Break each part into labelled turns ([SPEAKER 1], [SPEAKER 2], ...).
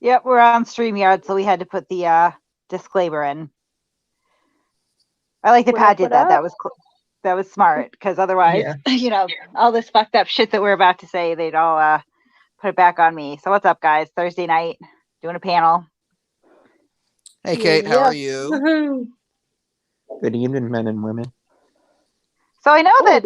[SPEAKER 1] Yep, we're on StreamYard, so we had to put the disclaimer in. I like that Pat did that. That was smart, because otherwise, all this fucked up shit that we're about to say, they'd all put it back on me. So what's up, guys? Thursday night, doing a panel.
[SPEAKER 2] Hey, Kate, how are you?
[SPEAKER 3] Good evening, men and women.
[SPEAKER 1] So I know that,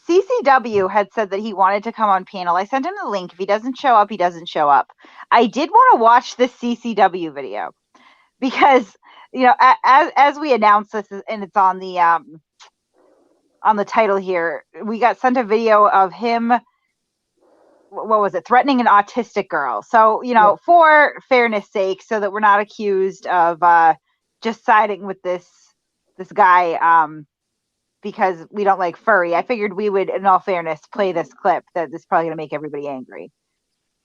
[SPEAKER 1] CCW had said that he wanted to come on panel. I sent him the link. If he doesn't show up, he doesn't show up. I did want to watch this CCW video because, as we announced this, and it's on the title here, we got sent a video of him, what was it, threatening an autistic girl. So, for fairness sake, so that we're not accused of just siding with this guy, because we don't like furry, I figured we would, in all fairness, play this clip that is probably going to make everybody angry.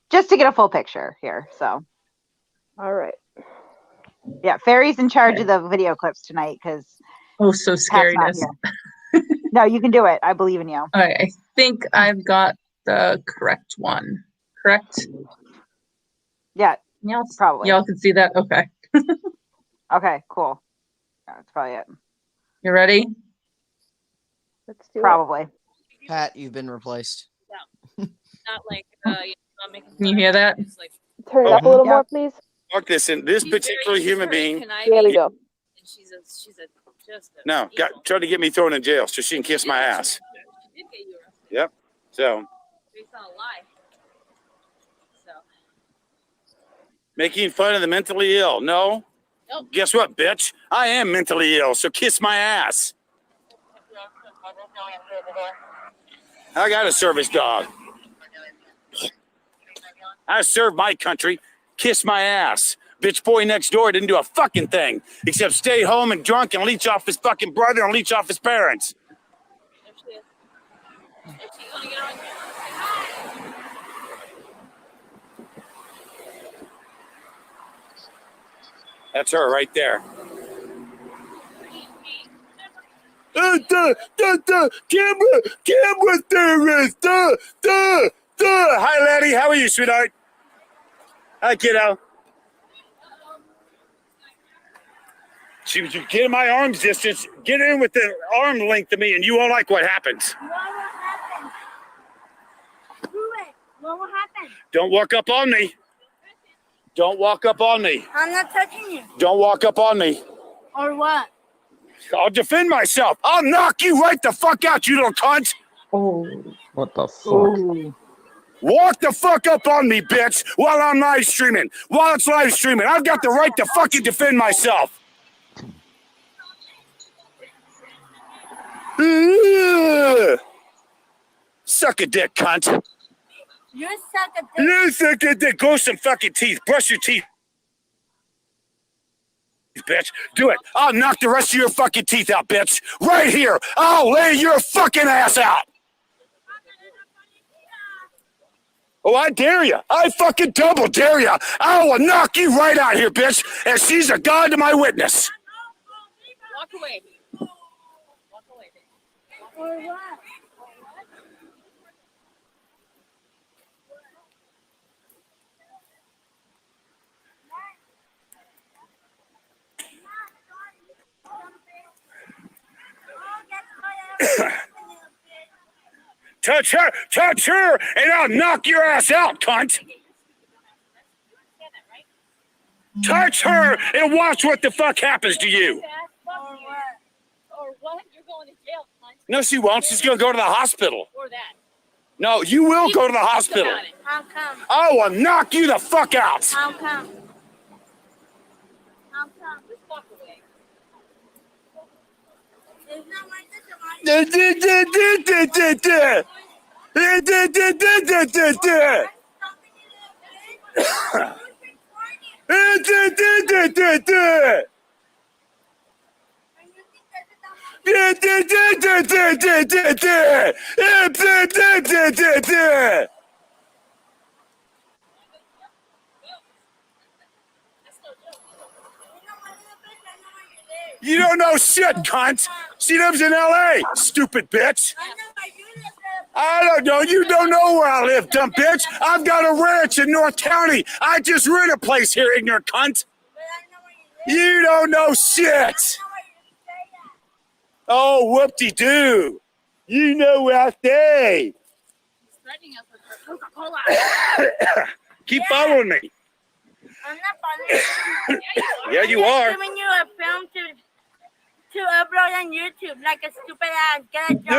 [SPEAKER 1] Just to get a full picture here, so.
[SPEAKER 4] All right.
[SPEAKER 1] Yeah, Fairy's in charge of the video clips tonight, because
[SPEAKER 5] so scariness.
[SPEAKER 1] No, you can do it. I believe in you.
[SPEAKER 5] All right, I think I've got the correct one. Correct?
[SPEAKER 1] Yeah, probably.
[SPEAKER 5] Y'all can see that? Okay.
[SPEAKER 1] Okay, cool. That's probably it.
[SPEAKER 5] You ready?
[SPEAKER 4] Let's do
[SPEAKER 1] Probably.
[SPEAKER 2] Pat, you've been replaced.
[SPEAKER 6] No, not like
[SPEAKER 5] Can you hear that?
[SPEAKER 4] Turn it up a little more, please.
[SPEAKER 7] Fuck this, and this particular human being.
[SPEAKER 4] There we go.
[SPEAKER 6] She's just a
[SPEAKER 7] No, tried to get me thrown in jail so she can kiss my ass.
[SPEAKER 6] She did get you arrested.
[SPEAKER 7] Yep. So.
[SPEAKER 6] Based on a lie. So.
[SPEAKER 7] Making fun of the mentally ill. No.
[SPEAKER 6] Nope.
[SPEAKER 7] Guess what, bitch? I am mentally ill, so kiss my ass. I got a service dog. I serve my country. Kiss my ass. Bitch boy next door didn't do a fucking thing except stay home and drunk and leech off his fucking brother and leech off his parents.
[SPEAKER 6] There she is. Is she gonna get on camera?
[SPEAKER 7] That's her right there. Camera terrorist. Hi, laddie. How are you, sweetheart? Hi, kiddo. She was get in my arm's distance. Get in with the arm length to me, and you won't like what happens.
[SPEAKER 8] What will happen? Do it. What will happen?
[SPEAKER 7] Don't walk up on me. Don't walk up on me.
[SPEAKER 8] I'm not touching you.
[SPEAKER 7] Don't walk up on me.
[SPEAKER 8] Or what?
[SPEAKER 7] I'll defend myself. I'll knock you right the fuck out, you little cunt.
[SPEAKER 3] Oh, what the fuck?
[SPEAKER 1] Ooh.
[SPEAKER 7] Walk the fuck up on me, bitch, while I'm live streaming. While it's live streaming, I've got the right to fucking defend myself. Suck a dick, cunt.
[SPEAKER 8] You suck a dick.
[SPEAKER 7] You suck a dick. Grow some fucking teeth. Brush your teeth, bitch. Do it. I'll knock the rest of your fucking teeth out, bitch. Right here. I'll lay your fucking ass out. Oh, I dare you. I fucking double dare you. I will knock you right out here, bitch. And she's a god to my witness.
[SPEAKER 6] Walk away. Walk away.
[SPEAKER 8] Or what?
[SPEAKER 7] Touch her, and I'll knock your ass out, cunt. Touch her and watch what the fuck happens to you.
[SPEAKER 6] Or what? You're going to jail, cunt.
[SPEAKER 7] No, she won't. She's going to go to the hospital.
[SPEAKER 6] Or that.
[SPEAKER 7] No, you will go to the hospital.
[SPEAKER 8] How come?
[SPEAKER 7] I will knock you the fuck out.
[SPEAKER 8] How come? How come?
[SPEAKER 6] Just walk away.
[SPEAKER 8] It's not like this.
[SPEAKER 7] You don't know shit, cunt. She lives in LA, stupid bitch.
[SPEAKER 8] I know, but you live there.
[SPEAKER 7] I don't know. You don't know where I live, dumb bitch. I've got a ranch in North County. I just rent a place here, ignorant cunt. You don't know shit. Oh, whoop-de-doo. You know where I stay.
[SPEAKER 6] Threatening us with Coca-Cola.
[SPEAKER 7] Keep following me.
[SPEAKER 8] I'm not following you.
[SPEAKER 7] Yeah, you are.
[SPEAKER 8] I'm giving you a film to upload on YouTube like a stupid ass. Get a job.
[SPEAKER 6] No.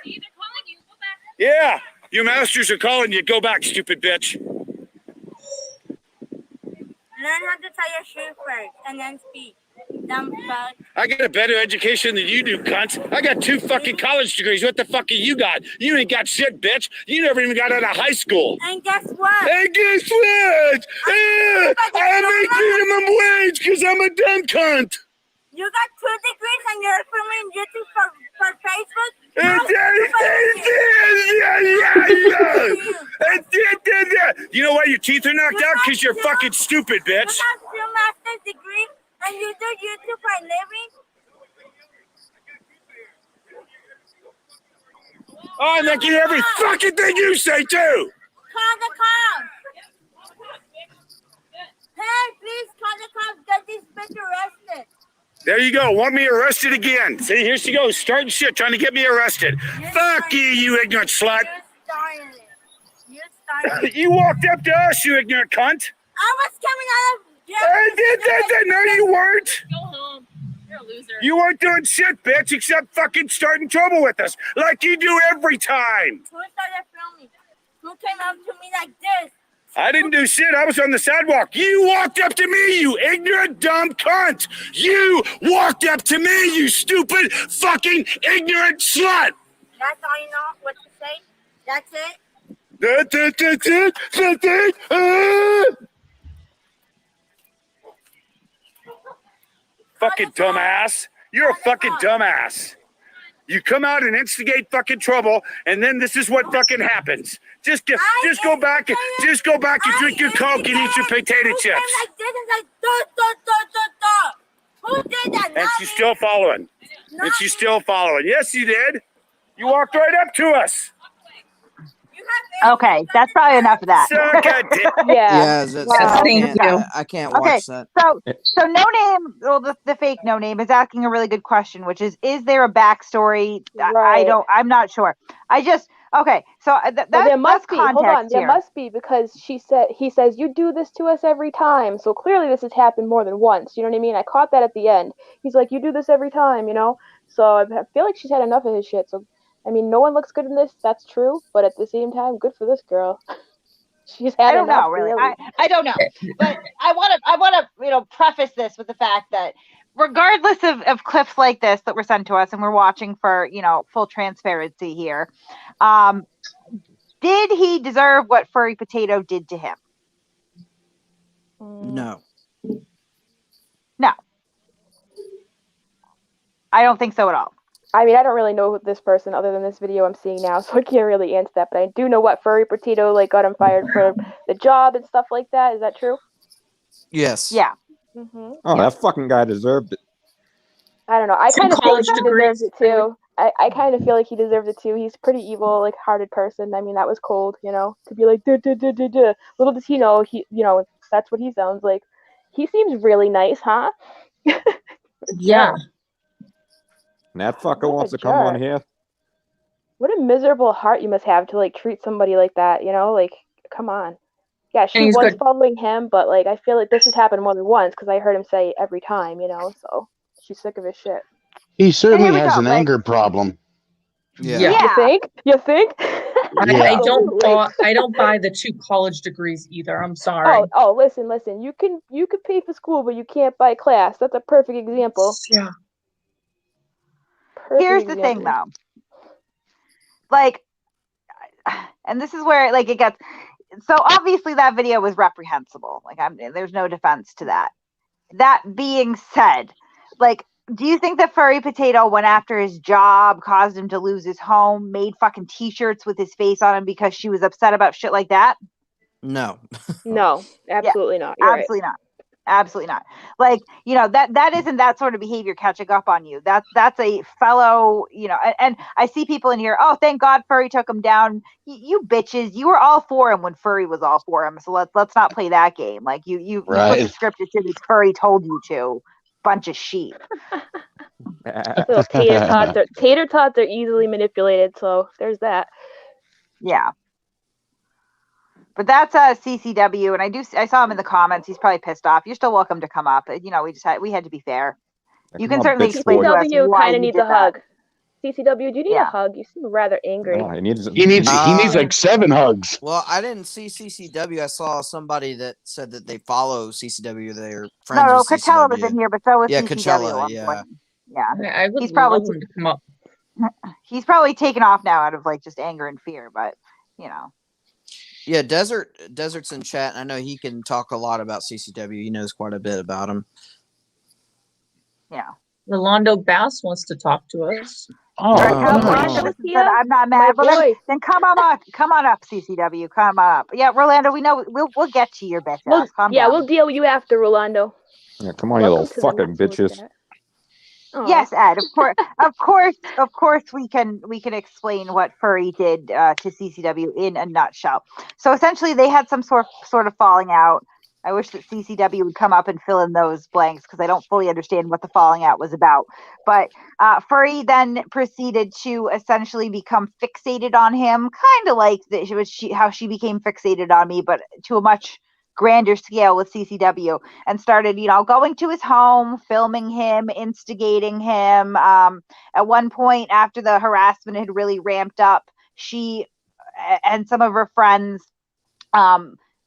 [SPEAKER 6] See, they're calling you. Go back.
[SPEAKER 7] Yeah, your masters are calling you. Go back, stupid bitch.
[SPEAKER 8] Learn how to tie your shoe first and then speak. Dumb fuck.
[SPEAKER 7] I got a better education than you do, cunt. I got 2 fucking college degrees. What the fuck have you got? You ain't got shit, bitch. You never even got out of high school.
[SPEAKER 8] And guess what?
[SPEAKER 7] And guess what? I make minimum wage because I'm a dumb cunt.
[SPEAKER 8] You got 2 degrees and you're filming YouTube for Facebook?
[SPEAKER 7] You know why your teeth are knocked out? Because you're fucking stupid,
[SPEAKER 8] You
[SPEAKER 7] bitch.
[SPEAKER 8] got 2 master's degrees and you do YouTube for a living?
[SPEAKER 7] Oh, and they get every fucking thing you say, too.
[SPEAKER 8] Call the cops. Hey, please call the cops. Get this bitch arrested.
[SPEAKER 7] There you go. Want me arrested again. See, here she goes. Starting shit, trying to get me arrested. Fuck you, you ignorant slut.
[SPEAKER 8] You're starting it. You're starting it.
[SPEAKER 7] You walked up to us, you ignorant cunt.
[SPEAKER 8] I was coming out of jail.
[SPEAKER 7] No, you weren't.
[SPEAKER 6] Go home. You're a loser.
[SPEAKER 7] You weren't doing shit, bitch, except fucking starting trouble with us, like you do every time.
[SPEAKER 8] Who started filming? Who came up to me like this?
[SPEAKER 7] I didn't do shit. I was on the sidewalk. You walked up to me, you ignorant, dumb cunt. You walked up to me, you stupid, fucking ignorant slut.
[SPEAKER 8] That's all you know what to say? That's it?
[SPEAKER 7] That's it. Fucking dumbass. You're a fucking dumbass. You come out and instigate fucking trouble, and then this is what fucking happens. Just go back and drink your Coke and eat your potato chips.
[SPEAKER 8] Like this and like, duh. Who did that?
[SPEAKER 7] And she's still following. And she's still following. Yes, you did. You walked right up to us.
[SPEAKER 1] Okay, that's probably enough of that.
[SPEAKER 7] Suck a dick.
[SPEAKER 4] Yeah.
[SPEAKER 5] Thank you.
[SPEAKER 2] I can't
[SPEAKER 1] Okay,
[SPEAKER 2] watch that.
[SPEAKER 1] so No Name, well, the fake No Name is asking a really good question, which is there a backstory?
[SPEAKER 4] Right.
[SPEAKER 1] I'm not sure. Okay, so
[SPEAKER 4] There must be. Hold on,
[SPEAKER 1] context
[SPEAKER 4] there
[SPEAKER 1] here.
[SPEAKER 4] must be, because he says you do this to us every time. So clearly this has happened more than once. You know what I mean? I caught that at the end. He's like, you do this every time, you know. So I feel like she's had enough of his shit. So I mean, no one looks good in this. That's true, but at the same time, good for this girl. She's had
[SPEAKER 1] I don't
[SPEAKER 4] enough.
[SPEAKER 1] know, really. I don't know, but I want to preface this with the fact that regardless of clips like this that were sent to us, and we're watching for full transparency here, did he deserve what Furry Potato did to him?
[SPEAKER 2] No.
[SPEAKER 1] No, I don't think so at all.
[SPEAKER 4] I mean, I don't really know this person other than this video I'm seeing now, so I can't really answer that. But I do know what Furry Potato got him fired for the job and stuff like that. Is that true?
[SPEAKER 2] Yes.
[SPEAKER 1] Yeah.
[SPEAKER 4] Mm-hmm.
[SPEAKER 3] Oh, that fucking guy deserved it.
[SPEAKER 4] I don't know. I
[SPEAKER 5] Some
[SPEAKER 4] kind of feel like
[SPEAKER 5] college
[SPEAKER 4] he
[SPEAKER 5] degrees.
[SPEAKER 4] deserves it too. I kind of feel like he deserved it too. He's a pretty evil, hearted person. I mean, that was cold, to be like, duh, duh, duh, duh, duh. Little does he know, that's what he sounds like. He seems really nice, huh?
[SPEAKER 5] Yeah.
[SPEAKER 3] And that fucker
[SPEAKER 4] What a
[SPEAKER 3] wants to come on
[SPEAKER 4] jerk.
[SPEAKER 3] here.
[SPEAKER 4] What a miserable heart you must have to treat somebody like that, come on. Yeah, she
[SPEAKER 5] he's
[SPEAKER 4] was
[SPEAKER 5] good.
[SPEAKER 4] following him, but I feel like this has happened more than once because I heard him say every time, so she's sick of his shit.
[SPEAKER 9] He certainly
[SPEAKER 1] here we
[SPEAKER 9] has
[SPEAKER 1] go,
[SPEAKER 9] an anger problem.
[SPEAKER 2] Yeah.
[SPEAKER 5] Yeah.
[SPEAKER 4] You think? You think?
[SPEAKER 5] I don't buy the 2 college degrees either. I'm sorry.
[SPEAKER 4] Oh, listen. You can pay for school, but you can't buy class. That's a perfect example.
[SPEAKER 5] Yeah.
[SPEAKER 1] Here's the thing, though. And this is where it gets. So obviously that video was reprehensible. There's no defense to that. That being said, do you think that Furry Potato went after his job, caused him to lose his home, made fucking t-shirts with his face on him because she was upset about shit like that?
[SPEAKER 2] No.
[SPEAKER 4] No, absolutely not. You're
[SPEAKER 1] Absolutely not. Absolutely not. Like, that isn't that sort of behavior catching up on you. That's a fellow, and I see people in here, oh, thank God Furry took him down. You bitches, you were all for him when Furry was all for him. So let's not play that game. Like you put the
[SPEAKER 9] Right.
[SPEAKER 1] script as soon as Furry told you to. Bunch of sheep.
[SPEAKER 4] Little tater tots are easily manipulated, so there's that.
[SPEAKER 1] Yeah. But that's CCW, and I saw him in the comments. He's probably pissed off. You're still welcome to come up. We had to be fair. You can certainly explain to us
[SPEAKER 4] CCW
[SPEAKER 1] why
[SPEAKER 4] kind of
[SPEAKER 1] you
[SPEAKER 4] needs
[SPEAKER 1] did
[SPEAKER 4] a
[SPEAKER 1] that.
[SPEAKER 4] hug. CCW, do you need a hug? You seem rather angry.
[SPEAKER 3] He needs
[SPEAKER 9] He needs like 7 hugs.
[SPEAKER 2] Well, I didn't see CCW. I saw somebody that said that they follow CCW. They're friends
[SPEAKER 1] No,
[SPEAKER 2] with
[SPEAKER 1] Coachella
[SPEAKER 2] CCW.
[SPEAKER 1] was in here, but so was
[SPEAKER 2] Yeah,
[SPEAKER 1] CCW at
[SPEAKER 2] Coachella.
[SPEAKER 1] one
[SPEAKER 2] Yeah.
[SPEAKER 1] point. Yeah.
[SPEAKER 5] I would
[SPEAKER 1] He's probably
[SPEAKER 5] love him to come up.
[SPEAKER 1] He's probably taken off now out of like just anger and fear, but
[SPEAKER 2] Yeah, Desert's in chat, and I know he can talk a lot about CCW. He knows quite a bit about him.
[SPEAKER 1] Yeah.
[SPEAKER 5] Rolando Bass wants to talk to us.
[SPEAKER 9] Oh,
[SPEAKER 1] Rolando said, I'm not mad. Well, then come on up, CCW. Come up. Yeah, Rolando, we know we'll get to your bitch ass. Calm down.
[SPEAKER 4] We'll deal with you after, Rolando.
[SPEAKER 3] Yeah, come on, you little fucking bitches.
[SPEAKER 1] Yes, Ed. Of course, we can explain what Furry did to CCW in a nutshell. So essentially, they had some sort of falling out. I wish that CCW would come up and fill in those blanks because I don't fully understand what the falling out was about. But Furry then proceeded to essentially become fixated on him, kind of like how she became fixated on me, but to a much grander scale with CCW, and started, going to his home, filming him, instigating him. At one point, after the harassment had really ramped up, she and some of her friends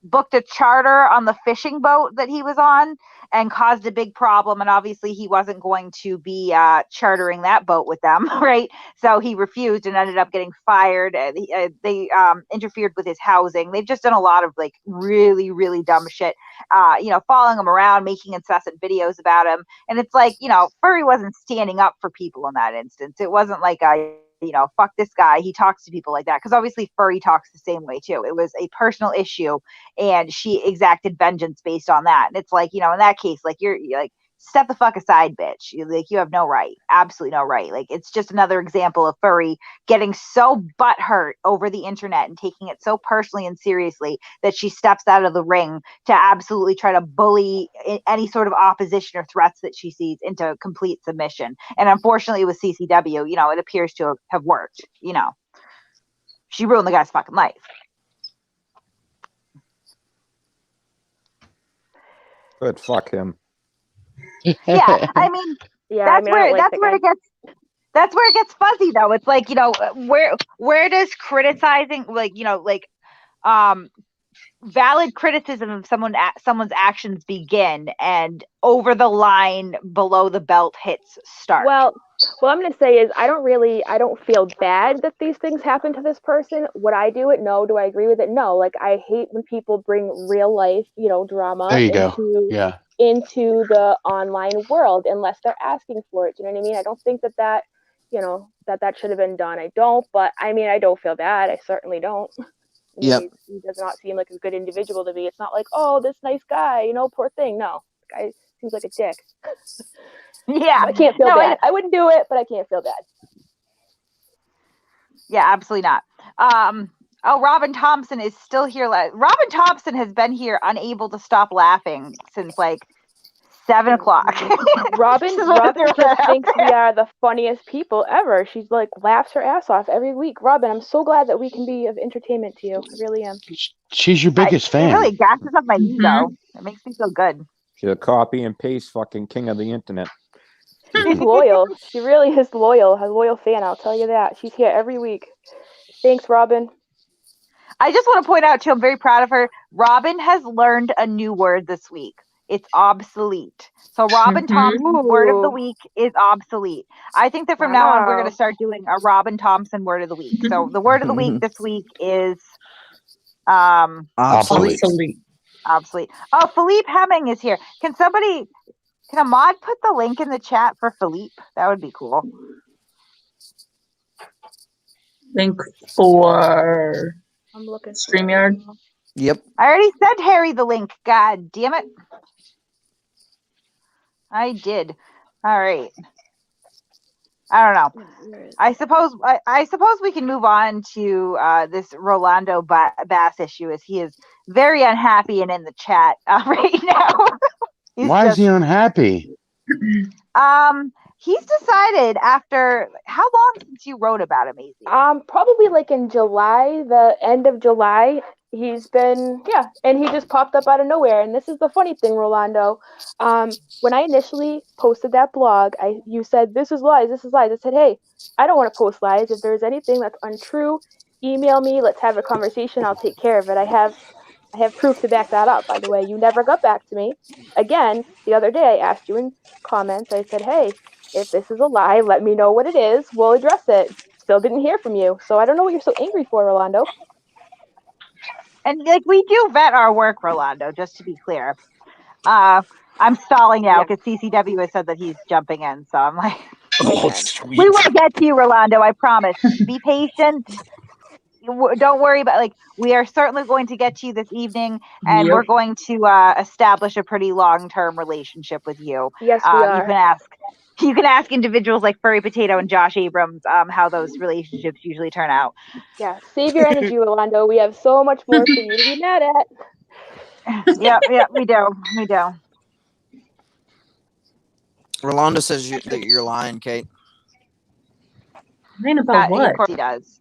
[SPEAKER 1] booked a charter on the fishing boat that he was on and caused a big problem. And obviously he wasn't going to be chartering that boat with them, right? So he refused and ended up getting fired. They interfered with his housing. They've just done a lot of like really, really dumb shit, following him around, making incessant videos about him. And it's like, Furry wasn't standing up for people in that instance. It wasn't like fuck this guy. He talks to people like that. Because obviously Furry talks the same way too. It was a personal issue and she exacted vengeance based on that. And it's like, in that case, like you're like, step the fuck aside, bitch. You have no right. Absolutely no right. Like, it's just another example of Furry getting so butthurt over the internet and taking it so personally and seriously that she steps out of the ring to absolutely try to bully any sort of opposition or threats that she sees into complete submission. And unfortunately with CCW, it appears to have worked. She ruined the guy's fucking life.
[SPEAKER 3] Good, fuck him.
[SPEAKER 1] Yeah, I mean, that's where it gets fuzzy though. It's like, where does criticizing, valid criticism of someone's actions begin and over the line below the belt hits start?
[SPEAKER 4] Well, what I'm going to say is I don't feel bad that these things happen to this person. Would I do it? No. Do I agree with it? No. Like, I hate when people bring real life, drama into the online world unless they're asking for it. Do you know what I mean? I don't think that that should have been done. I don't, but I mean, I don't feel bad. I certainly don't.
[SPEAKER 2] Yep.
[SPEAKER 4] He does not seem like a good individual to me. It's not like, oh, this nice guy, poor thing. No, the guy seems like a dick.
[SPEAKER 1] Yeah,
[SPEAKER 4] I can't feel bad. I wouldn't do it, but I can't feel bad.
[SPEAKER 1] Yeah, absolutely not. Robin Thompson is still here. Robin Thompson has been here unable to stop laughing since like 7 o'clock.
[SPEAKER 4] Robin just thinks we are the funniest people ever. She's like laughs her ass off every week. Robin, I'm so glad that we can be of entertainment to you. I really am.
[SPEAKER 9] She's your biggest fan.
[SPEAKER 1] It really gasses up my ego. It makes me feel good.
[SPEAKER 3] She's a copy and paste fucking king of the internet.
[SPEAKER 4] She's loyal. She really is loyal. A loyal fan, I'll tell you that. She's here every week. Thanks, Robin.
[SPEAKER 1] I just want to point out, too, I'm very proud of her. Robin has learned a new word this week. It's obsolete. So Robin Thompson's word of the week is obsolete. I think that from now on, we're going to start doing a Robin Thompson word of the week. So the word of the week this week is
[SPEAKER 9] obsolete.
[SPEAKER 1] Obsolete. Oh, Philippe Hemming is here. Can a mod put the link in the chat for Philippe? That would be cool.
[SPEAKER 5] Link for
[SPEAKER 4] I'm looking
[SPEAKER 5] StreamYard.
[SPEAKER 2] Yep.
[SPEAKER 1] I already sent Harry the link. God damn it. I did. All right. I don't know. I suppose we can move on to this Rolando Bass issue, as he is very unhappy and in the chat right now.
[SPEAKER 9] Why is he unhappy?
[SPEAKER 1] He's decided after how long since you wrote about him, Maisie?
[SPEAKER 4] Probably like in July, the end of July. He's been, and he just popped up out of nowhere. And this is the funny thing, Rolando. When I initially posted that blog, you said, this is lies. I said, hey, I don't want to post lies. If there's anything that's untrue, email me. Let's have a conversation. I'll take care of it. I have proof to back that up, by the way. You never got back to me. Again, the other day I asked you in comments, I said, hey, if this is a lie, let me know what it is. We'll address it. Still didn't hear from you. So I don't know what you're so angry for, Rolando.
[SPEAKER 1] And like, we do vet our work, Rolando, just to be clear. I'm stalling now because CCW has said that he's jumping in. So I'm like,
[SPEAKER 10] sweet.
[SPEAKER 1] We will get to you, Rolando. I promise. Be patient. Don't worry about, like, we are certainly going to get to you this evening, and we're going to establish a pretty long-term relationship with you.
[SPEAKER 4] Yes, we are.
[SPEAKER 1] You can ask individuals like Furry Potato and Josh Abrams how those relationships usually turn out.
[SPEAKER 4] Yeah, save your energy, Rolando. We have so much more for you to be mad at.
[SPEAKER 1] Yeah, we do.
[SPEAKER 2] Rolando says that you're lying, Kate.
[SPEAKER 5] Lying about what?
[SPEAKER 1] Of course he does.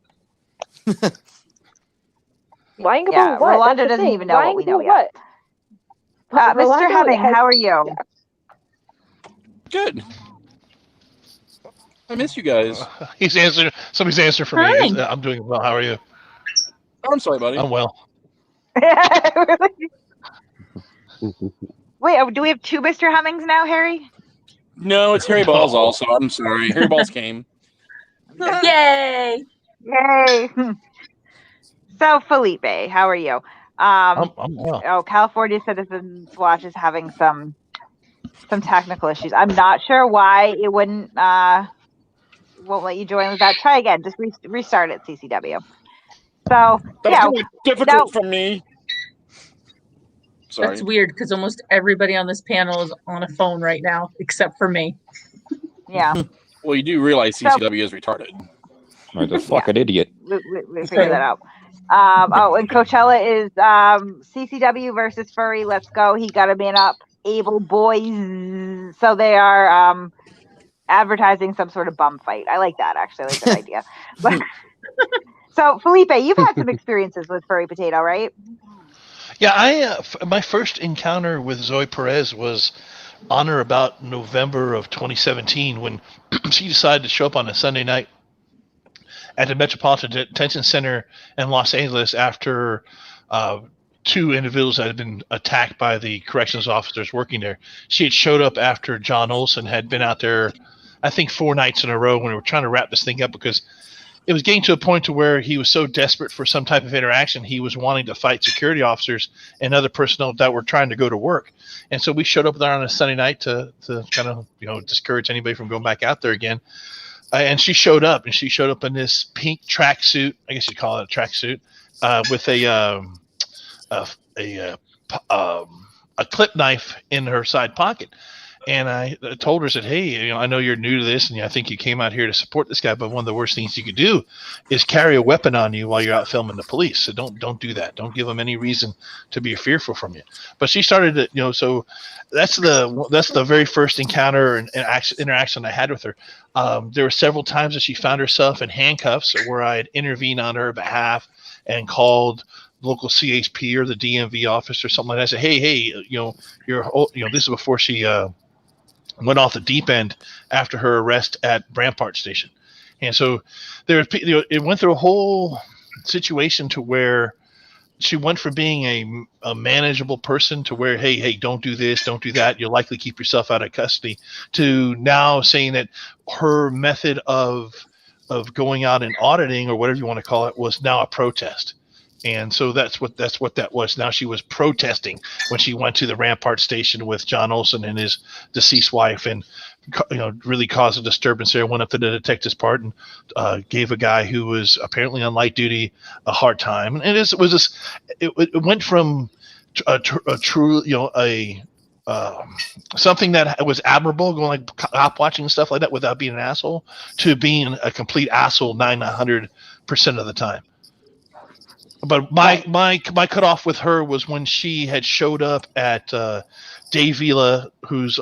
[SPEAKER 4] Lying about what?
[SPEAKER 1] Rolando doesn't even know what we know yet. Mr. Hemming, how are you?
[SPEAKER 10] Yeah. Good. I miss you guys.
[SPEAKER 11] He's answering. Somebody's answering for me. I'm doing well. How are you?
[SPEAKER 10] Oh, I'm sorry, buddy.
[SPEAKER 11] I'm well.
[SPEAKER 1] Wait, do we have two Mr. Hemmings now, Harry?
[SPEAKER 10] No, it's Harry Balls also. I'm sorry. Harry Balls came.
[SPEAKER 5] Yay!
[SPEAKER 1] Yay! So, Felipe, how are you?
[SPEAKER 11] I'm well.
[SPEAKER 1] Oh, California Citizens Watch is having some technical issues. I'm not sure why it won't let you join with that. Try again. Just restart it, CCW. So,
[SPEAKER 10] That's really difficult for me. Sorry.
[SPEAKER 5] That's weird because almost everybody on this panel is on a phone right now, except for me.
[SPEAKER 1] Yeah.
[SPEAKER 10] Well, you do realize CCW is retarded.
[SPEAKER 3] Or the fucking idiot.
[SPEAKER 1] We figured that out. And Coachella is CCW versus Furry. Let's go. He got a man up. Able boys. So they are advertising some sort of bum fight. I like that, actually. I like that idea. But, so, Felipe, you've had some experiences with Furry Potato, right?
[SPEAKER 11] Yeah, my first encounter with Zoe Perez was on or about November of 2017 when she decided to show up on a Sunday night at the Metropolitan Detention Center in Los Angeles after two individuals that had been attacked by the corrections officers working there. She had showed up after John Olson had been out there, I think 4 nights in a row, when we were trying to wrap this thing up because it was getting to a point to where he was so desperate for some type of interaction, he was wanting to fight security officers and other personnel that were trying to go to work. And so we showed up there on a Sunday night to kind of, discourage anybody from going back out there again. And she showed up in this pink tracksuit. I guess you'd call it a tracksuit, with a clip knife in her side pocket. And I told her, I said, hey, I know you're new to this, and I think you came out here to support this guy, but one of the worst things you could do is carry a weapon on you while you're out filming the police. So don't do that. Don't give them any reason to be fearful from you. But she started to, so that's the very first encounter and interaction I had with her. There were several times that she found herself in handcuffs where I had intervened on her behalf and called local CHP or the DMV office or something like that. I said, hey, this is before she went off the deep end after her arrest at Rampart Station. And so it went through a whole situation to where she went from being a manageable person to where, hey, don't do this, don't do that, you'll likely keep yourself out of custody, to now saying that her method of going out and auditing, or whatever you want to call it, was now a protest. And so that's what that was. Now she was protesting when she went to the Rampart Station with John Olson and his deceased wife, and really caused a disturbance there. Went up to the detective's part and gave a guy who was apparently on light duty a hard time. And it went from a true something that was admirable, going like cop watching and stuff like that without being an asshole, to being a complete asshole 900% of the time. But my cutoff with her was when she had showed up at Dave Vila, who's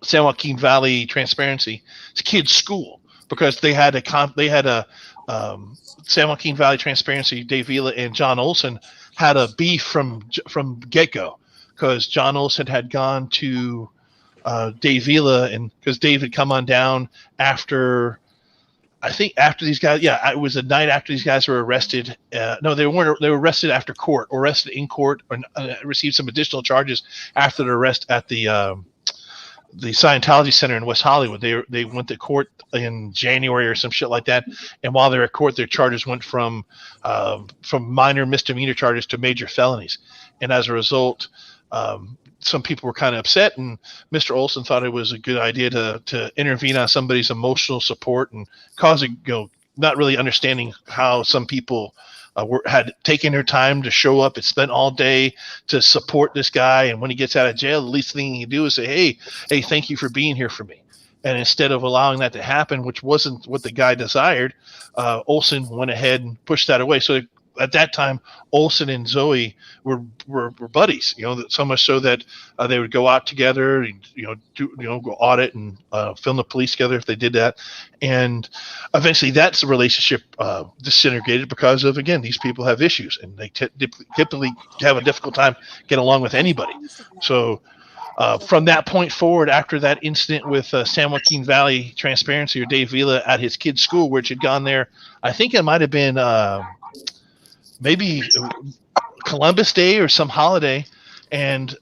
[SPEAKER 11] San Joaquin Valley Transparency, it's kid's school, because they had a San Joaquin Valley Transparency, Dave Vila and John Olson had a beef from get-go, because John Olson had gone to Dave Vila, and because Dave had come on down after these guys, it was the night after these guys were arrested. No, they weren't. They were arrested after court, or arrested in court, or received some additional charges after the arrest at the Scientology Center in West Hollywood. They went to court in January or some shit like that, and while they were at court, their charges went from minor misdemeanor charges to major felonies, and as a result, some people were kind of upset, and Mr. Olson thought it was a good idea to intervene on somebody's emotional support, and causing, not really understanding how some people had taken their time to show up and spent all day to support this guy. And when he gets out of jail, the least thing he can do is say, hey, thank you for being here for me. And instead of allowing that to happen, which wasn't what the guy desired, Olson went ahead and pushed that away. So at that time, Olson and Zoe were buddies, so much so that they would go out together, and, go audit and film the police together if they did that. And eventually that's the relationship disintegrated because of, again, these people have issues, and they typically have a difficult time getting along with anybody. So from that point forward, after that incident with San Joaquin Valley Transparency, or Dave Vila at his kid's school, which had gone there, I think it might have been maybe Columbus Day or some holiday, and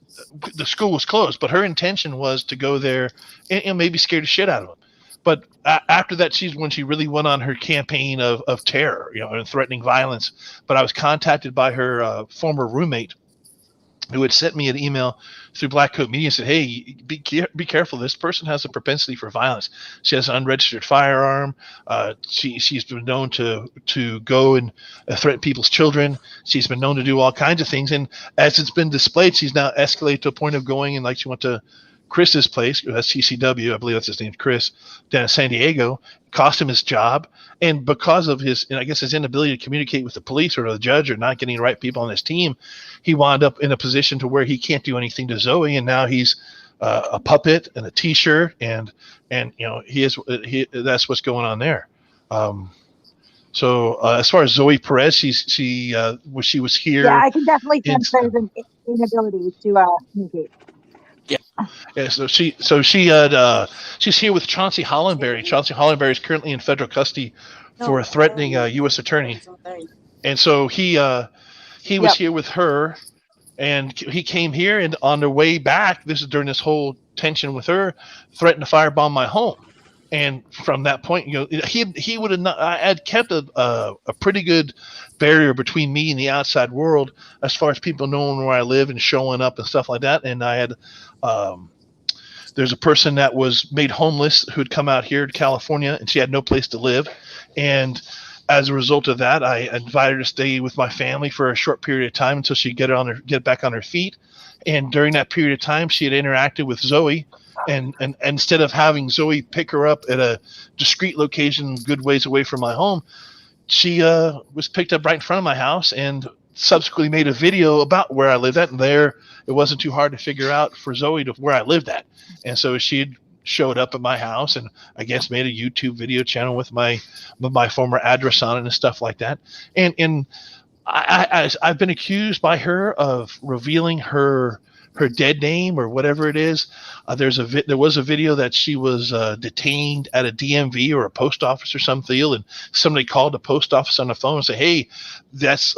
[SPEAKER 11] the school was closed, but her intention was to go there and maybe scare the shit out of them. But after that, when she really went on her campaign of terror, and threatening violence. But I was contacted by her former roommate, who had sent me an email through Black Coat Media and said, hey, be careful. This person has a propensity for violence. She has an unregistered firearm. She's been known to go and threaten people's children. She's been known to do all kinds of things. And as it's been displayed, she's now escalated to a point of going, and like she went to Chris's place, that's CCW, I believe that's his name, Chris, down in San Diego, cost him his job. And because of his inability to communicate with the police or the judge, or not getting the right people on his team, he wound up in a position to where he can't do anything to Zoe, and now he's a puppet and a T-shirt, and that's what's going on there. So as far as Zoe Perez, she was here.
[SPEAKER 1] Yeah, I can definitely sense there's an inability to communicate.
[SPEAKER 11] Yeah, so she's here with Chauncey Hollenberry. Chauncey Hollenberry is currently in federal custody for threatening a U.S. attorney, and so he was here with her, and he came here, and on their way back, this is during this whole tension with her, threatened to firebomb my home. And from that point, he would have not. I had kept a pretty good barrier between me and the outside world, as far as people knowing where I live and showing up and stuff like that. And I had, there's a person that was made homeless who'd come out here to California, and she had no place to live. And as a result of that, I invited her to stay with my family for a short period of time until she get back on her feet. And during that period of time, she had interacted with Zoe. And instead of having Zoe pick her up at a discreet location good ways away from my home, she was picked up right in front of my house, and subsequently made a video about where I lived at. And there, it wasn't too hard to figure out for Zoe to where I lived at. And so she showed up at my house, and I guess made a YouTube video channel with my former address on it and stuff like that. And I've been accused by her of revealing her dead name or whatever it is. There was a video that she was detained at a DMV or a post office or some deal, and somebody called the post office on the phone and said, "Hey, that's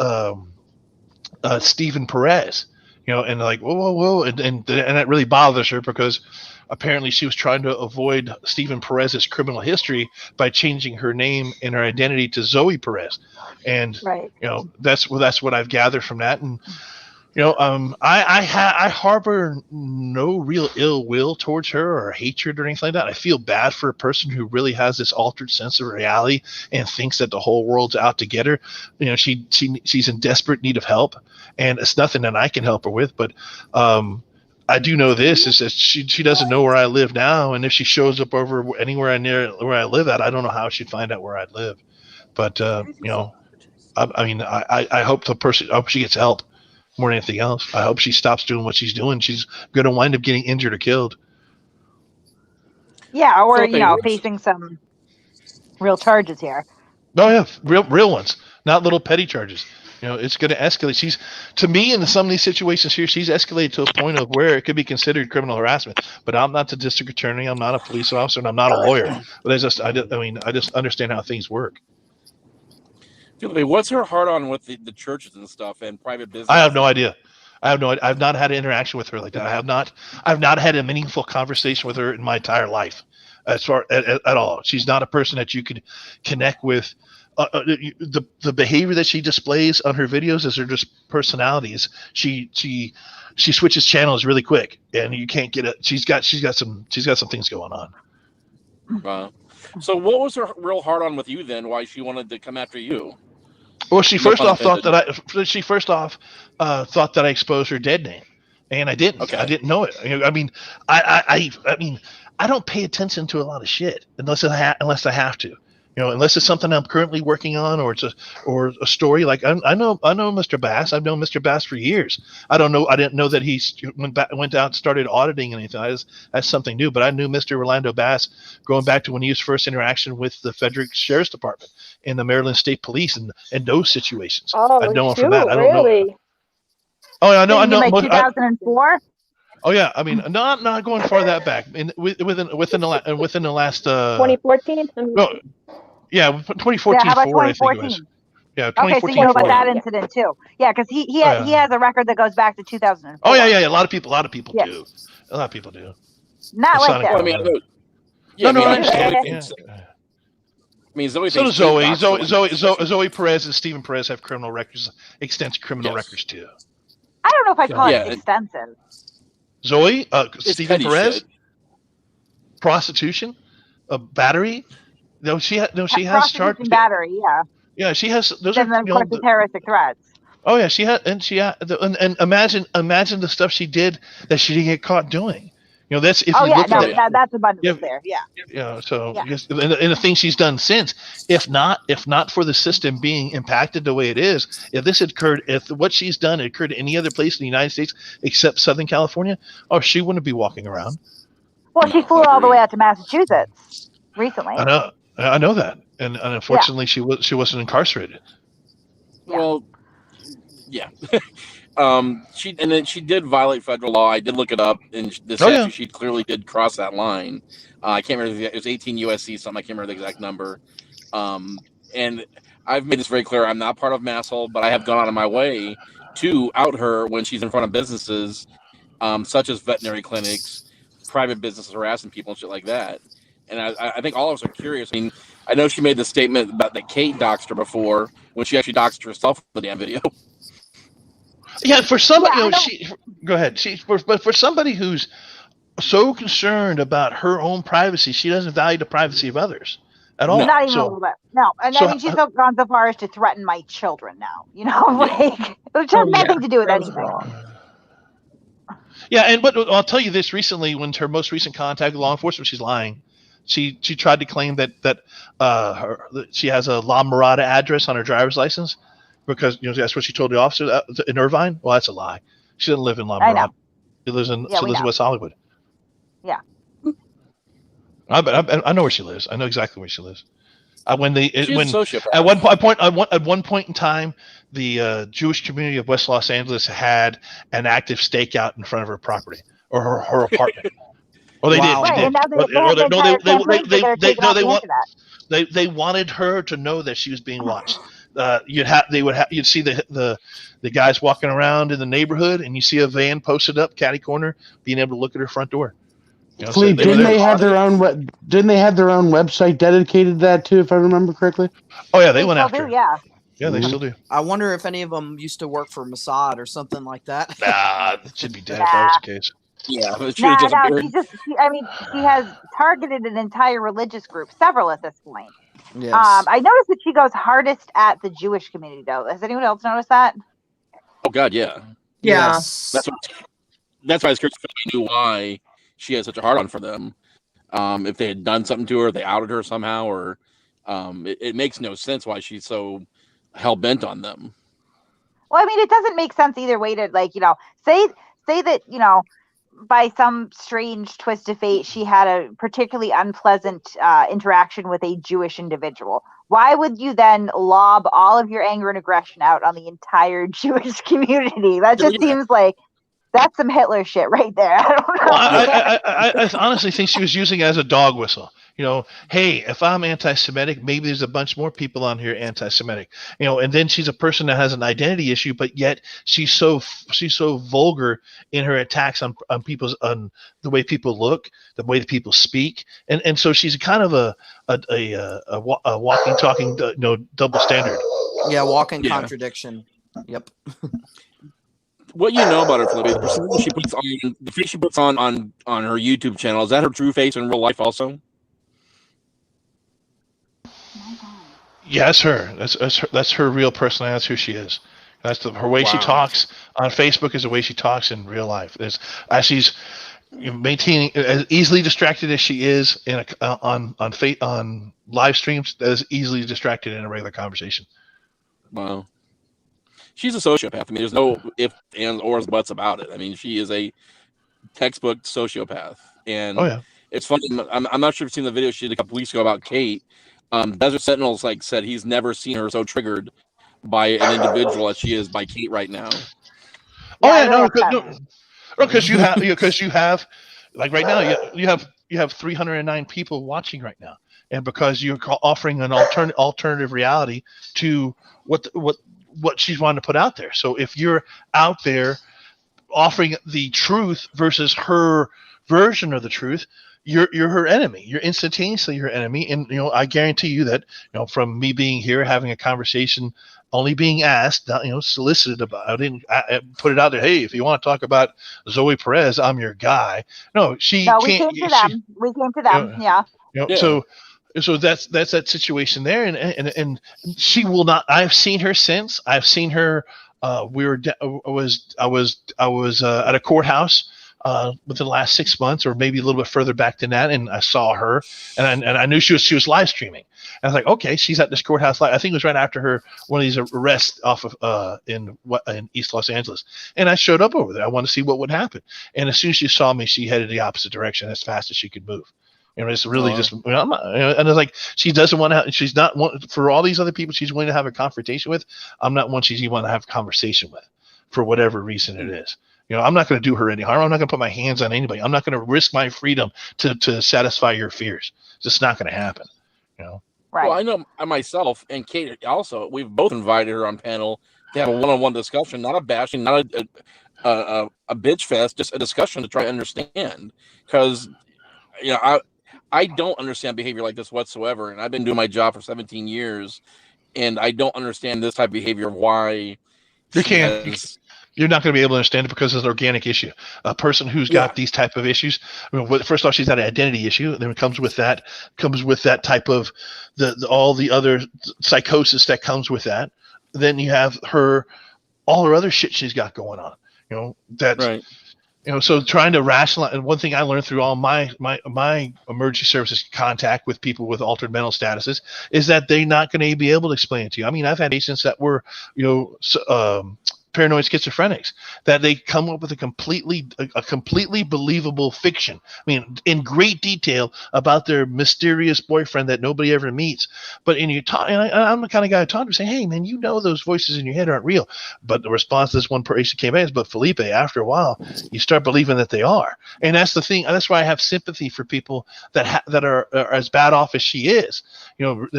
[SPEAKER 11] Stephen Perez," and like, whoa, and that really bothers her, because apparently she was trying to avoid Stephen Perez's criminal history by changing her name and her identity to Zoe Perez, and
[SPEAKER 1] right.
[SPEAKER 11] That's what I've gathered from that. And I harbor no real ill will towards her or hatred or anything like that. I feel bad for a person who really has this altered sense of reality and thinks that the whole world's out to get her. She's in desperate need of help, and it's nothing that I can help her with. But I do know this is that she doesn't know where I live now, and if she shows up over anywhere near where I live at, I don't know how she'd find out where I live. But I hope I hope she gets help. More than anything else, I hope she stops doing what she's doing. She's going to wind up getting injured or killed.
[SPEAKER 1] Yeah, or facing some real charges here.
[SPEAKER 11] Oh yeah, real ones, not little petty charges. It's going to escalate. To me, in some of these situations here, she's escalated to a point of where it could be considered criminal harassment. But I'm not the district attorney. I'm not a police officer, and I'm not a lawyer. But I just understand how things work.
[SPEAKER 10] What's her heart on with the churches and stuff and private business?
[SPEAKER 11] I have no idea. I've not had an interaction with her like that. I've not had a meaningful conversation with her in my entire life, at all. She's not a person that you could connect with. The behavior that she displays on her videos is her just personalities. She switches channels really quick, and you can't get it. She's got some things going on.
[SPEAKER 10] Wow. So what was her real hard on with you then? Why she wanted to come after you?
[SPEAKER 11] Well, she first off thought that I exposed her dead name, and I didn't. Okay. I didn't know it. I don't pay attention to a lot of shit unless I have to. Unless it's something I'm currently working on, or it's a story. Like I know Mr. Bass. I've known Mr. Bass for years. I didn't know that he went out and started auditing anything. That's something new. But I knew Mr. Rolando Bass going back to when he was first interaction with the Frederick Sheriff's Department and the Maryland State Police and those situations.
[SPEAKER 4] Oh,
[SPEAKER 11] I've known him
[SPEAKER 4] shoot,
[SPEAKER 11] from that. I don't
[SPEAKER 4] really?
[SPEAKER 11] know. Oh, I know.
[SPEAKER 1] Like 2004.
[SPEAKER 11] Oh yeah, I mean, not going far that back. Within the last
[SPEAKER 4] 2014.
[SPEAKER 11] No. Yeah, 2014
[SPEAKER 1] how about
[SPEAKER 11] forward,
[SPEAKER 1] 2014?
[SPEAKER 11] I think it was. Yeah, 2014
[SPEAKER 1] Okay, so you know about
[SPEAKER 11] forward.
[SPEAKER 1] that incident too. Yeah, because he has a record that goes back to 2004.
[SPEAKER 11] Oh yeah. A lot of people
[SPEAKER 1] yes.
[SPEAKER 11] do. A lot of people do.
[SPEAKER 1] Not like that.
[SPEAKER 10] Well, I mean,
[SPEAKER 11] I understand.
[SPEAKER 10] I mean, Zoe.
[SPEAKER 11] So does Zoe Perez and Stephen Perez have criminal records, extensive criminal records too.
[SPEAKER 1] I don't know if I'd call it extensive.
[SPEAKER 11] Zoe, Stephen Perez,
[SPEAKER 10] shit.
[SPEAKER 11] Prostitution, battery. No, she has charged
[SPEAKER 1] battery. Yeah.
[SPEAKER 11] Yeah, she has. Those
[SPEAKER 1] and
[SPEAKER 11] are
[SPEAKER 1] then, of course, the terroristic threats.
[SPEAKER 11] Oh yeah, and imagine the stuff she did that she didn't get caught doing. That's if you look at it.
[SPEAKER 1] That's abundant there. Yeah.
[SPEAKER 11] And the things she's done since, if not for the system being impacted the way it is, if what she's done occurred any other place in the United States except Southern California, she wouldn't be walking around.
[SPEAKER 1] Well, she flew all the way out to Massachusetts recently.
[SPEAKER 11] I know that, and unfortunately, she wasn't incarcerated.
[SPEAKER 1] Yeah.
[SPEAKER 10] Well, yeah. She did violate federal law. I did look it up, and she clearly did cross that line. I can't remember it was 18 USC something. I can't remember the exact number. And I've made this very clear. I'm not part of Masshole, but I have gone out of my way to out her when she's in front of businesses, such as veterinary clinics, private businesses harassing people and shit like that. And I think all of us are curious. I mean, I know she made the statement about that Kate doxed her before when she actually doxed herself in the damn video.
[SPEAKER 11] Yeah, for somebody, go ahead. But for somebody who's so concerned about her own privacy, she doesn't value the privacy of others at all.
[SPEAKER 1] Not even a little bit. No, and I mean, she's gone so far as to threaten my children now. Which has nothing to do with anything.
[SPEAKER 11] Yeah, but I'll tell you this: recently, when her most recent contact with law enforcement, she's lying. She tried to claim that she has a La Mirada address on her driver's license because that's what she told the officer in Irvine. Well, that's a lie. She doesn't live in La Mirada. She lives in West Hollywood.
[SPEAKER 1] Yeah.
[SPEAKER 11] I know where she lives. I know exactly where she lives. At one point in time, the Jewish community of West Los Angeles had an active stakeout in front of her property or her apartment. Well, they did. They wanted her to know that she was being watched. You'd see the guys walking around in the neighborhood, and you see a van posted up catty corner, being able to look at her front door.
[SPEAKER 9] Didn't they have their own website dedicated to that too, if I remember correctly?
[SPEAKER 11] Oh yeah, they went after her.
[SPEAKER 1] Yeah.
[SPEAKER 11] Yeah, they still do.
[SPEAKER 2] I wonder if any of them used to work for Mossad or something like that.
[SPEAKER 11] Nah, it should be dead if that was the case.
[SPEAKER 10] Yeah, but she
[SPEAKER 1] No,
[SPEAKER 10] disappeared.
[SPEAKER 1] she has targeted an entire religious group, several at this point.
[SPEAKER 2] Yes.
[SPEAKER 1] I noticed that she goes hardest at the Jewish community, though. Has anyone else noticed that?
[SPEAKER 10] Oh God, yeah.
[SPEAKER 5] Yeah.
[SPEAKER 2] Yes.
[SPEAKER 10] That's why I was curious if I knew why she had such a hard on for them. If they had done something to her, they outed her somehow, or it makes no sense why she's so hell bent on them.
[SPEAKER 1] Well, I mean, it doesn't make sense either way to say that by some strange twist of fate, she had a particularly unpleasant interaction with a Jewish individual. Why would you then lob all of your anger and aggression out on the entire Jewish community? That just seems like that's some Hitler shit right there. I don't know.
[SPEAKER 11] Well, I honestly think she was using it as a dog whistle. Hey, if I'm anti-Semitic, maybe there's a bunch more people on here anti-Semitic. And then she's a person that has an identity issue, but yet she's so vulgar in her attacks on on the way people look, the way that people speak, and so she's kind of a walking, talking, double standard.
[SPEAKER 2] Yeah, walking contradiction. Yep.
[SPEAKER 10] What you know about her, Felipe? The persona she puts on, the face she puts on her YouTube channel, is that her true face in real life also?
[SPEAKER 11] Yeah, that's her. That's her real personality. That's who she is. That's her way she talks on Facebook is the way she talks in real life. She's maintaining as easily distracted as she is on live streams, as easily distracted in a regular conversation.
[SPEAKER 10] Wow. She's a sociopath. I mean, there's no ifs, ands, ors, buts about it. I mean, she is a textbook sociopath. And it's funny. I'm not sure if you've seen the video she did a couple weeks ago about Kate. Desert Sentinels said he's never seen her so triggered by an individual as she is by Kate right now.
[SPEAKER 11] Because you have like right now you have 309 people watching right now, and because you're offering an alternative reality to what she's wanting to put out there. So if you're out there offering the truth versus her version of the truth, you're her enemy. You're instantaneously her enemy. And I guarantee you that from me being here, having a conversation, only being asked, not solicited about. I didn't put it out there. Hey, if you want to talk about Zoe Perez, I'm your guy. No, we came to them.
[SPEAKER 1] We came to them. Yeah.
[SPEAKER 11] So that's that situation there, and she will not. I've seen her since. I've seen her. I was at a courthouse within the last 6 months, or maybe a little bit further back than that, and I saw her, and I knew she was live streaming. And I was like, okay, she's at this courthouse. I think it was right after one of these arrests off of in East Los Angeles, and I showed up over there. I wanted to see what would happen, and as soon as she saw me, she headed the opposite direction as fast as she could move. It's really just, I'm not, and it's like she doesn't want to. She's not one for all these other people she's willing to have a confrontation with. I'm not one she's even want to have a conversation with, for whatever reason it is. I'm not going to do her any harm. I'm not going to put my hands on anybody. I'm not going to risk my freedom to satisfy your fears. It's just not going to happen.
[SPEAKER 1] Right.
[SPEAKER 10] Well, I know myself and Kate also. We've both invited her on panel to have a one-on-one discussion, not a bashing, not a bitch fest, just a discussion to try to understand. Because I don't understand behavior like this whatsoever, and I've been doing my job for 17 years, and I don't understand this type of behavior of why
[SPEAKER 11] you're not going to be able to understand it because it's an organic issue. A person who's got these type of issues, first off, she's got an identity issue. Then it comes with that type of all the other psychosis that comes with that. Then you have all her other shit she's got going on. Right. So trying to rationalize, and one thing I learned through all my emergency services contact with people with altered mental statuses is that they're not going to be able to explain it to you. I mean, I've had patients that were, paranoid schizophrenics, that they come up with a completely believable fiction. I mean, in great detail about their mysterious boyfriend that nobody ever meets. But I'm the kind of guy who talk to say, hey man, those voices in your head aren't real. But the response to this one person came in is, but Felipe, after a while, you start believing that they are. And that's the thing. That's why I have sympathy for people that are as bad off as she is.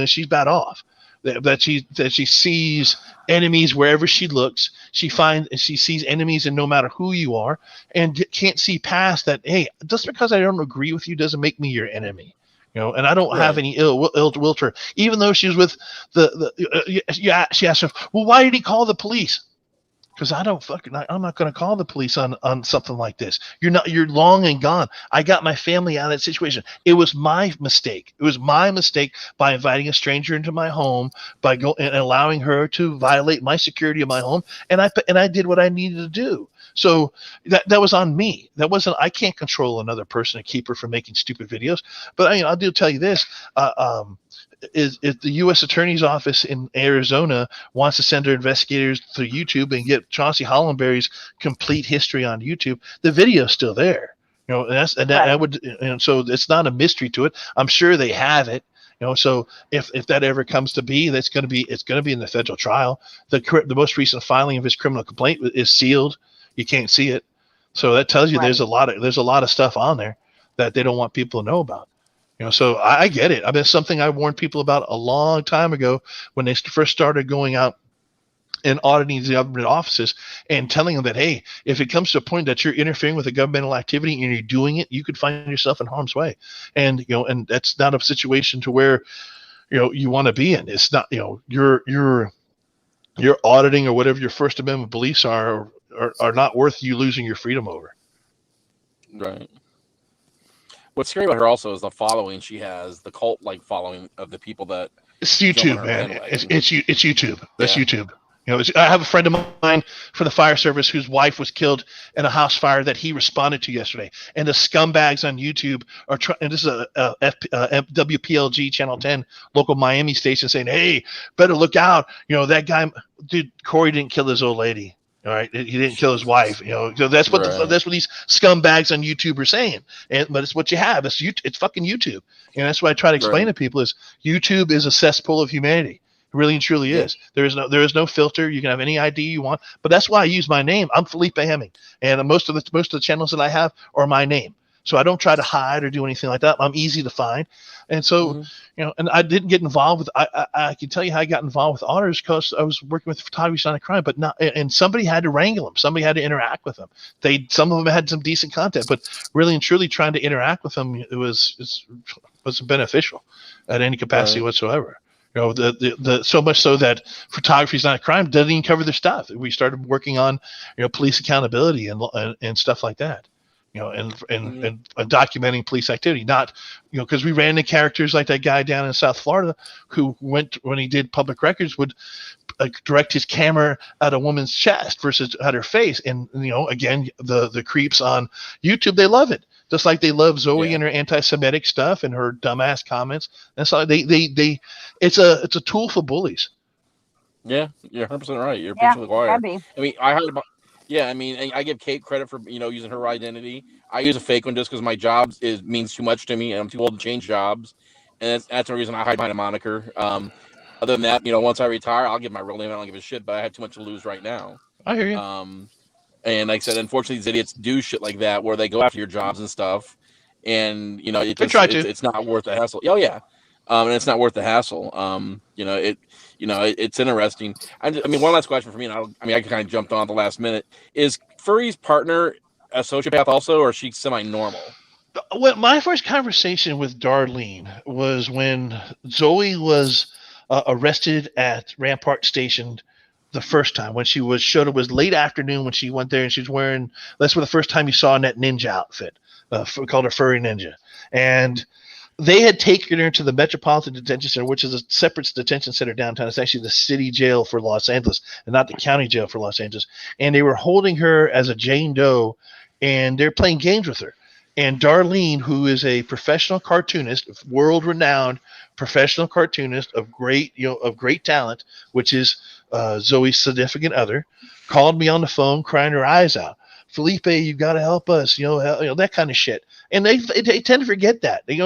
[SPEAKER 11] She's bad off. That she sees enemies wherever she looks. She sees enemies in no matter who you are, and can't see past that. Hey, just because I don't agree with you doesn't make me your enemy. And I don't have any ill will to her, even though she was with she asked her, well, why did he call the police? Because I'm not going to call the police on something like this. You're long and gone. I got my family out of that situation. It was my mistake. It was my mistake by inviting a stranger into my home, by and allowing her to violate my security of my home. And I did what I needed to do. So that was on me. I can't control another person and keep her from making stupid videos. But I do tell you this, is the U.S. Attorney's Office in Arizona wants to send their investigators to YouTube and get Chauncey Hollenberry's complete history on YouTube, the video's still there. And so it's not a mystery to it. I'm sure they have it. So if that ever comes to be, it's going to be in the federal trial. The most recent filing of his criminal complaint is sealed. You can't see it. So that tells you there's a lot of stuff on there that they don't want people to know about. So I get it. I mean, it's something I warned people about a long time ago when they first started going out and auditing the government offices and telling them that, hey, if it comes to a point that you're interfering with a governmental activity and you're doing it, you could find yourself in harm's way. And, and that's not a situation to where, you want to be in. It's not, you're auditing or whatever your First Amendment beliefs are not worth you losing your freedom over.
[SPEAKER 10] Right. What's scary about her also is the following she has, the cult-like following of the people that.
[SPEAKER 11] It's YouTube, man. It's YouTube. That's YouTube. I have a friend of mine for the fire service whose wife was killed in a house fire that he responded to yesterday. And the scumbags on YouTube are trying. And this is a WPLG Channel 10 local Miami station saying, "Hey, better look out! That guy, dude, Corey didn't kill his old lady. All right, he didn't kill his wife. So that's what that's what these scumbags on YouTube are saying. But it's what you have. It's fucking YouTube. And that's what I try to explain to people is YouTube is a cesspool of humanity. It really and truly is. There is no filter. You can have any ID you want. But that's why I use my name. I'm Felipe Hemming, and most of the channels that I have are my name. So I don't try to hide or do anything like that. I'm easy to find. And so, and I didn't get involved with, I can tell you how I got involved with auditors because I was working with Photography on Crime, but not, and somebody had to wrangle them. Somebody had to interact with them. Some of them had some decent content, but really and truly trying to interact with them, wasn't beneficial at any capacity whatsoever. So much so that Photography is Not a Crime doesn't even cover their stuff. We started working on, police accountability and stuff like that. And documenting police activity, not, because we ran into characters like that guy down in South Florida who when he did public records, would direct his camera at a woman's chest versus at her face. And, again, the creeps on YouTube, they love it. Just like they love Zoe and her anti-Semitic stuff and her dumbass comments. And so it's a tool for bullies.
[SPEAKER 10] Yeah, you're 100% right. You're preaching to the choir. I mean, I give Kate credit for using her identity. I use a fake one just because my job means too much to me, and I'm too old to change jobs, and that's the reason I hide behind a moniker. Other than that, once I retire, I'll give my real name. I don't give a shit, but I have too much to lose right now.
[SPEAKER 11] I hear you.
[SPEAKER 10] And like I said, unfortunately, these idiots do shit like that where they go after your jobs and stuff, and it's not worth the hassle. Oh yeah. And it's not worth the hassle. It's interesting. One last question for me, and I kind of jumped on at the last minute. Is Furry's partner a sociopath also, or is she semi-normal?
[SPEAKER 11] Well, my first conversation with Darlene was when Zoe was arrested at Rampart Station the first time when she was showed. It was late afternoon when she went there, and she was wearing. That's the first time you saw in that ninja outfit, called her Furry Ninja, and they had taken her to the Metropolitan Detention Center, which is a separate detention center downtown. It's actually the city jail for Los Angeles and not the county jail for Los Angeles. And they were holding her as a Jane Doe, and they're playing games with her. And Darlene, who is a professional cartoonist, world-renowned professional cartoonist of great talent, which is Zoe's significant other, called me on the phone crying her eyes out. Felipe, you got to help us, that kind of shit. And they tend to forget that. They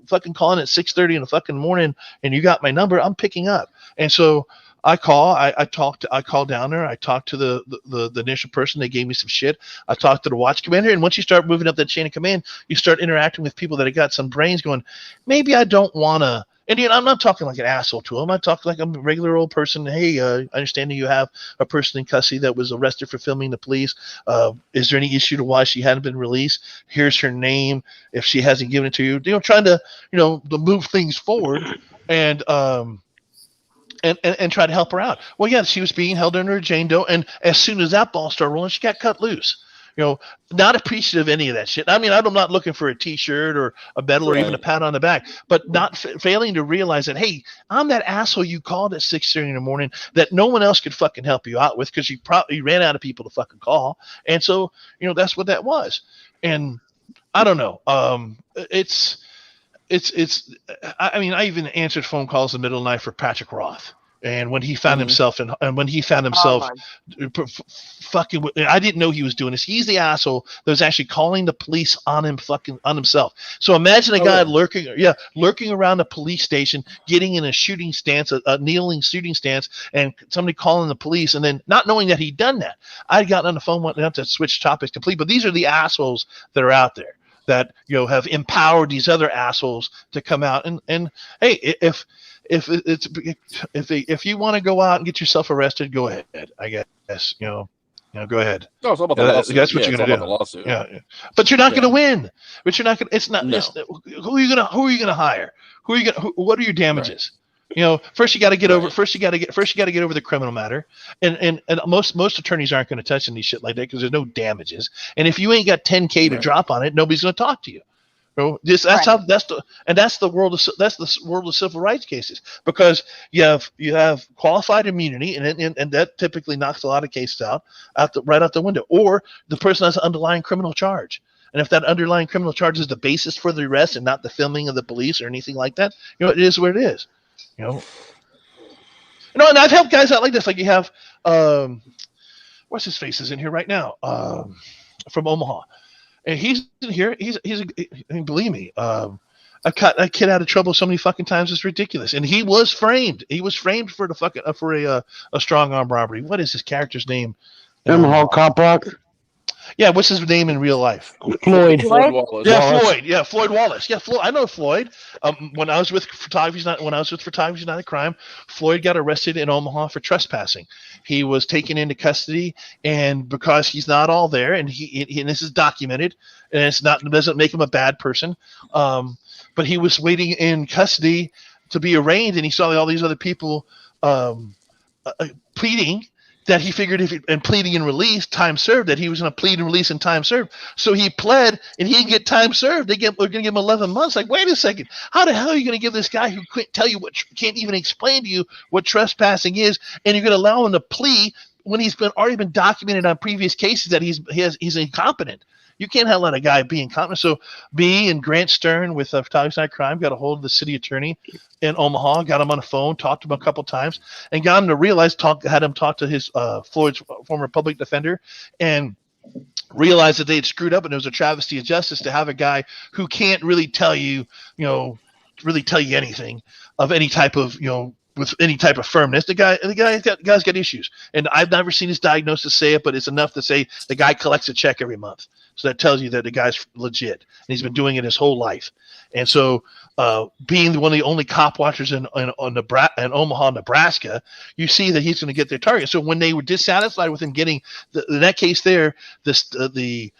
[SPEAKER 11] fucking calling at 6:30 in the fucking morning, and you got my number, I'm picking up. And so I called down there. I talked to the initial person. They gave me some shit. I talked to the watch commander. And once you start moving up that chain of command, you start interacting with people that have got some brains going, maybe I don't want to And I'm not talking like an asshole to him. I'm talking like I'm a regular old person. Hey, I understand that you have a person in custody that was arrested for filming the police. Is there any issue to why she hadn't been released? Here's her name. If she hasn't given it to you, trying to, to move things forward and try to help her out. Well, yeah, she was being held under a Jane Doe, and as soon as that ball started rolling, she got cut loose. Not appreciative of any of that shit. I mean, I'm not looking for a T-shirt or a medal or even a pat on the back, but not failing to realize that, hey, I'm that asshole you called at 6:30 in the morning that no one else could fucking help you out with because you probably ran out of people to fucking call, and so that's what that was. And I don't know. It's. I mean, I even answered phone calls in the middle of the night for Patrick Roth. And when he found himself fucking, I didn't know he was doing this. He's the asshole that was actually calling the police on himself. So imagine a guy lurking around a police station, getting in a shooting stance, a kneeling shooting stance, and somebody calling the police, and then not knowing that he'd done that. I'd gotten on the phone, not to switch topics completely, but these are the assholes that are out there that have empowered these other assholes to come out and hey, if you want to go out and get yourself arrested, go ahead. I guess go ahead.
[SPEAKER 10] No, it's all about the lawsuit.
[SPEAKER 11] That's what you're gonna do.
[SPEAKER 10] Lawsuit.
[SPEAKER 11] Yeah, but you're not gonna win. But you're not gonna. It's not. No. Who are you gonna hire? What are your damages? Right. First you got to get over. First you got to get over the criminal matter, and most attorneys aren't going to touch any shit like that because there's no damages. And if you ain't got $10K to drop on it, nobody's going to talk to you. That's the world of civil rights cases, because you have qualified immunity, and that typically knocks a lot of cases right out the window. Or the person has an underlying criminal charge. And if that underlying criminal charge is the basis for the arrest and not the filming of the police or anything like that, it is what it is. And I've helped guys out like this. Like you have, what's his face is in here right now, from Omaha, and he's in here. Believe me, I cut a kid out of trouble so many fucking times. It's ridiculous. And he was framed. He was framed for a strong arm robbery. What is his character's name?
[SPEAKER 9] Omaha Cop Rock.
[SPEAKER 11] Yeah, what's his name in real life?
[SPEAKER 9] Floyd
[SPEAKER 10] Wallace.
[SPEAKER 11] Yeah, Floyd. Yeah, Floyd Wallace. Yeah, Floyd. I know Floyd. When I was with Photography Is Not a Crime, Floyd got arrested in Omaha for trespassing. He was taken into custody, and because he's not all there, and and this is documented, and it doesn't make him a bad person. But he was waiting in custody to be arraigned, and he saw all these other people pleading. That he figured and pleading and release, time served, that he was going to plead and release and time served. So he pled and he'd get time served. We're going to give him 11 months. Like, wait a second. How the hell are you going to give this guy who can't even explain to you what trespassing is, and you're going to allow him to plea when he's already been documented on previous cases that he's incompetent? You can't let a guy be incompetent. So B and Grant Stern with Photography Is Not a Crime got a hold of the city attorney in Omaha, got him on the phone, talked to him a couple times, and got him to realize, had him talk to his Floyd's former public defender, and realized that they had screwed up, and it was a travesty of justice to have a guy who can't really tell you anything of any type of, with any type of firmness. The guy's got issues, and I've never seen his diagnosis say it, but it's enough to say the guy collects a check every month. So that tells you that the guy's legit, and he's been doing it his whole life. And so, being one of the only cop watchers in Omaha, Nebraska, you see that he's going to get their target. So when they were dissatisfied with him getting in that case there, the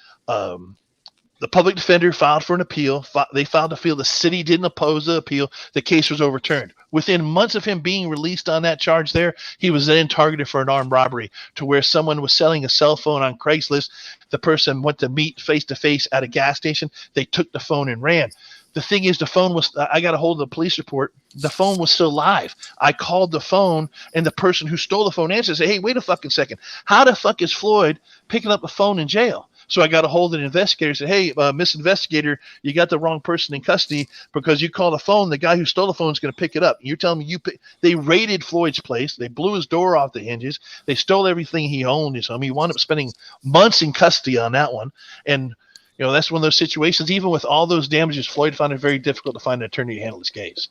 [SPEAKER 11] public defender filed for an appeal. They filed a appeal. The city didn't oppose the appeal. The case was overturned. Within months of him being released on that charge there, he was then targeted for an armed robbery, to where someone was selling a cell phone on Craigslist. The person went to meet face-to-face at a gas station. They took the phone and ran. The thing is, I got a hold of the police report. The phone was still live. I called the phone, and the person who stole the phone answered and said, hey, wait a fucking second. How the fuck is Floyd picking up a phone in jail? So I got a hold of the investigator and said, hey, Miss Investigator, you got the wrong person in custody, because you called the phone. The guy who stole the phone is going to pick it up. You're telling me they raided Floyd's place. They blew his door off the hinges. They stole everything he owned. So he wound up spending months in custody on that one. And, that's one of those situations. Even with all those damages, Floyd found it very difficult to find an attorney to handle his case.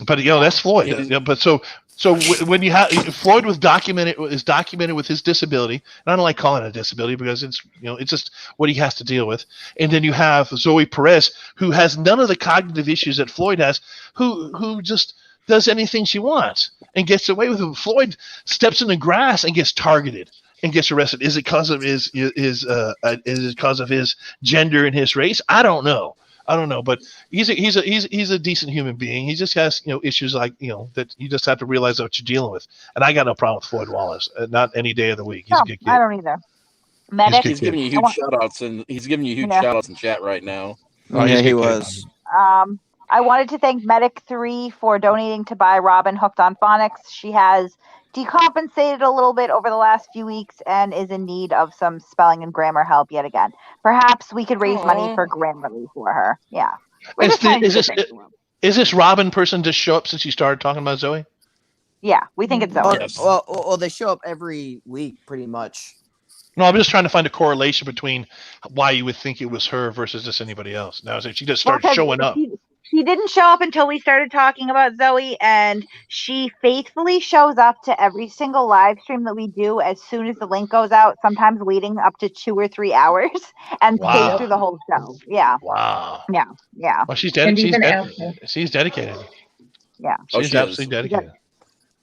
[SPEAKER 11] But, that's Floyd. But so So when you have Floyd is documented with his disability, and I don't like calling it a disability because it's just what he has to deal with. And then you have Zoe Perez, who has none of the cognitive issues that Floyd has, who just does anything she wants and gets away with it. Floyd steps in the grass and gets targeted and gets arrested. Is it because of is it because of his gender and his race? I don't know, but he's a decent human being. He just has issues like that you just have to realize what you're dealing with. And I got no problem with Floyd Wallace. Not any day of the week. He's a good kid.
[SPEAKER 1] I don't either. Medic.
[SPEAKER 10] He's giving you huge shout outs and he's giving you huge shout outs in chat right now.
[SPEAKER 2] Oh yeah, he was.
[SPEAKER 1] I wanted to thank Medic 3 for donating to buy Robin hooked on phonics. She has decompensated a little bit over the last few weeks and is in need of some spelling and grammar help yet again. Perhaps we could raise money for Grammarly for her. Yeah.
[SPEAKER 11] Is this Robin person just show up since you started talking about Zoe?
[SPEAKER 1] Yeah, we think it's Zoe.
[SPEAKER 2] Well, they show up every week pretty much.
[SPEAKER 11] No, I'm just trying to find a correlation between why you would think it was her versus just anybody else. Now, she just started showing up.
[SPEAKER 1] She didn't show up until we started talking about Zoe, and she faithfully shows up to every single live stream that we do as soon as the link goes out, sometimes waiting up to 2 or 3 hours, and stays through the whole show. Yeah.
[SPEAKER 11] Wow.
[SPEAKER 1] Yeah.
[SPEAKER 11] Well, she's dedicated. She's dedicated.
[SPEAKER 1] Yeah.
[SPEAKER 11] She's absolutely dedicated.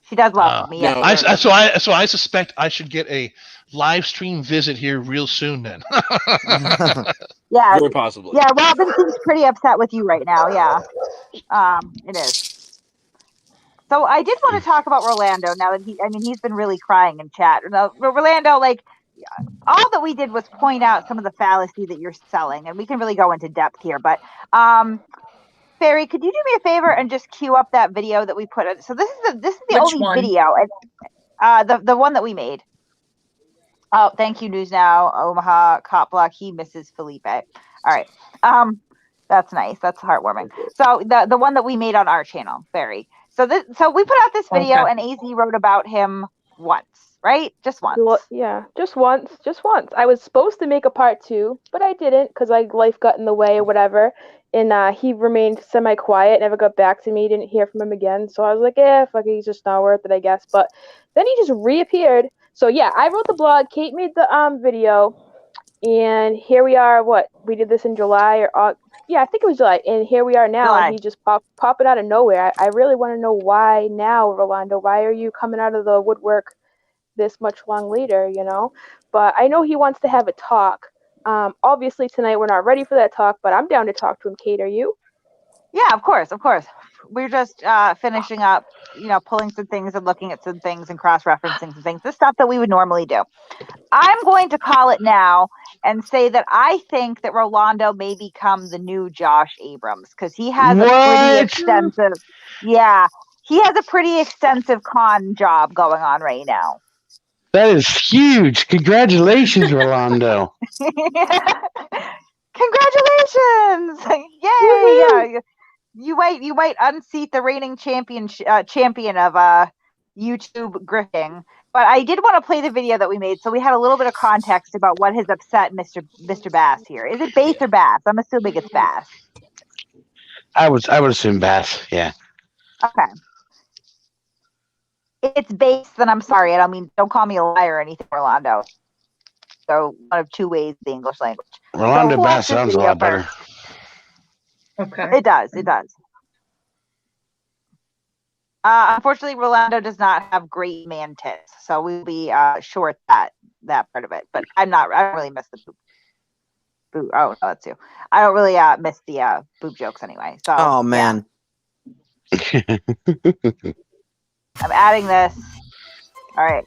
[SPEAKER 1] She does love me. Yeah.
[SPEAKER 11] So I suspect I should get a live stream visit here real soon then.
[SPEAKER 1] Yeah.
[SPEAKER 10] Very possibly.
[SPEAKER 1] Yeah, Robin seems pretty upset with you right now. Yeah. It is. So I did want to talk about Rolando now that he's been really crying in chat. Rolando, all that we did was point out some of the fallacy that you're selling, and we can really go into depth here, but Barry, could you do me a favor and just queue up that video that we put in? So this is the
[SPEAKER 5] Which
[SPEAKER 1] only
[SPEAKER 5] one?
[SPEAKER 1] video, the one that we made. Oh, thank you, News Now, Omaha, Cop Block. He misses Felipe. All right, that's nice. That's heartwarming. So the one that we made on our channel, Barry. So we put out this video, and AZ wrote about him once, right? Just once.
[SPEAKER 4] Well, yeah, just once. I was supposed to make a part 2, but I didn't because life got in the way or whatever. And he remained semi-quiet, never got back to me, didn't hear from him again. So I was like, fuck it, he's just not worth it, I guess. But then he just reappeared. So yeah, I wrote the blog, Kate made the video, and here we are, we did this in July or August. Yeah, I think it was July, and here we are now, and he just popping out of nowhere. I really want to know why now, Rolando. Why are you coming out of the woodwork this much long later, But I know he wants to have a talk. Obviously tonight we're not ready for that talk, but I'm down to talk to him. Kate, are you?
[SPEAKER 1] Yeah, of course. We're just finishing up, pulling some things and looking at some things and cross-referencing some things. The stuff that we would normally do. I'm going to call it now and say that I think that Rolando may become the new Josh Abrams because he has a pretty extensive. Yeah, he has a pretty extensive con job going on right now.
[SPEAKER 9] That is huge. Congratulations, Rolando.
[SPEAKER 1] Congratulations. Yay. Yeah. You might unseat the reigning champion of YouTube grifting. But I did want to play the video that we made, so we had a little bit of context about what has upset Mr. Bass here. Is it Bass or Bass? I'm assuming it's Bass.
[SPEAKER 9] I would assume Bass, yeah.
[SPEAKER 1] Okay. It's Bass, then I'm sorry. Don't call me a liar or anything, Rolando. So one of two ways the English language.
[SPEAKER 9] Rolando Bass sounds a lot better.
[SPEAKER 5] Okay.
[SPEAKER 1] It does. Unfortunately, Rolando does not have great man tits, so we'll be short that part of it. But I don't really miss the boob. Oh, no, that's you. I don't really miss the boob jokes anyway. So.
[SPEAKER 2] Oh man.
[SPEAKER 1] Yeah. I'm adding this. All right.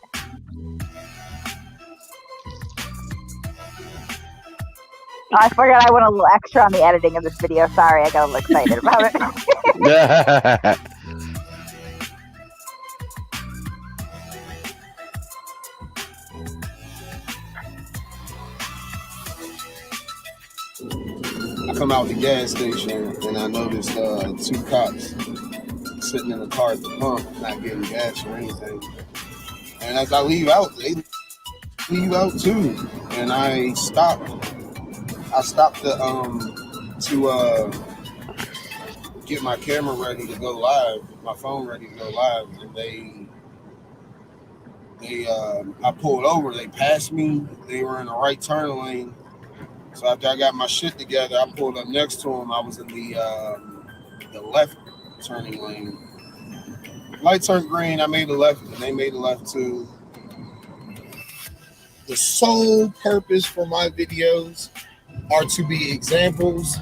[SPEAKER 1] Oh, I forgot I went a little extra on the editing of this video. Sorry, I got a little excited about it.
[SPEAKER 12] I come out the gas station and I noticed 2 cops sitting in the car at the pump, not getting gas or anything. And as I leave out, they leave out too. And I stopped to get my camera ready to go live, my phone ready to go live, and I pulled over. They passed me. They were in the right turn lane. So after I got my shit together, I pulled up next to them. I was in the left turning lane. Light turned green. I made the left, and they made the left too. The sole purpose for my videos are to be examples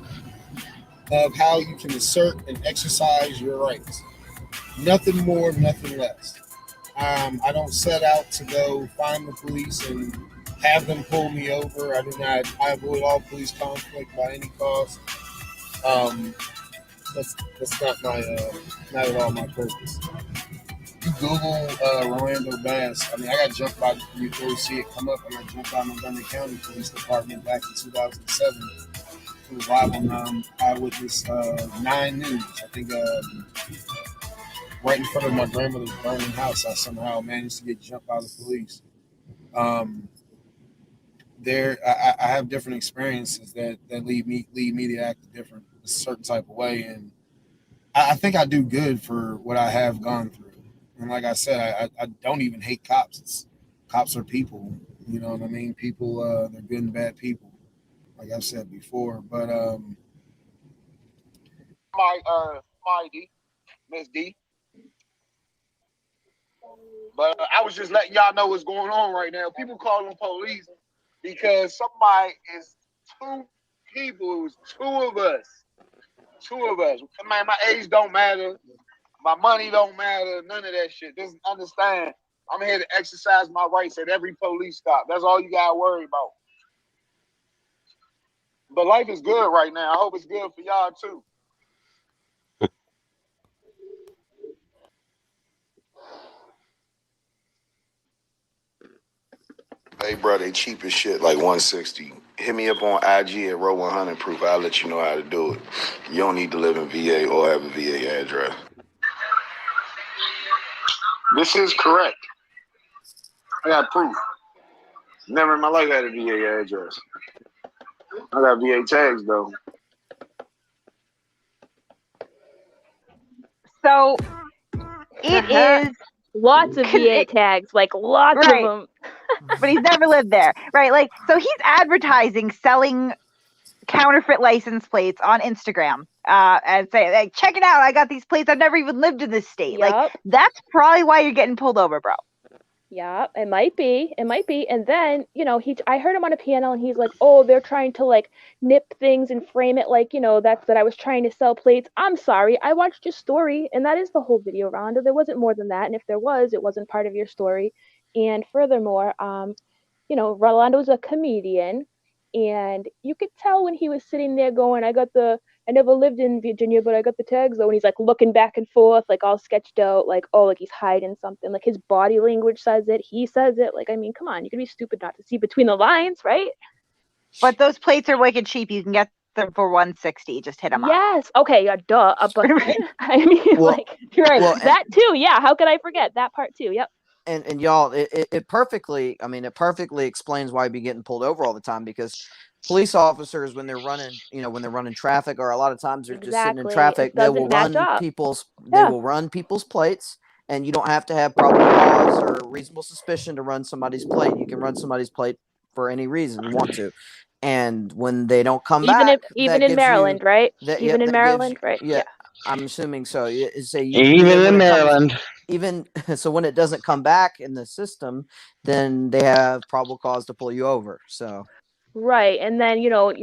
[SPEAKER 12] of how you can assert and exercise your rights. Nothing more, nothing less. I don't set out to go find the police and have them pull me over. I do not. I avoid all police conflict by any cost. That's not at all my purpose. You Google Rolando Bass. I mean, I got jumped by. You go see it come up. I got jumped by Montgomery County Police Department back in 2007. It was live on Eyewitness 9 News. I think right in front of my grandmother's burning house, I somehow managed to get jumped by the police. I have different experiences that lead me to act a certain type of way, and I think I do good for what I have gone through. And like I said, I don't even hate cops. Cops are people, you know what I mean? People, they're good and bad people, like I've said before. But my D, Miss D. But I was just letting y'all know what's going on right now. People calling police because somebody is two people. It was two of us. Man, my age don't matter. My money don't matter. None of that shit. Just understand, I'm here to exercise my rights at every police stop. That's all you got to worry about. But life is good right now. I hope it's good for y'all, too.
[SPEAKER 13] Hey, bro, they cheap as shit, like 160. Hit me up on IG at Row 100 Proof. I'll let you know how to do it. You don't need to live in VA or have a VA address. This is correct. I got proof. Never in my life had a VA address. I got VA tags, though.
[SPEAKER 1] So it is
[SPEAKER 4] lots of VA tags, like lots of them.
[SPEAKER 1] But he's never lived there, right? Like, so he's advertising, selling counterfeit license plates on Instagram, and say, like, check it out, I got these plates. I've never even lived in this state.
[SPEAKER 4] Yep.
[SPEAKER 1] Like, that's probably why you're getting pulled over, bro.
[SPEAKER 4] Yeah, it might be. And then, I heard him on a piano and he's like, oh, they're trying to like nip things and frame it like, that's that I was trying to sell plates. I'm sorry. I watched your story and that is the whole video, Rolando. There wasn't more than that. And if there was, it wasn't part of your story. And furthermore, Rolando's a comedian and you could tell when he was sitting there going, I never lived in Virginia, but I got the tags though. And he's like looking back and forth, like all sketched out, like, oh, like he's hiding something. Like his body language says it. He says it. Like, I mean, come on, you can be stupid not to see between the lines, right?
[SPEAKER 1] But those plates are wicked cheap. You can get them for 160. Just hit them up.
[SPEAKER 4] Yes. Okay. Yeah. Duh. But I mean, you're right. Well, that too. Yeah. How could I forget that part too? Yep.
[SPEAKER 2] And y'all, it perfectly explains why you'd be getting pulled over all the time, because police officers, when they're running traffic, or a lot of times they're just sitting in traffic, they will run people's plates, and you don't have to have probable cause or reasonable suspicion to run somebody's plate. You can run somebody's plate for any reason you want to. And when they don't come back,
[SPEAKER 4] even in Maryland, right? Even in Maryland, right?
[SPEAKER 2] Yeah. I'm assuming so.
[SPEAKER 9] Even in Maryland.
[SPEAKER 2] So when it doesn't come back in the system, then they have probable cause to pull you over. So.
[SPEAKER 4] Right. And then, you don't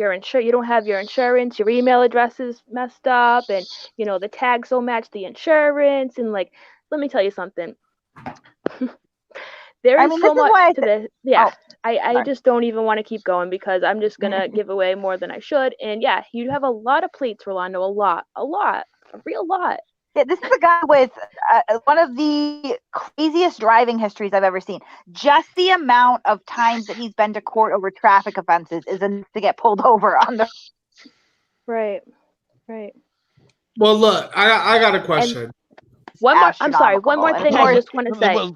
[SPEAKER 4] have your insurance, your email address is messed up, and, the tags don't match the insurance. And like, let me tell you something. There is so much to this. Yeah. I just don't even want to keep going because I'm just going to give away more than I should. And yeah, you have a lot of plates, Rolando, a real lot.
[SPEAKER 1] Yeah, this is a guy with one of the craziest driving histories I've ever seen. Just the amount of times that he's been to court over traffic offenses is enough to get pulled over on the.
[SPEAKER 4] Right.
[SPEAKER 14] Well, look, I got a question.
[SPEAKER 4] One more thing I just want to say.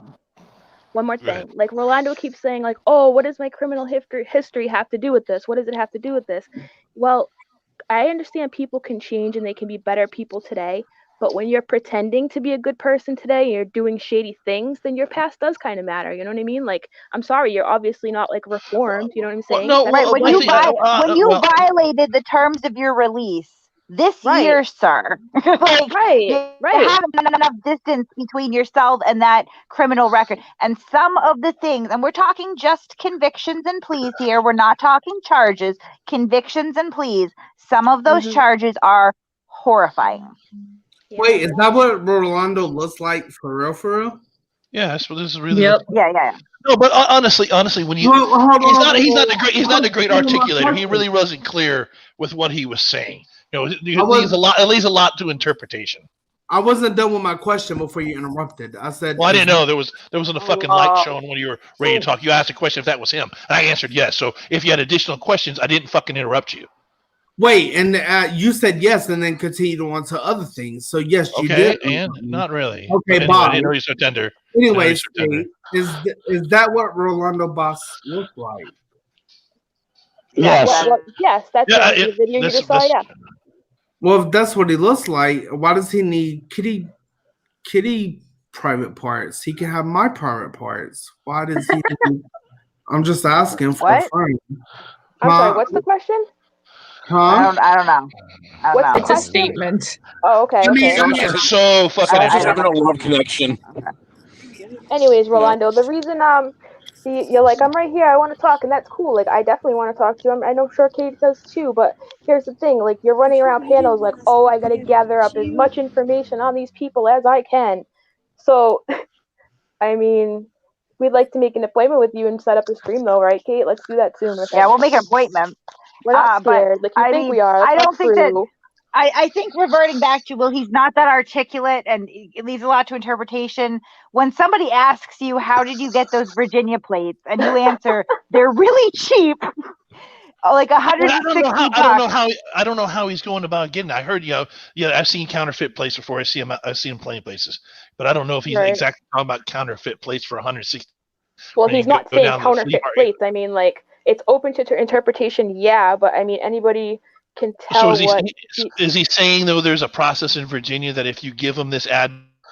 [SPEAKER 4] One more thing. Like Rolando keeps saying, like, oh, what does my criminal history have to do with this? What does it have to do with this? Well, I understand people can change and they can be better people today, but when you're pretending to be a good person today and you're doing shady things, then your past does kind of matter. You know what I mean? Like, I'm sorry, you're obviously not like reformed. You know what I'm saying?
[SPEAKER 1] Right. When you violated the terms of your release this year, sir, like you have enough distance between yourself and that criminal record. And some of the things, and we're talking just convictions and pleas here. We're not talking charges, convictions and pleas. Some of those charges are horrifying.
[SPEAKER 14] Wait, is that what Rolando looks like for real? For real?
[SPEAKER 11] Yeah, that's what this is really.
[SPEAKER 1] Yeah.
[SPEAKER 11] No, but honestly, when you he's not a great articulator. He really wasn't clear with what he was saying. It leaves a lot to interpretation.
[SPEAKER 14] I wasn't done with my question before you interrupted. I said,
[SPEAKER 11] "Well, I didn't know there wasn't a fucking light showing when you were ready to talk." You asked a question if that was him, and I answered yes. So if you had additional questions, I didn't fucking interrupt you.
[SPEAKER 14] Wait, and you said yes, and then continued on to other things. So yes, you did.
[SPEAKER 11] And not really.
[SPEAKER 14] Okay,
[SPEAKER 11] anyway,
[SPEAKER 14] Bob.
[SPEAKER 11] I didn't know you're so tender.
[SPEAKER 14] Anyways, is that what Rolando Boss looked like?
[SPEAKER 9] Yes.
[SPEAKER 4] Yes, that's it. The video you just saw, yeah.
[SPEAKER 14] Well, if that's what he looks like, why does he need kitty private parts? He can have my private parts. Why does he? I'm just asking for a friend.
[SPEAKER 4] I'm sorry. What's the question?
[SPEAKER 14] Huh?
[SPEAKER 1] I don't know.
[SPEAKER 4] What's the
[SPEAKER 5] It's a statement.
[SPEAKER 4] Oh, okay.
[SPEAKER 11] So fucking.
[SPEAKER 10] I just have a love connection.
[SPEAKER 4] Anyways, Rolando, the reason you're like, I'm right here, I want to talk, and that's cool. Like, I definitely want to talk to you. I know sure Kate does too, but here's the thing, like, you're running around panels like, oh, I gotta gather up as much information on these people as I can. So, I mean, we'd like to make an appointment with you and set up a stream though, right, Kate? Let's do that soon.
[SPEAKER 1] Yeah, we'll make an appointment.
[SPEAKER 4] We're not scared. Like you think we are.
[SPEAKER 1] I don't think that. I think reverting back to, well, he's not that articulate and it leaves a lot to interpretation. When somebody asks you, how did you get those Virginia plates? And you answer, they're really cheap. Like $160.
[SPEAKER 11] I don't know how he's going about getting it. I heard, I've seen counterfeit plates before. I see him playing places, but I don't know if he's exactly talking about counterfeit plates for $160.
[SPEAKER 4] Well, he's not saying counterfeit plates. I mean, like, it's open to interpretation, yeah, but I mean, anybody can tell
[SPEAKER 11] is he saying, though, there's a process in Virginia that if you give them this ad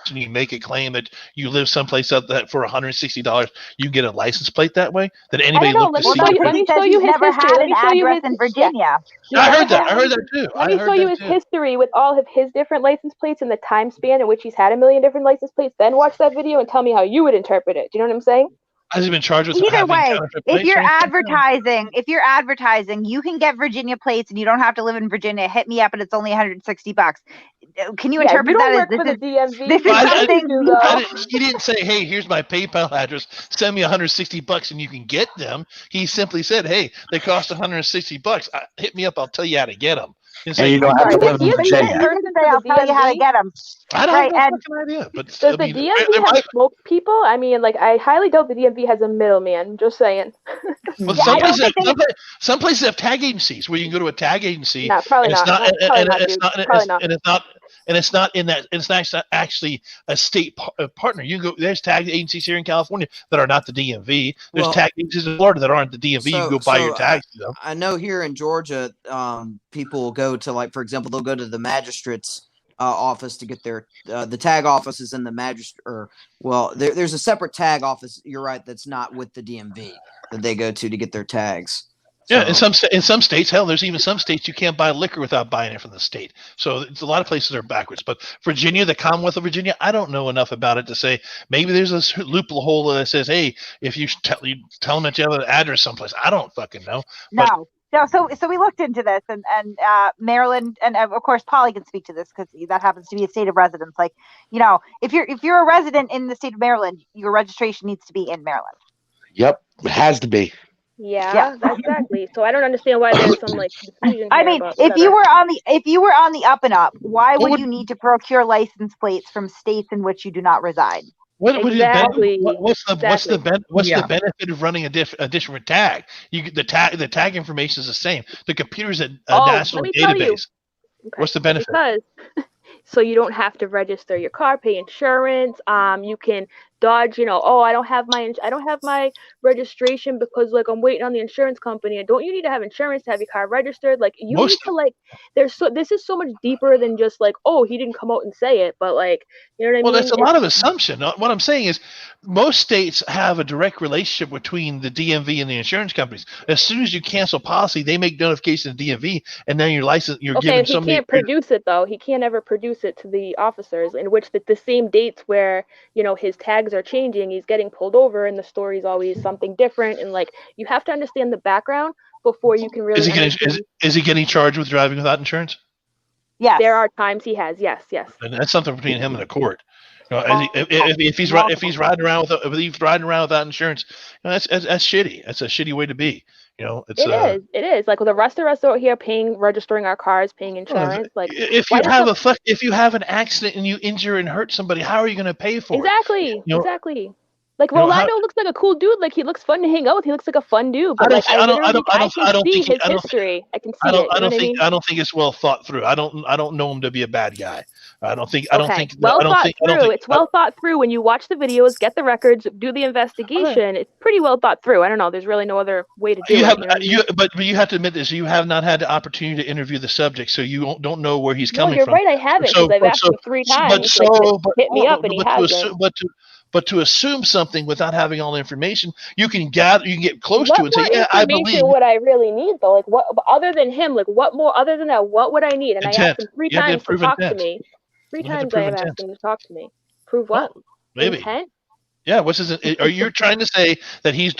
[SPEAKER 11] and you make a claim that you live someplace up that for $160 you get a license plate that way? That anybody look to see?
[SPEAKER 4] Let me show you his history. Let me show you his
[SPEAKER 1] in Virginia.
[SPEAKER 11] Yeah, I heard that too.
[SPEAKER 4] Let me show you his history with all of his different license plates and the time span in which he's had a million different license plates. Then watch that video and tell me how you would interpret it. Do you know what I'm saying?
[SPEAKER 11] Has he been charged with
[SPEAKER 1] either way? If you're
[SPEAKER 11] advertising,
[SPEAKER 1] you can get Virginia plates and you don't have to live in Virginia. Hit me up and it's only $160. Can you interpret that as this is something?
[SPEAKER 11] He didn't say, "Hey, here's my PayPal address. Send me $160 and you can get them." He simply said, "Hey, they cost $160. Hit me up. I'll tell you how to get them."
[SPEAKER 9] And you don't have to live in Virginia.
[SPEAKER 1] I'll tell you how to get them.
[SPEAKER 11] I don't have a fucking idea. But
[SPEAKER 4] does the DMV have smoke people? I mean, like, I highly doubt the DMV has a middleman. Just saying.
[SPEAKER 11] Well, some places have tag agencies where you can go to a tag agency.
[SPEAKER 4] No, probably not.
[SPEAKER 11] And it's not in that. It's not actually a state partner. You can go. There's tag agencies here in California that are not the DMV. There's tag agencies in Florida that aren't the DMV. You can go buy your tags.
[SPEAKER 2] I know here in Georgia, people go to, like, for example, they'll go to the magistrate's office to get their the tag office is in the magistrate. There's a separate tag office. You're right. That's not with the DMV that they go to get their tags.
[SPEAKER 11] Yeah, in some states, hell, there's even some states you can't buy liquor without buying it from the state. So it's a lot of places are backwards. But Virginia, the Commonwealth of Virginia, I don't know enough about it to say maybe there's a loophole that says, hey, if you tell them that you have an address someplace. I don't fucking know.
[SPEAKER 1] No. So we looked into this, and Maryland, and of course Polly can speak to this because that happens to be a state of residence. Like, if you're a resident in the state of Maryland, your registration needs to be in Maryland.
[SPEAKER 9] Yep, it has to be.
[SPEAKER 4] Yeah, exactly. So I don't understand why there's some confusion.
[SPEAKER 1] I mean, if you were on the up and up, why would you need to procure license plates from states in which you do not reside?
[SPEAKER 11] What's the benefit of running a different tag? The tag information is the same. The computer's a national database. What's the benefit?
[SPEAKER 4] Because so you don't have to register your car, pay insurance. You can dodge, oh, I don't have my registration because like I'm waiting on the insurance company. And don't you need to have insurance to have your car registered? Like you need to like this is so much deeper than just like, oh, he didn't come out and say it, but like, you know what I mean?
[SPEAKER 11] Well, that's a lot of assumption. What I'm saying is most states have a direct relationship between the DMV and the insurance companies. As soon as you cancel policy, they make notification to DMV, and then your license, you're given
[SPEAKER 4] he can't produce it though. He can't ever produce it to the officers, in which the same dates where, his tags are changing, he's getting pulled over, and the story's always something different. And like, you have to understand the background before you can really understand.
[SPEAKER 11] Is he getting charged with driving without insurance?
[SPEAKER 4] Yes. There are times he has. Yes.
[SPEAKER 11] And that's something between him and the court. If he's riding around without insurance, that's shitty. That's a shitty way to be.
[SPEAKER 4] It is. Like the rest of us out here registering our cars, paying insurance. Like
[SPEAKER 11] if you have an accident and you injure and hurt somebody, how are you going to pay for
[SPEAKER 4] it? Exactly. Like Rolando looks like a cool dude. Like he looks fun to hang out with. He looks like a fun dude. But I can see his history. I can see it.
[SPEAKER 11] I don't think it's well thought through. I don't know him to be a bad guy. It's well
[SPEAKER 4] thought through when you watch the videos, get the records, do the investigation. It's pretty well thought through. I don't know. There's really no other way to do it.
[SPEAKER 11] But you have to admit this. You have not had the opportunity to interview the subject, so you don't know where he's coming from.
[SPEAKER 4] You're right. I haven't, because I've asked him 3 times. Hit me up, and he hasn't.
[SPEAKER 11] But to assume something without having all the information, you can get close to it and say, yeah, I believe.
[SPEAKER 4] What I really need though, like what other than him, like what more other than that, what would I need? And I asked him 3 times to talk to me. 3 times I have asked him to talk to me. Prove what?
[SPEAKER 11] Maybe.
[SPEAKER 4] Intent?
[SPEAKER 11] Yeah, what's his? Are you trying to say that he's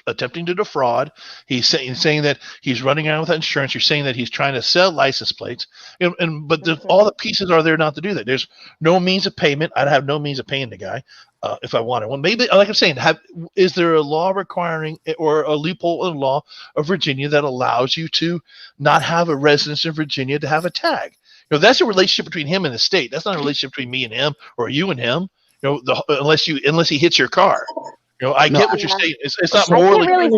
[SPEAKER 11] attempting to defraud? He's saying that he's running around without insurance. You're saying that he's trying to sell license plates, but all the pieces are there not to do that. There's no means of payment. I'd have no means of paying the guy if I wanted one. Maybe, like I'm saying, is there a law requiring or a loophole in the law of Virginia that allows you to not have a residence in Virginia to have a tag? That's a relationship between him and the state. That's not a relationship between me and him or you and him. Unless he hits your car. I get what you're saying. It's not morally.
[SPEAKER 4] I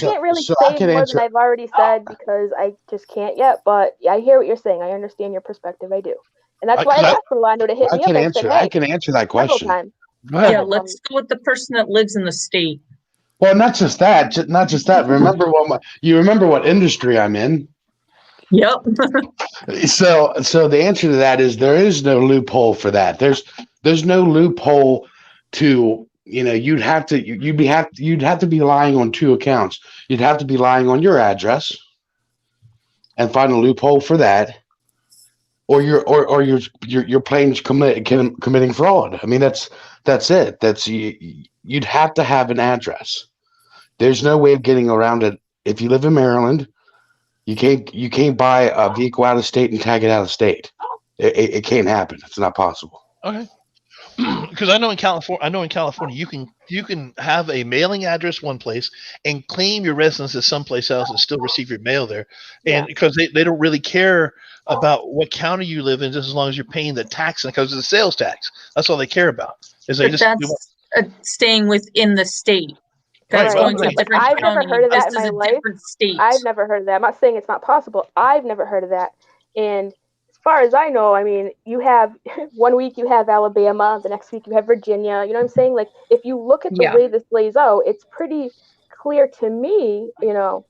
[SPEAKER 4] can't really say more than I've already said, because I just can't yet. But I hear what you're saying. I understand your perspective. I do, and that's why I asked Rolando to hit me up.
[SPEAKER 9] I can answer that question.
[SPEAKER 5] Yeah, let's go with the person that lives in the state.
[SPEAKER 9] Well, not just that. Remember what industry I'm in.
[SPEAKER 5] Yep.
[SPEAKER 9] So the answer to that is there is no loophole for that. There's no loophole to, you'd have to be lying on 2 accounts. You'd have to be lying on your address and find a loophole for that, or you're plain committing fraud. I mean, that's it. You'd have to have an address. There's no way of getting around it. If you live in Maryland, you can't buy a vehicle out of state and tag it out of state. It can't happen. It's not possible.
[SPEAKER 11] Okay. Because I know in California you can have a mailing address one place and claim your residence as someplace else and still receive your mail there, and because they don't really care about what county you live in, just as long as you're paying the tax, and because of the sales tax, that's all they care about.
[SPEAKER 5] Staying within the state. That's going to a different
[SPEAKER 4] I've
[SPEAKER 5] county.
[SPEAKER 4] Never heard of that in my life. I've never heard of that. I'm not saying it's not possible. I've never heard of that. And as far as I know, I mean, you have 1 week you have Alabama, the next week you have Virginia. You know what I'm saying? Like, if you look at the way this lays out, it's pretty clear to me,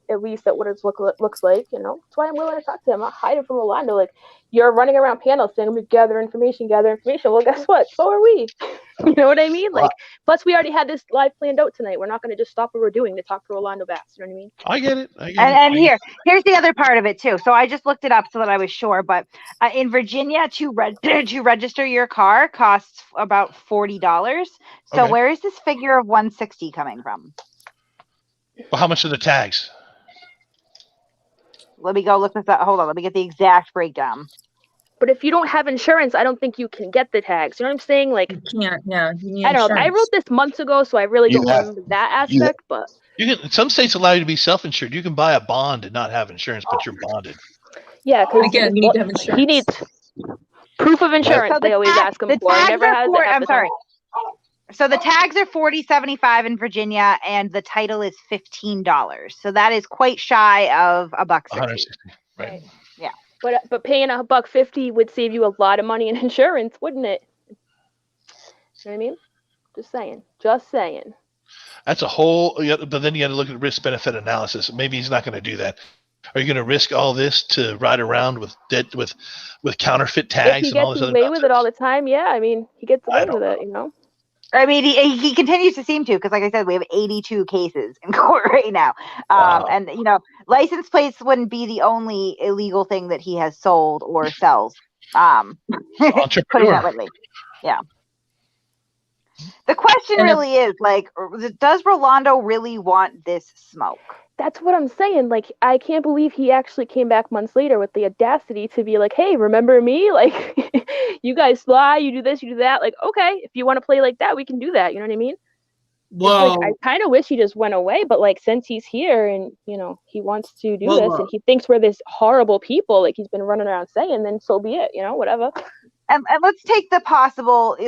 [SPEAKER 4] at least that what it looks like. That's why I'm willing to talk to him. I'm not hiding from Rolando. Like, you're running around panels saying, I'm going to gather information. Well, guess what? So are we. You know what I mean? Like, plus we already had this live planned out tonight. We're not going to just stop what we're doing to talk to Rolando Bass. You know what I mean?
[SPEAKER 11] I get it.
[SPEAKER 1] And here's the other part of it too. So I just looked it up so that I was sure. But in Virginia, to register your car costs about $40. So where is this figure of $160 coming from?
[SPEAKER 11] Well, how much are the tags?
[SPEAKER 1] Let me go look this up. Hold on. Let me get the exact breakdown.
[SPEAKER 4] But if you don't have insurance, I don't think you can get the tags. You know what I'm saying? Like,
[SPEAKER 5] you can't. Yeah, you need
[SPEAKER 4] I don't know.
[SPEAKER 5] insurance.
[SPEAKER 4] I wrote this months ago, so I really don't remember that aspect. But
[SPEAKER 11] some states allow you to be self-insured. You can buy a bond and not have insurance, but you're bonded.
[SPEAKER 4] Yeah, because
[SPEAKER 5] again, you need to have insurance.
[SPEAKER 4] He needs proof of insurance. They always ask him for.
[SPEAKER 1] I'm sorry. So the tags are $40.75 in Virginia, and the title is $15. So that is quite shy of $160.
[SPEAKER 11] Right.
[SPEAKER 1] Yeah.
[SPEAKER 4] But paying $150 would save you a lot of money in insurance, wouldn't it? You know what I mean? Just saying. Just saying.
[SPEAKER 11] That's a whole. But then you got to look at risk benefit analysis. Maybe he's not going to do that. Are you going to risk all this to ride around with counterfeit tags?
[SPEAKER 4] If he
[SPEAKER 11] and all
[SPEAKER 4] gets
[SPEAKER 11] this
[SPEAKER 4] away
[SPEAKER 11] other
[SPEAKER 4] with
[SPEAKER 11] nonsense?
[SPEAKER 4] it all the time, yeah. I mean, he gets away with it,
[SPEAKER 1] I mean, he continues to seem to, because like I said, we have 82 cases in court right now.
[SPEAKER 11] Wow.
[SPEAKER 1] And, license plates wouldn't be the only illegal thing that he has sold or sells. Putting that lightly. Yeah. The question really is, like, does Rolando really want this smoke?
[SPEAKER 4] That's what I'm saying. Like, I can't believe he actually came back months later with the audacity to be like, hey, remember me? Like, you guys fly, you do this, you do that. Like, okay, if you want to play like that, we can do that. You know what I mean?
[SPEAKER 14] Well,
[SPEAKER 4] I kind of wish he just went away, but like, since he's here and, he wants to do this and he thinks we're this horrible people, like he's been running around saying, then so be it, whatever.
[SPEAKER 1] And let's take the possible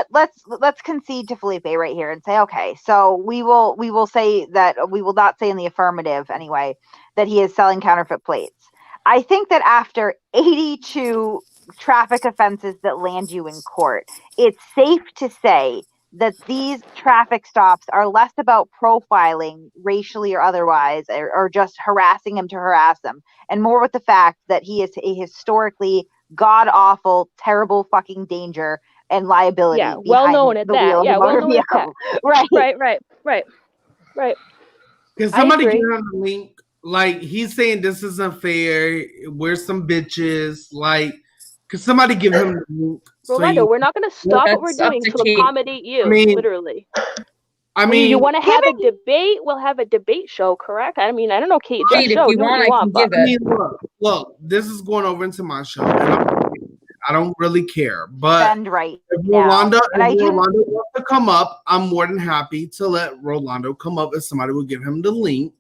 [SPEAKER 1] let's concede to Felipe right here and say, okay, so we will say that we will not say in the affirmative anyway that he is selling counterfeit plates. I think that after 82 traffic offenses that land you in court, it's safe to say that these traffic stops are less about profiling racially or otherwise, or just harassing him to harass him, and more with the fact that he is a historically god-awful, terrible fucking danger and liability.
[SPEAKER 4] Yeah, well known at that. Yeah, well known at that. Right.
[SPEAKER 14] Can somebody give him the link? Like, he's saying this isn't fair. We're some bitches. Like, could somebody give him the link?
[SPEAKER 4] Rolando, we're not going to stop what we're doing to accommodate you, literally.
[SPEAKER 14] I mean,
[SPEAKER 4] you want to have a debate? We'll have a debate show, correct? I mean, I don't know, Kate.
[SPEAKER 5] Kate, if you want, I can give it.
[SPEAKER 14] Look, this is going over into my show. I don't really care. But if Rolando wants to come up, I'm more than happy to let Rolando come up if somebody will give him the link.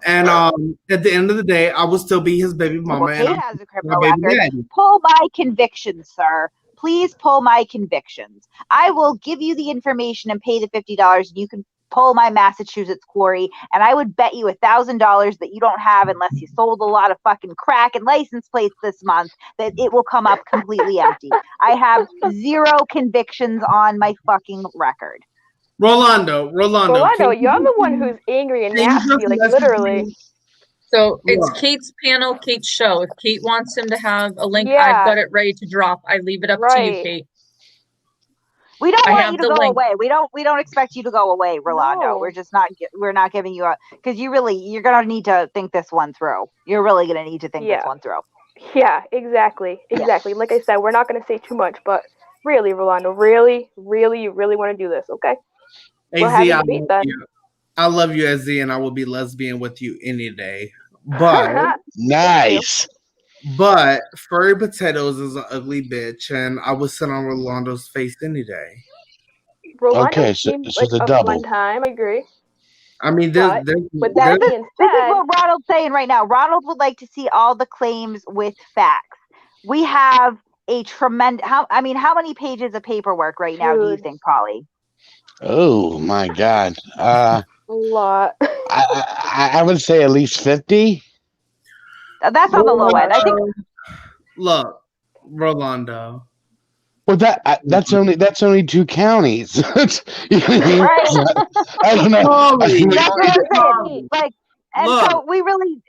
[SPEAKER 14] And at the end of the day, I will still be his baby mama.
[SPEAKER 1] Well, Kate has a criminal record. Pull my convictions, sir. Please pull my convictions. I will give you the information and pay the $50, and you can pull my Massachusetts quarry. And I would bet you $1,000 that you don't have, unless you sold a lot of fucking crack and license plates this month, that it will come up completely empty. I have 0 convictions on my fucking record.
[SPEAKER 14] Rolando,
[SPEAKER 4] you're the one who's angry and nasty, like literally.
[SPEAKER 5] So it's Kate's panel, Kate's show. If Kate wants him to have a link, I've got it ready to drop. I leave it up to you, Kate.
[SPEAKER 1] We don't want you to go away. We don't expect you to go away, Rolando. No. We're not giving you because you're gonna need to think this one through. You're really gonna need to think this one through.
[SPEAKER 4] Yeah, exactly. Like I said, we're not gonna say too much, but really, Rolando, really, you really want to do this, okay?
[SPEAKER 14] We'll have a debate then. I love you, SZ, and I will be lesbian with you any day. But
[SPEAKER 9] nice.
[SPEAKER 14] But Furry Potatoes is an ugly bitch, and I would sit on Rolando's face any day.
[SPEAKER 4] Rolando seems like a fun time. I agree.
[SPEAKER 14] I mean,
[SPEAKER 1] this is what Ronald's saying right now. Ronald would like to see all the claims with facts. We have a tremendous. How many pages of paperwork right now do you think, Polly?
[SPEAKER 9] Oh my God.
[SPEAKER 4] A lot.
[SPEAKER 9] I would say at least 50.
[SPEAKER 1] That's on the low end. I think.
[SPEAKER 14] Look, Rolando.
[SPEAKER 9] Well, that's only 2 counties.
[SPEAKER 1] Right.
[SPEAKER 9] I don't know.
[SPEAKER 1] That's what I'm saying. Like, and so we really,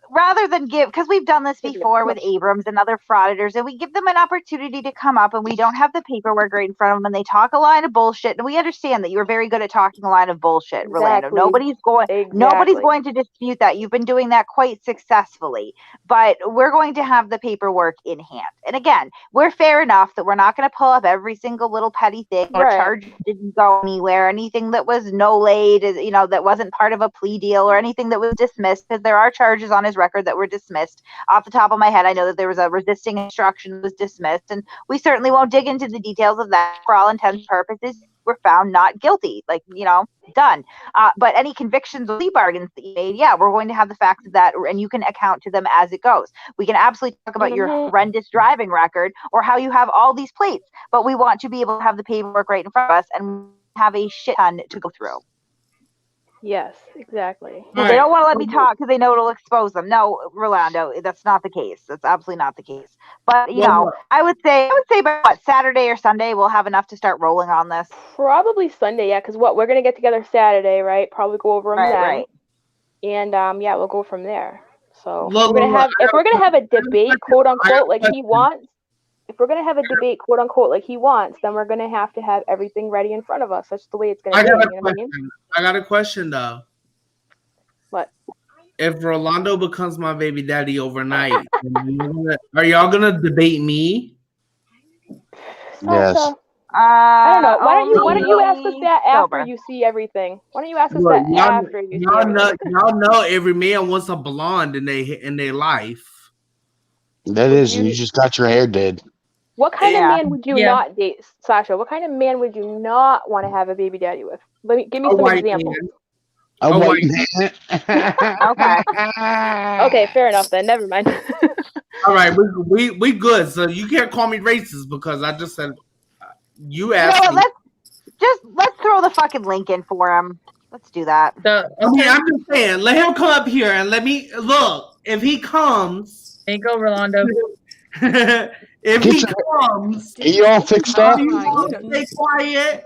[SPEAKER 1] rather than give, because we've done this before with Abrams and other frauditors, and we give them an opportunity to come up, and we don't have the paperwork right in front of them, and they talk a line of bullshit. And we understand that you're very good at talking a line of bullshit, Rolando. Nobody's going to dispute that. You've been doing that quite successfully. But we're going to have the paperwork in hand. And again, we're fair enough that we're not going to pull up every single little petty thing. Or charge didn't go anywhere. Anything that was no-laid, that wasn't part of a plea deal, or anything that was dismissed, because there are charges on his record that were dismissed. Off the top of my head, I know that there was a resisting instruction that was dismissed, and we certainly won't dig into the details of that. For all intents and purposes, we're found not guilty, done. But any convictions or plea bargains that you made, we're going to have the facts of that, and you can account to them as it goes. We can absolutely talk about your horrendous driving record or how you have all these plates, but we want to be able to have the paperwork right in front of us and have a shit ton to go through.
[SPEAKER 4] Yes, exactly.
[SPEAKER 1] Well, they don't want to let me talk because they know it'll expose them. No, Rolando, that's not the case. That's absolutely not the case. But I would say by what, Saturday or Sunday we'll have enough to start rolling on this.
[SPEAKER 4] Probably Sunday, yeah. Because we're gonna get together Saturday, right? Probably go over them then.
[SPEAKER 1] Right.
[SPEAKER 4] And yeah, we'll go from there. So if we're gonna have a debate, quote unquote, like he wants. If we're gonna have a debate, quote unquote, like he wants, then we're gonna have to have everything ready in front of us. That's the way it's gonna be. You know what I mean?
[SPEAKER 14] I got a question though.
[SPEAKER 4] What?
[SPEAKER 14] If Rolando becomes my baby daddy overnight, are y'all gonna debate me?
[SPEAKER 9] Yes.
[SPEAKER 4] I don't know. Why don't you ask us that after you see everything? Why don't you ask us that after you see everything?
[SPEAKER 14] Y'all know every man wants a blonde in their life.
[SPEAKER 9] That is, you just got your hair did.
[SPEAKER 4] What kind of man would you not date, Sasha? What kind of man would you not want to have a baby daddy with? Give me some examples.
[SPEAKER 9] A white man.
[SPEAKER 4] Okay, fair enough then. Never mind.
[SPEAKER 14] All right, we good. So you can't call me racist because I just said you asked me.
[SPEAKER 1] Let's throw the fucking link in for him. Let's do that.
[SPEAKER 14] I mean, I'm just saying, let him come up here and let me look. If he comes,
[SPEAKER 5] there you go, Rolando.
[SPEAKER 14] If he comes,
[SPEAKER 9] are you all fixed up?
[SPEAKER 14] Stay quiet.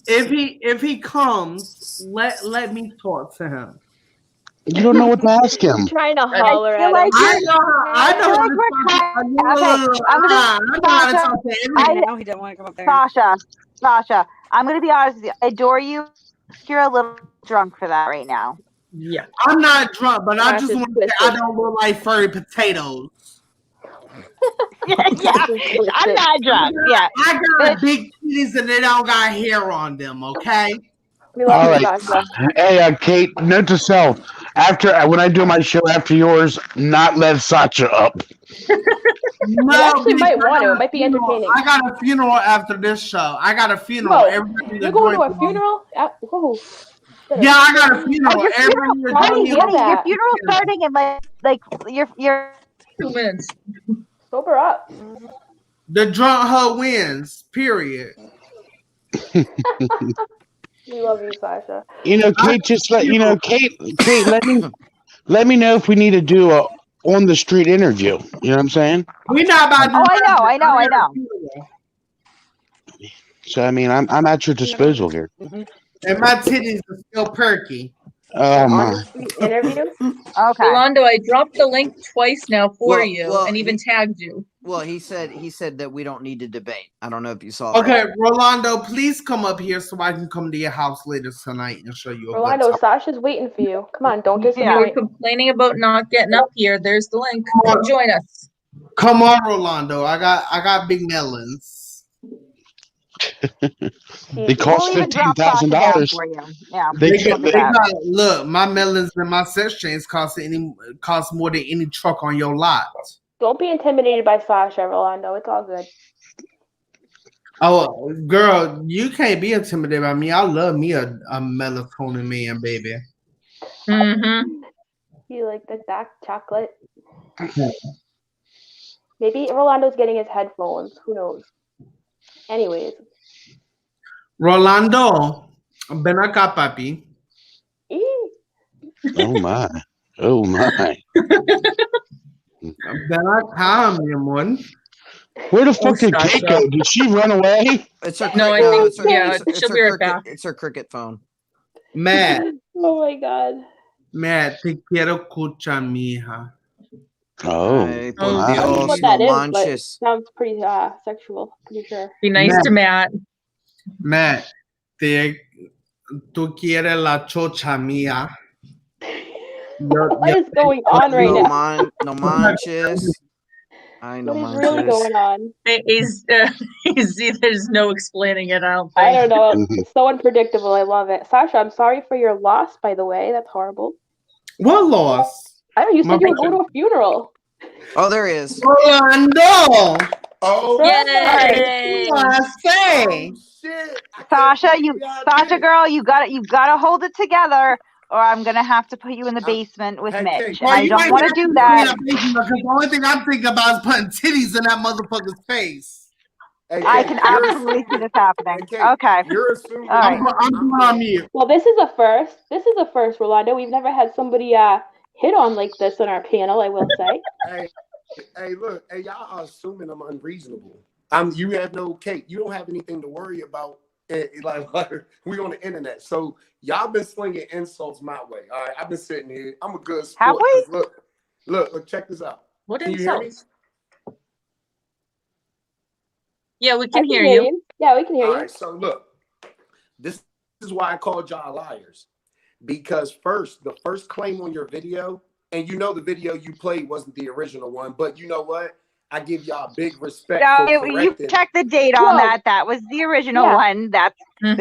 [SPEAKER 14] If he comes, let me talk to him.
[SPEAKER 9] You don't know what to ask him.
[SPEAKER 4] I'm trying to holler at him.
[SPEAKER 14] I know
[SPEAKER 1] he didn't want to come up there. Sasha, I'm gonna be honest with you. I adore you. You're a little drunk for that right now.
[SPEAKER 14] Yeah, I'm not drunk, but I just want to say I don't look like furry potatoes.
[SPEAKER 1] yeah, I'm not drunk. Yeah,
[SPEAKER 14] I got big titties and they don't got hair on them. Okay.
[SPEAKER 9] All right. Hey, Kate. Note to self: when I do my show after yours, not let Sasha up.
[SPEAKER 4] You actually might want to. It might be entertaining.
[SPEAKER 14] I got a funeral after this show. I got a funeral.
[SPEAKER 4] You're going to a funeral?
[SPEAKER 14] Yeah, I got a funeral.
[SPEAKER 1] Your funeral's starting in like your
[SPEAKER 5] 2 minutes.
[SPEAKER 4] Sober up.
[SPEAKER 14] The drunk hoe wins. Period.
[SPEAKER 4] We love you, Sasha.
[SPEAKER 9] Kate. Kate. Let me know if we need to do a on the street interview. You know what I'm saying?
[SPEAKER 14] We're not about to
[SPEAKER 1] I know.
[SPEAKER 9] So I mean, I'm at your disposal here.
[SPEAKER 14] And my titties are still perky.
[SPEAKER 9] Oh my!
[SPEAKER 4] Interview?
[SPEAKER 1] Okay.
[SPEAKER 5] Rolando, I dropped the link twice now for you, and even tagged you.
[SPEAKER 2] Well, he said that we don't need to debate. I don't know if you saw.
[SPEAKER 14] Okay, Rolando, please come up here so I can come to your house later tonight and show you.
[SPEAKER 4] Rolando, Sasha's waiting for you. Come on, don't disappoint.
[SPEAKER 5] You were complaining about not getting up here. There's the link. Come join us.
[SPEAKER 14] Come on, Rolando. I got big melons.
[SPEAKER 9] They cost $15,000.
[SPEAKER 1] Yeah,
[SPEAKER 14] they got, look, my melons and my sex chains cost more than any truck on your lot.
[SPEAKER 4] Don't be intimidated by Sasha, Rolando. It's all good.
[SPEAKER 14] Oh, girl, you can't be intimidated by me. I love me a melatonin man, baby.
[SPEAKER 5] Mm-hmm.
[SPEAKER 4] You like the dark chocolate? Maybe Rolando's getting his headphones. Who knows? Anyways.
[SPEAKER 14] Rolando, ven acá, papi.
[SPEAKER 9] Oh my. Oh my.
[SPEAKER 14] Ven acá, mi amor.
[SPEAKER 9] Where the fuck did Kate go? Did she run away?
[SPEAKER 2] It's her.
[SPEAKER 5] No, I think she'll be right back.
[SPEAKER 2] It's her cricket phone.
[SPEAKER 14] Matt.
[SPEAKER 4] Oh my God.
[SPEAKER 14] Matt, te quiero escuchar, mija.
[SPEAKER 9] Oh.
[SPEAKER 4] I don't know what that is, but sounds pretty sexual. Pretty sure.
[SPEAKER 5] Be nice to Matt.
[SPEAKER 14] Matt, tú quieres la chocha mía.
[SPEAKER 4] What is going on right now?
[SPEAKER 2] No manches. I know.
[SPEAKER 4] What is really going on?
[SPEAKER 5] There's no explaining it. I don't think.
[SPEAKER 4] I don't know. It's so unpredictable. I love it. Sasha, I'm sorry for your loss, by the way. That's horrible.
[SPEAKER 14] What loss?
[SPEAKER 4] I don't know. You said you were going to a funeral.
[SPEAKER 2] Oh, there is.
[SPEAKER 14] Rolando.
[SPEAKER 9] Oh,
[SPEAKER 5] yay!
[SPEAKER 1] Sasha, girl, you gotta hold it together, or I'm gonna have to put you in the basement with Mitch. And I don't want to do that.
[SPEAKER 14] Because the only thing I'm thinking about is putting titties in that motherfucker's face.
[SPEAKER 1] I can absolutely see this happening. Okay.
[SPEAKER 12] You're assuming.
[SPEAKER 1] All right.
[SPEAKER 14] I'm on mute.
[SPEAKER 4] Well, this is a first. This is a first, Rolando. We've never had somebody hit on like this on our panel, I will say.
[SPEAKER 12] Hey, look, y'all are assuming I'm unreasonable. You have no Kate. You don't have anything to worry about. Like we on the internet, so y'all been slinging insults my way. All right, I've been sitting here. I'm a good sport.
[SPEAKER 1] Have we?
[SPEAKER 12] Look, check this out.
[SPEAKER 5] What
[SPEAKER 12] Can
[SPEAKER 5] insults?
[SPEAKER 12] you hear me?
[SPEAKER 5] Yeah, we can hear you.
[SPEAKER 4] Yeah, we can hear you.
[SPEAKER 12] All right, so look, this is why I called y'all liars, because the first claim on your video, and you know the video you played wasn't the original one, but you know what? I give y'all big respect for
[SPEAKER 1] You
[SPEAKER 12] correcting.
[SPEAKER 1] check the date on that. That was the original one. That's
[SPEAKER 5] Mhm.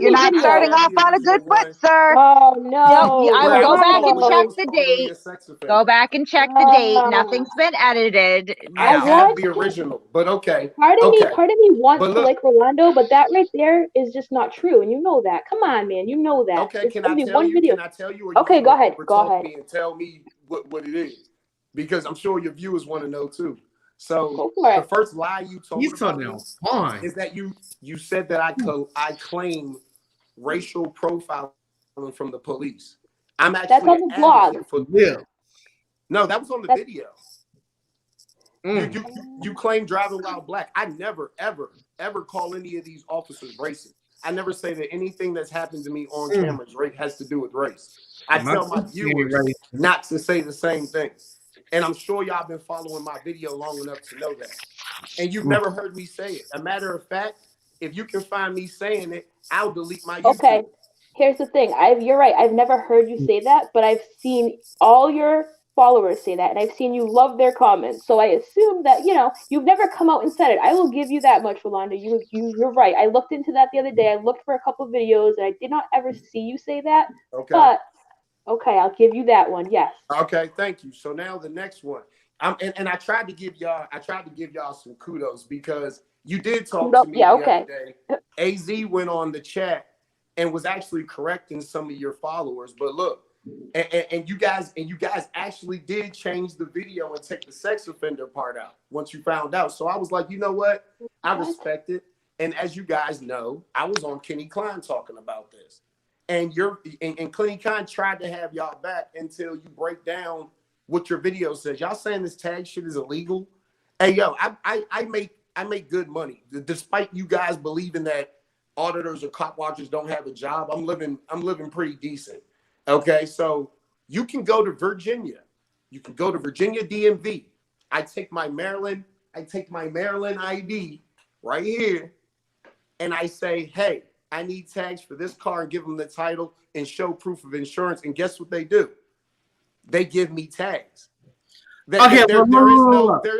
[SPEAKER 1] you're not starting off on a good foot, sir.
[SPEAKER 4] Oh no!
[SPEAKER 1] I would go back and check the
[SPEAKER 12] Calling me
[SPEAKER 1] date.
[SPEAKER 12] a sex offender.
[SPEAKER 1] Go back and check the date. Nothing's been edited.
[SPEAKER 12] I
[SPEAKER 1] No.
[SPEAKER 12] have the original, but okay.
[SPEAKER 4] Part of me wants
[SPEAKER 12] But
[SPEAKER 4] to like Rolando, but that right there is just not true, and you know that. Come on, man, you know that.
[SPEAKER 12] Okay,
[SPEAKER 4] There's
[SPEAKER 12] can I
[SPEAKER 4] only
[SPEAKER 12] tell
[SPEAKER 4] one
[SPEAKER 12] you?
[SPEAKER 4] video.
[SPEAKER 12] Can I tell you? Or
[SPEAKER 4] Okay,
[SPEAKER 12] you
[SPEAKER 4] go ahead. Go
[SPEAKER 12] overtalk
[SPEAKER 4] ahead.
[SPEAKER 12] me and tell me what it is, because I'm sure your viewers want to know too. So the first lie you told about me is that you said that I claim racial profiling from the police. I'm actually
[SPEAKER 4] That's on the blog.
[SPEAKER 12] No, that was on the video. You claim driving while black. I never ever call any of these officers racist. I never say that anything that's happened to me on camera has to do with race. I tell my viewers not to say the same thing. And I'm sure y'all been following my video long enough to know that. And you've never heard me say it. A matter of fact, if you can find me saying it, I'll delete my YouTube.
[SPEAKER 4] Okay, here's the thing. You're right. I've never heard you say that, but I've seen all your followers say that, and I've seen you love their comments. So I assume that you've never come out and said it. I will give you that much, Rolando. You're right. I looked into that the other day. I looked for a couple of videos, and I did not ever see you say that.
[SPEAKER 12] Okay.
[SPEAKER 4] But okay, I'll give you that one. Yes.
[SPEAKER 12] Okay, thank you. So now the next one. And I tried to give y'all some kudos, because you did talk to me the other day. AZ went on the chat and was actually correcting some of your followers. But look, and you guys actually did change the video and take the sex offender part out once you found out. So I was like, you know what? I respect it. And as you guys know, I was on Kenny Klein talking about this. And Kenny Klein tried to have y'all back until you break down what your video says. Y'all saying this tag shit is illegal? Hey, yo, I make good money. Despite you guys believing that auditors or cop watchers don't have a job, I'm living pretty decent. Okay, so you can go to Virginia. You can go to Virginia DMV. I take my Maryland ID right here, and I say, hey, I need tags for this car, and give them the title and show proof of insurance. And guess what they do? They give me tags. There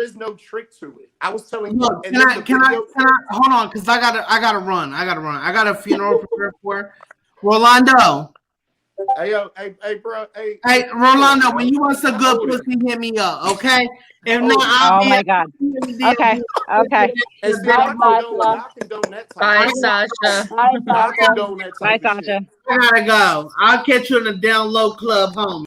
[SPEAKER 12] is no trick to it. I was telling you.
[SPEAKER 14] Can I hold on? Because I gotta run. I got a funeral to prepare for. Rolando.
[SPEAKER 12] Hey, bro.
[SPEAKER 14] Hey, Rolando, when you want some good pussy, hit me up, okay? If not, I'll
[SPEAKER 1] my God. Okay.
[SPEAKER 5] Bye, Sasha.
[SPEAKER 1] Bye, Sasha.
[SPEAKER 14] I gotta go. I'll catch you in the down low club home.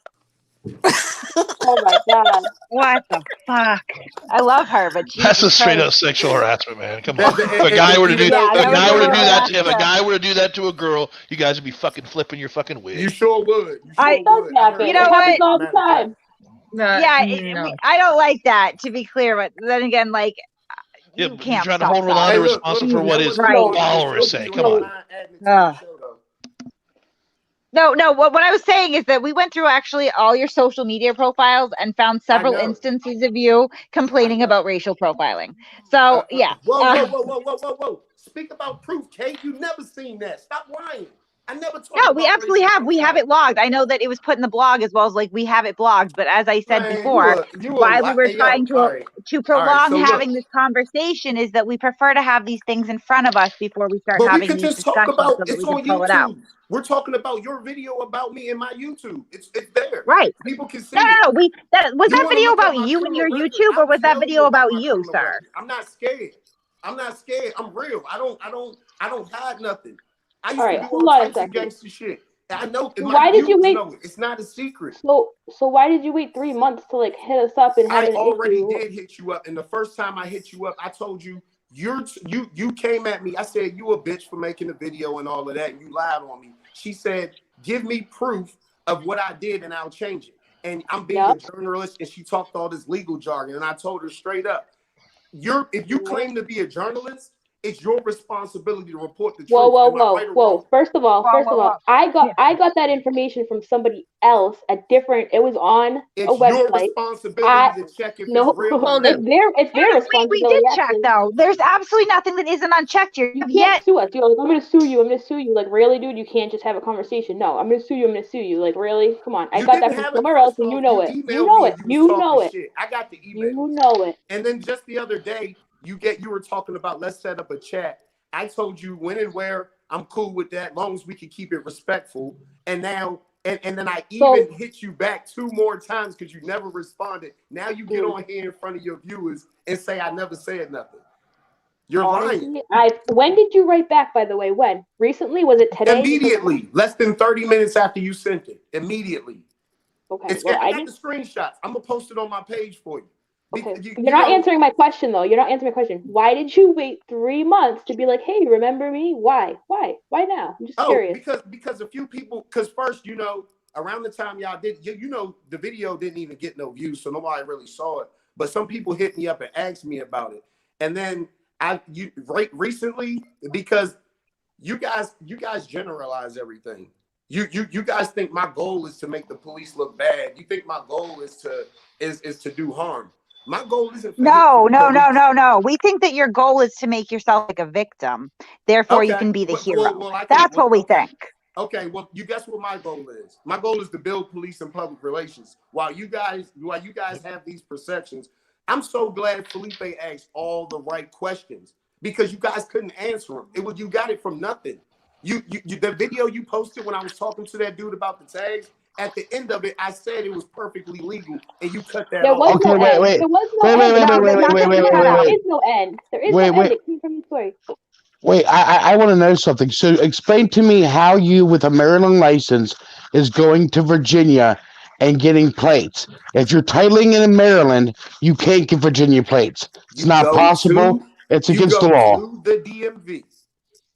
[SPEAKER 4] Oh my God.
[SPEAKER 1] What the fuck? I love her, but
[SPEAKER 11] that's a straight up sexual harassment, man. Come on. If a guy were to do that to a girl, you guys would be fucking flipping your fucking wig.
[SPEAKER 12] You sure would.
[SPEAKER 1] You know what?
[SPEAKER 4] All the time.
[SPEAKER 1] I don't like that, to be clear, but then again, like, you can't
[SPEAKER 11] trying to hold Rolando responsible for what his followers say. Come on.
[SPEAKER 1] No. What I was saying is that we went through actually all your social media profiles and found several instances of you complaining about racial profiling. So yeah.
[SPEAKER 12] Whoa. Speak about proof, Kate. You never seen that. Stop lying. I never told you.
[SPEAKER 1] No, we absolutely have. We have it logged. I know that it was put in the blog as well as like we have it blogged. But as I said before, why we were trying to prolong having this conversation is that we prefer to have these things in front of us before we start having these discussions.
[SPEAKER 12] Talk about
[SPEAKER 1] so that
[SPEAKER 12] it's
[SPEAKER 1] we can
[SPEAKER 12] on
[SPEAKER 1] pull
[SPEAKER 12] YouTube.
[SPEAKER 1] it out.
[SPEAKER 12] We're talking about your video about me in my YouTube. It's there.
[SPEAKER 1] Right.
[SPEAKER 12] People can see.
[SPEAKER 1] No. Was that video about you and your YouTube, or was that video about you, sir?
[SPEAKER 12] I'm not scared. I'm real. I don't hide nothing. I used to do all types of gangster shit. I know.
[SPEAKER 4] Why did you wait?
[SPEAKER 12] It's not a secret.
[SPEAKER 4] So why did you wait 3 months to like hit us up and have
[SPEAKER 12] I already did hit you up, and the first time I hit you up, I told you You came at me. I said, you a bitch for making a video and all of that, and you lied on me. She said, give me proof of what I did and I'll change it. And I'm being a journalist, and she talked all this legal jargon, and I told her straight up, if you claim to be a journalist, it's your responsibility to report the truth.
[SPEAKER 4] Whoa. First of all, I got that information from somebody else, it was on a website. It's your
[SPEAKER 12] responsibility to check if it's real.
[SPEAKER 4] It's their responsibility.
[SPEAKER 1] We did check, though. There's absolutely nothing that isn't unchecked here.
[SPEAKER 4] You can't sue us. You're like, I'm going to sue you. Like, really, dude? You can't just have a conversation. No, I'm going to sue you. Like, really? Come on. I got that from somewhere else, and you know it. You know it.
[SPEAKER 12] I got the email.
[SPEAKER 4] You know it.
[SPEAKER 12] And then just the other day, you were talking about, let's set up a chat. I told you when and where. I'm cool with that, as long as we can keep it respectful. And now, and then I even hit you back 2 more times because you never responded. Now you get on here in front of your viewers and say I never said nothing. You're lying.
[SPEAKER 4] When did you write back, by the way? When? Recently? Was it today?
[SPEAKER 12] Immediately. Less than 30 minutes after you sent it. Immediately.
[SPEAKER 4] Okay.
[SPEAKER 12] I got the screenshots. I'm going to post it on my page for you.
[SPEAKER 4] Okay. You're not answering my question, though. You're not answering my question. Why did you wait 3 months to be like, hey, remember me? Why? Why now? I'm just curious.
[SPEAKER 12] Because a few people, because first, around the time y'all did, the video didn't even get no views, so nobody really saw it. But some people hit me up and asked me about it. And then recently, because you guys generalize everything. You guys think my goal is to make the police look bad. You think my goal is to do harm. My goal isn't.
[SPEAKER 1] No. We think that your goal is to make yourself like a victim. Therefore, you can be the hero. That's what we think.
[SPEAKER 12] Okay, well, you guess what my goal is? My goal is to build police and public relations. While you guys have these perceptions, I'm so glad Felipe asked all the right questions because you guys couldn't answer them. You got it from nothing. The video you posted when I was talking to that dude about the tags. At the end of it, I said it was perfectly legal, and you cut that off.
[SPEAKER 4] There was no end. There is no end. It came from the story.
[SPEAKER 9] Wait, I want to know something. So explain to me how you, with a Maryland license, is going to Virginia and getting plates. If you're titling in Maryland, you can't get Virginia plates. It's not possible. It's against the law.
[SPEAKER 12] To the DMV.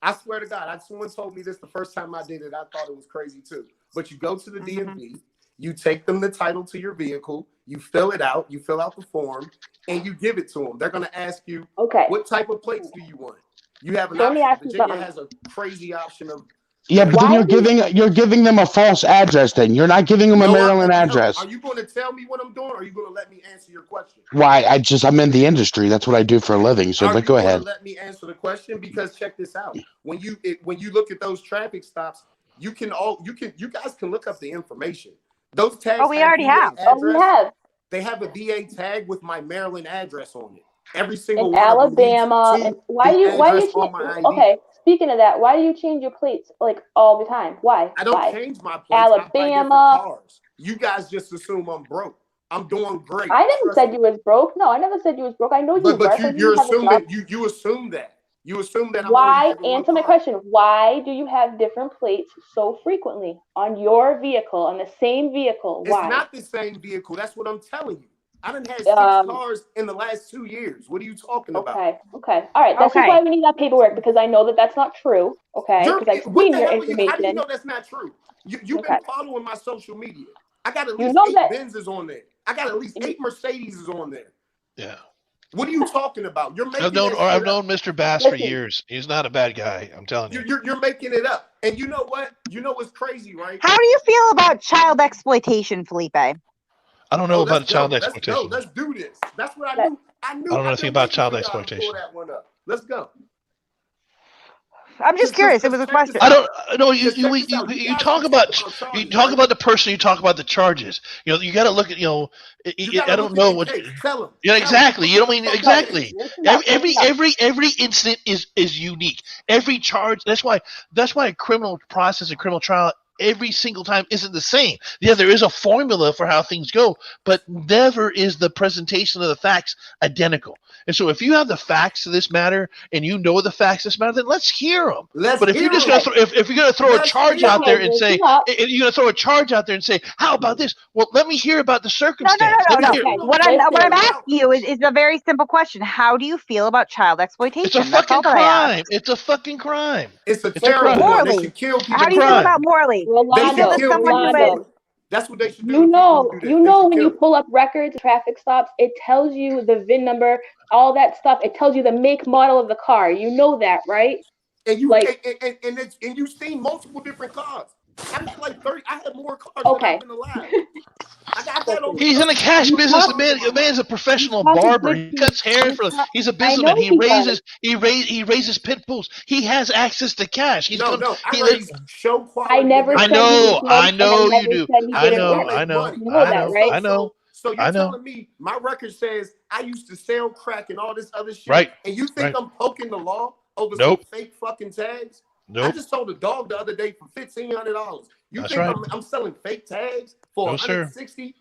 [SPEAKER 12] I swear to God, someone told me this the first time I did it. I thought it was crazy too. But you go to the DMV, you take them the title to your vehicle, you fill it out, you fill out the form, and you give it to them. They're going to ask you, what type of plates do you want? You have an option. Virginia has a crazy option of.
[SPEAKER 9] Yeah, but then you're giving them a false address. Then you're not giving them a Maryland address.
[SPEAKER 12] Are you going to tell me what I'm doing, or are you going to let me answer your question?
[SPEAKER 9] Why? I'm in the industry. That's what I do for a living. So, but go ahead.
[SPEAKER 12] Let me answer the question because check this out. When you look at those traffic stops, you guys can look up the information. Those tags.
[SPEAKER 1] We already have.
[SPEAKER 4] We have.
[SPEAKER 12] They have a VA tag with my Maryland address on it. Every single
[SPEAKER 4] in
[SPEAKER 12] one
[SPEAKER 4] Alabama.
[SPEAKER 12] Of them
[SPEAKER 4] why do you change? Okay, speaking of that, why do you change your plates like all the time? Why?
[SPEAKER 12] I don't change my plates.
[SPEAKER 4] Alabama.
[SPEAKER 12] Cars. You guys just assume I'm broke. I'm doing great.
[SPEAKER 4] I never said you was broke. No, I never said you was broke. I know you were.
[SPEAKER 12] But you're assuming you assume that. You assume that.
[SPEAKER 4] Why? Answer my question. Why do you have different plates so frequently on your vehicle, on the same vehicle? Why?
[SPEAKER 12] It's not the same vehicle. That's what I'm telling you. I done had 6 cars in the last 2 years. What are you talking about?
[SPEAKER 4] Okay. All right. That's just why we need that paperwork because I know that that's not true. Okay. Because I've seen your information.
[SPEAKER 12] How do you know that's not true? You've been following my social media. I got at least 8 Benzes on there. I got at least 8 Mercedes on there.
[SPEAKER 11] Yeah.
[SPEAKER 12] What are you talking about? You're making.
[SPEAKER 11] I've known Mr. Bass for years. He's not a bad guy. I'm telling you.
[SPEAKER 12] You're making it up. And you know what? You know what's crazy, right?
[SPEAKER 1] How do you feel about child exploitation, Felipe?
[SPEAKER 11] I don't know about child exploitation.
[SPEAKER 12] Let's do this. That's what I knew. I
[SPEAKER 11] don't know anything about child exploitation.
[SPEAKER 12] That one up. Let's go.
[SPEAKER 1] I'm just curious. It was a question.
[SPEAKER 11] I don't know. You talk about the person. You talk about the charges. You got to look at. I don't know what.
[SPEAKER 12] Tell them.
[SPEAKER 11] Yeah, exactly. You don't mean exactly. Every incident is unique. Every charge. That's why a criminal process, a criminal trial every single time isn't the same. Yeah, there is a formula for how things go, but never is the presentation of the facts identical. And so if you have the facts of this matter and you know the facts of this matter, then let's hear them. But if you're just going to if you're going to throw a charge out there and say you're going to throw a charge out there and say, how about this? Well, let me hear about the circumstance.
[SPEAKER 1] No. What I'm asking you is a very simple question. How do you feel about child exploitation?
[SPEAKER 11] It's a fucking crime. It's a fucking crime.
[SPEAKER 12] It's a terrible
[SPEAKER 1] crime.
[SPEAKER 12] They should kill people.
[SPEAKER 1] How do you feel about morally?
[SPEAKER 4] Rolando,
[SPEAKER 12] that's what they should do.
[SPEAKER 4] You know when you pull up records, traffic stops, it tells you the VIN number, all that stuff. It tells you the make, model of the car. You know that, right?
[SPEAKER 12] And you and you've seen multiple different cars. I had like 30. I had more cars than I've been alive.
[SPEAKER 11] He's in the cash business. The man's a professional barber. He cuts hair for. He's a businessman. He raises pit bulls. He has access to cash.
[SPEAKER 12] I never.
[SPEAKER 11] I know you do. I know.
[SPEAKER 12] I know. So you're telling me my record says I used to sell crack and all this other shit,
[SPEAKER 11] right?
[SPEAKER 12] And you think I'm poking the law over
[SPEAKER 11] some
[SPEAKER 12] fake fucking tags?
[SPEAKER 11] Nope.
[SPEAKER 12] I just sold a dog the other day for $1,500. You think I'm selling fake tags for $160?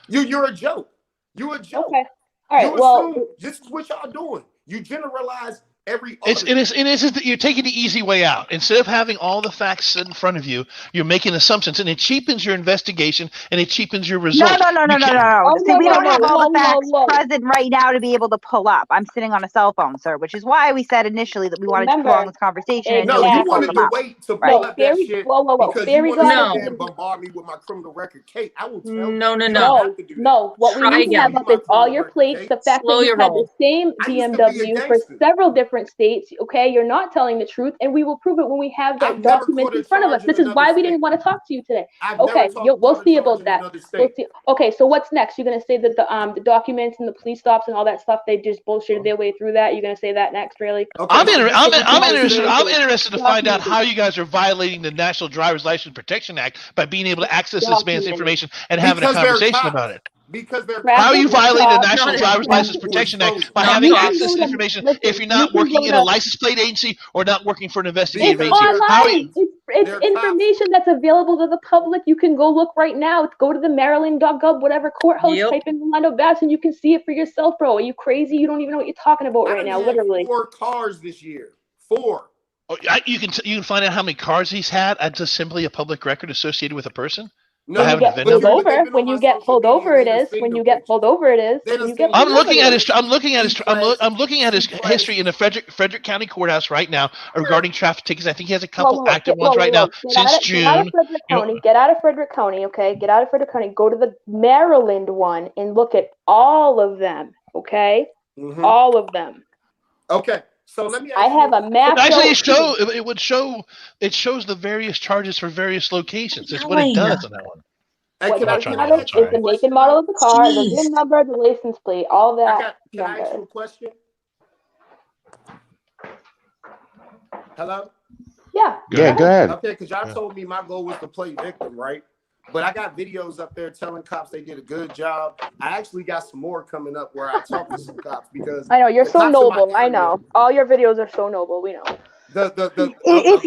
[SPEAKER 12] You're a joke. You're a joke.
[SPEAKER 4] Okay. All right.
[SPEAKER 12] This is what y'all doing. You generalize every.
[SPEAKER 11] It is that you're taking the easy way out. Instead of having all the facts set in front of you, you're making assumptions, and it cheapens your investigation and it cheapens your results.
[SPEAKER 1] No. See, we don't have all the facts present right now to be able to pull up. I'm sitting on a cell phone, sir, which is why we said initially that we wanted to prolong this conversation.
[SPEAKER 12] No, you wanted to wait to pull up that shit because you want to bombard me with my criminal record. Kate, I will tell you.
[SPEAKER 4] No. What we need to have up is all your plates. The fact that you had the same BMW for several different states. Okay, you're not telling the truth, and we will prove it when we have that document in front of us. This is why we didn't want to talk to you today. Okay, we'll see about that. We'll see. Okay, so what's next? You're gonna say that the documents and the police stops and all that stuff, they just bullshitted their way through that. You're gonna say that next, really?
[SPEAKER 11] Okay. I'm interested to find out how you guys are violating the National Driver's License Protection Act by being able to access this man's information and having a conversation about it.
[SPEAKER 12] Because
[SPEAKER 11] how are you violating the National Driver's License Protection Act by having access to information if you're not working in a license plate agency or not working for an investigative agency?
[SPEAKER 4] Online. It's information that's available to the public. You can go look right now. Go to the Maryland.gov, whatever courthouse, type in Rolando Bass, and you can see it for yourself, bro. Are you crazy? You don't even know what you're talking about right now, literally.
[SPEAKER 12] 4 cars this year. 4.
[SPEAKER 11] Oh, you can find out how many cars he's had as just simply a public record associated with a person.
[SPEAKER 4] No, when you get pulled over, it is. When you get pulled over, it is.
[SPEAKER 11] I'm looking at his history in the Frederick County Courthouse right now regarding traffic tickets. I think he has a couple active ones right now since June.
[SPEAKER 4] Get out of Frederick County, okay? Get out of Frederick County. Go to the Maryland one and look at all of them, okay? Mm-hmm. All of them.
[SPEAKER 12] Okay. So let me.
[SPEAKER 4] I have a map.
[SPEAKER 11] Actually, it shows the various charges for various locations. That's what it does on that one.
[SPEAKER 4] It's the make and model of the car, the VIN number, the license plate, all that.
[SPEAKER 12] Can I ask you a question? Hello?
[SPEAKER 4] Yeah.
[SPEAKER 9] Yeah, go ahead.
[SPEAKER 12] Okay, because y'all told me my goal was to play victim, right? But I got videos up there telling cops they did a good job. I actually got some more coming up where I talk to some cops because
[SPEAKER 4] I know you're so noble. I know all your videos are so noble. We know.
[SPEAKER 1] If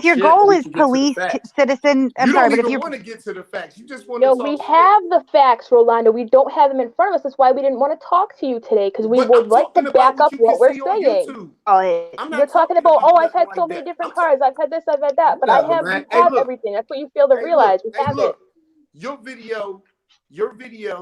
[SPEAKER 1] your goal is police citizen, I'm sorry, but if you
[SPEAKER 12] want to get to the facts, you just want to.
[SPEAKER 4] We have the facts, Rolando. We don't have them in front of us. That's why we didn't want to talk to you today because we would like to back up what we're saying. You're talking about, I've had so many different cars. I've had this, I've had that, but I have everything. That's what you fail to realize. We have it.
[SPEAKER 12] Your video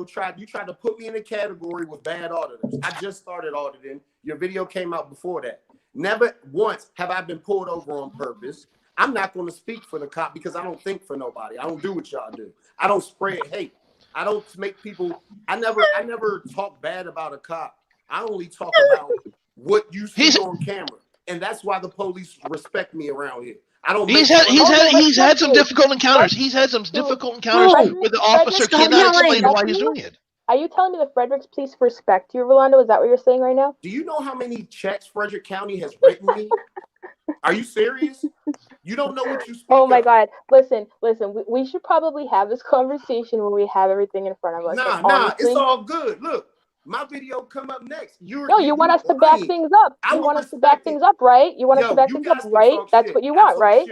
[SPEAKER 12] tried to put me in a category with bad auditors. I just started auditing. Your video came out before that. Never once have I been pulled over on purpose. I'm not going to speak for the cop because I don't think for nobody. I don't do what y'all do. I don't spread hate. I don't make people. I never talk bad about a cop. I only talk about what you see on camera, and that's why the police respect me around here. I don't. He's
[SPEAKER 11] had some difficult encounters. He's had some difficult encounters where the officer cannot explain why he's doing it.
[SPEAKER 4] Are you telling me the Fredericks police respect you, Rolando? Is that what you're saying right now?
[SPEAKER 12] Do you know how many checks Frederick County has written me? Are you serious? You don't know what you speak
[SPEAKER 4] Oh my God. Listen. We should probably have this conversation when we have everything in front of us.
[SPEAKER 12] Nah, it's all good. Look, My video come up next.
[SPEAKER 4] You want us to back things up. You want us to back things up, right? You want us to back things up, right? That's what you want, right?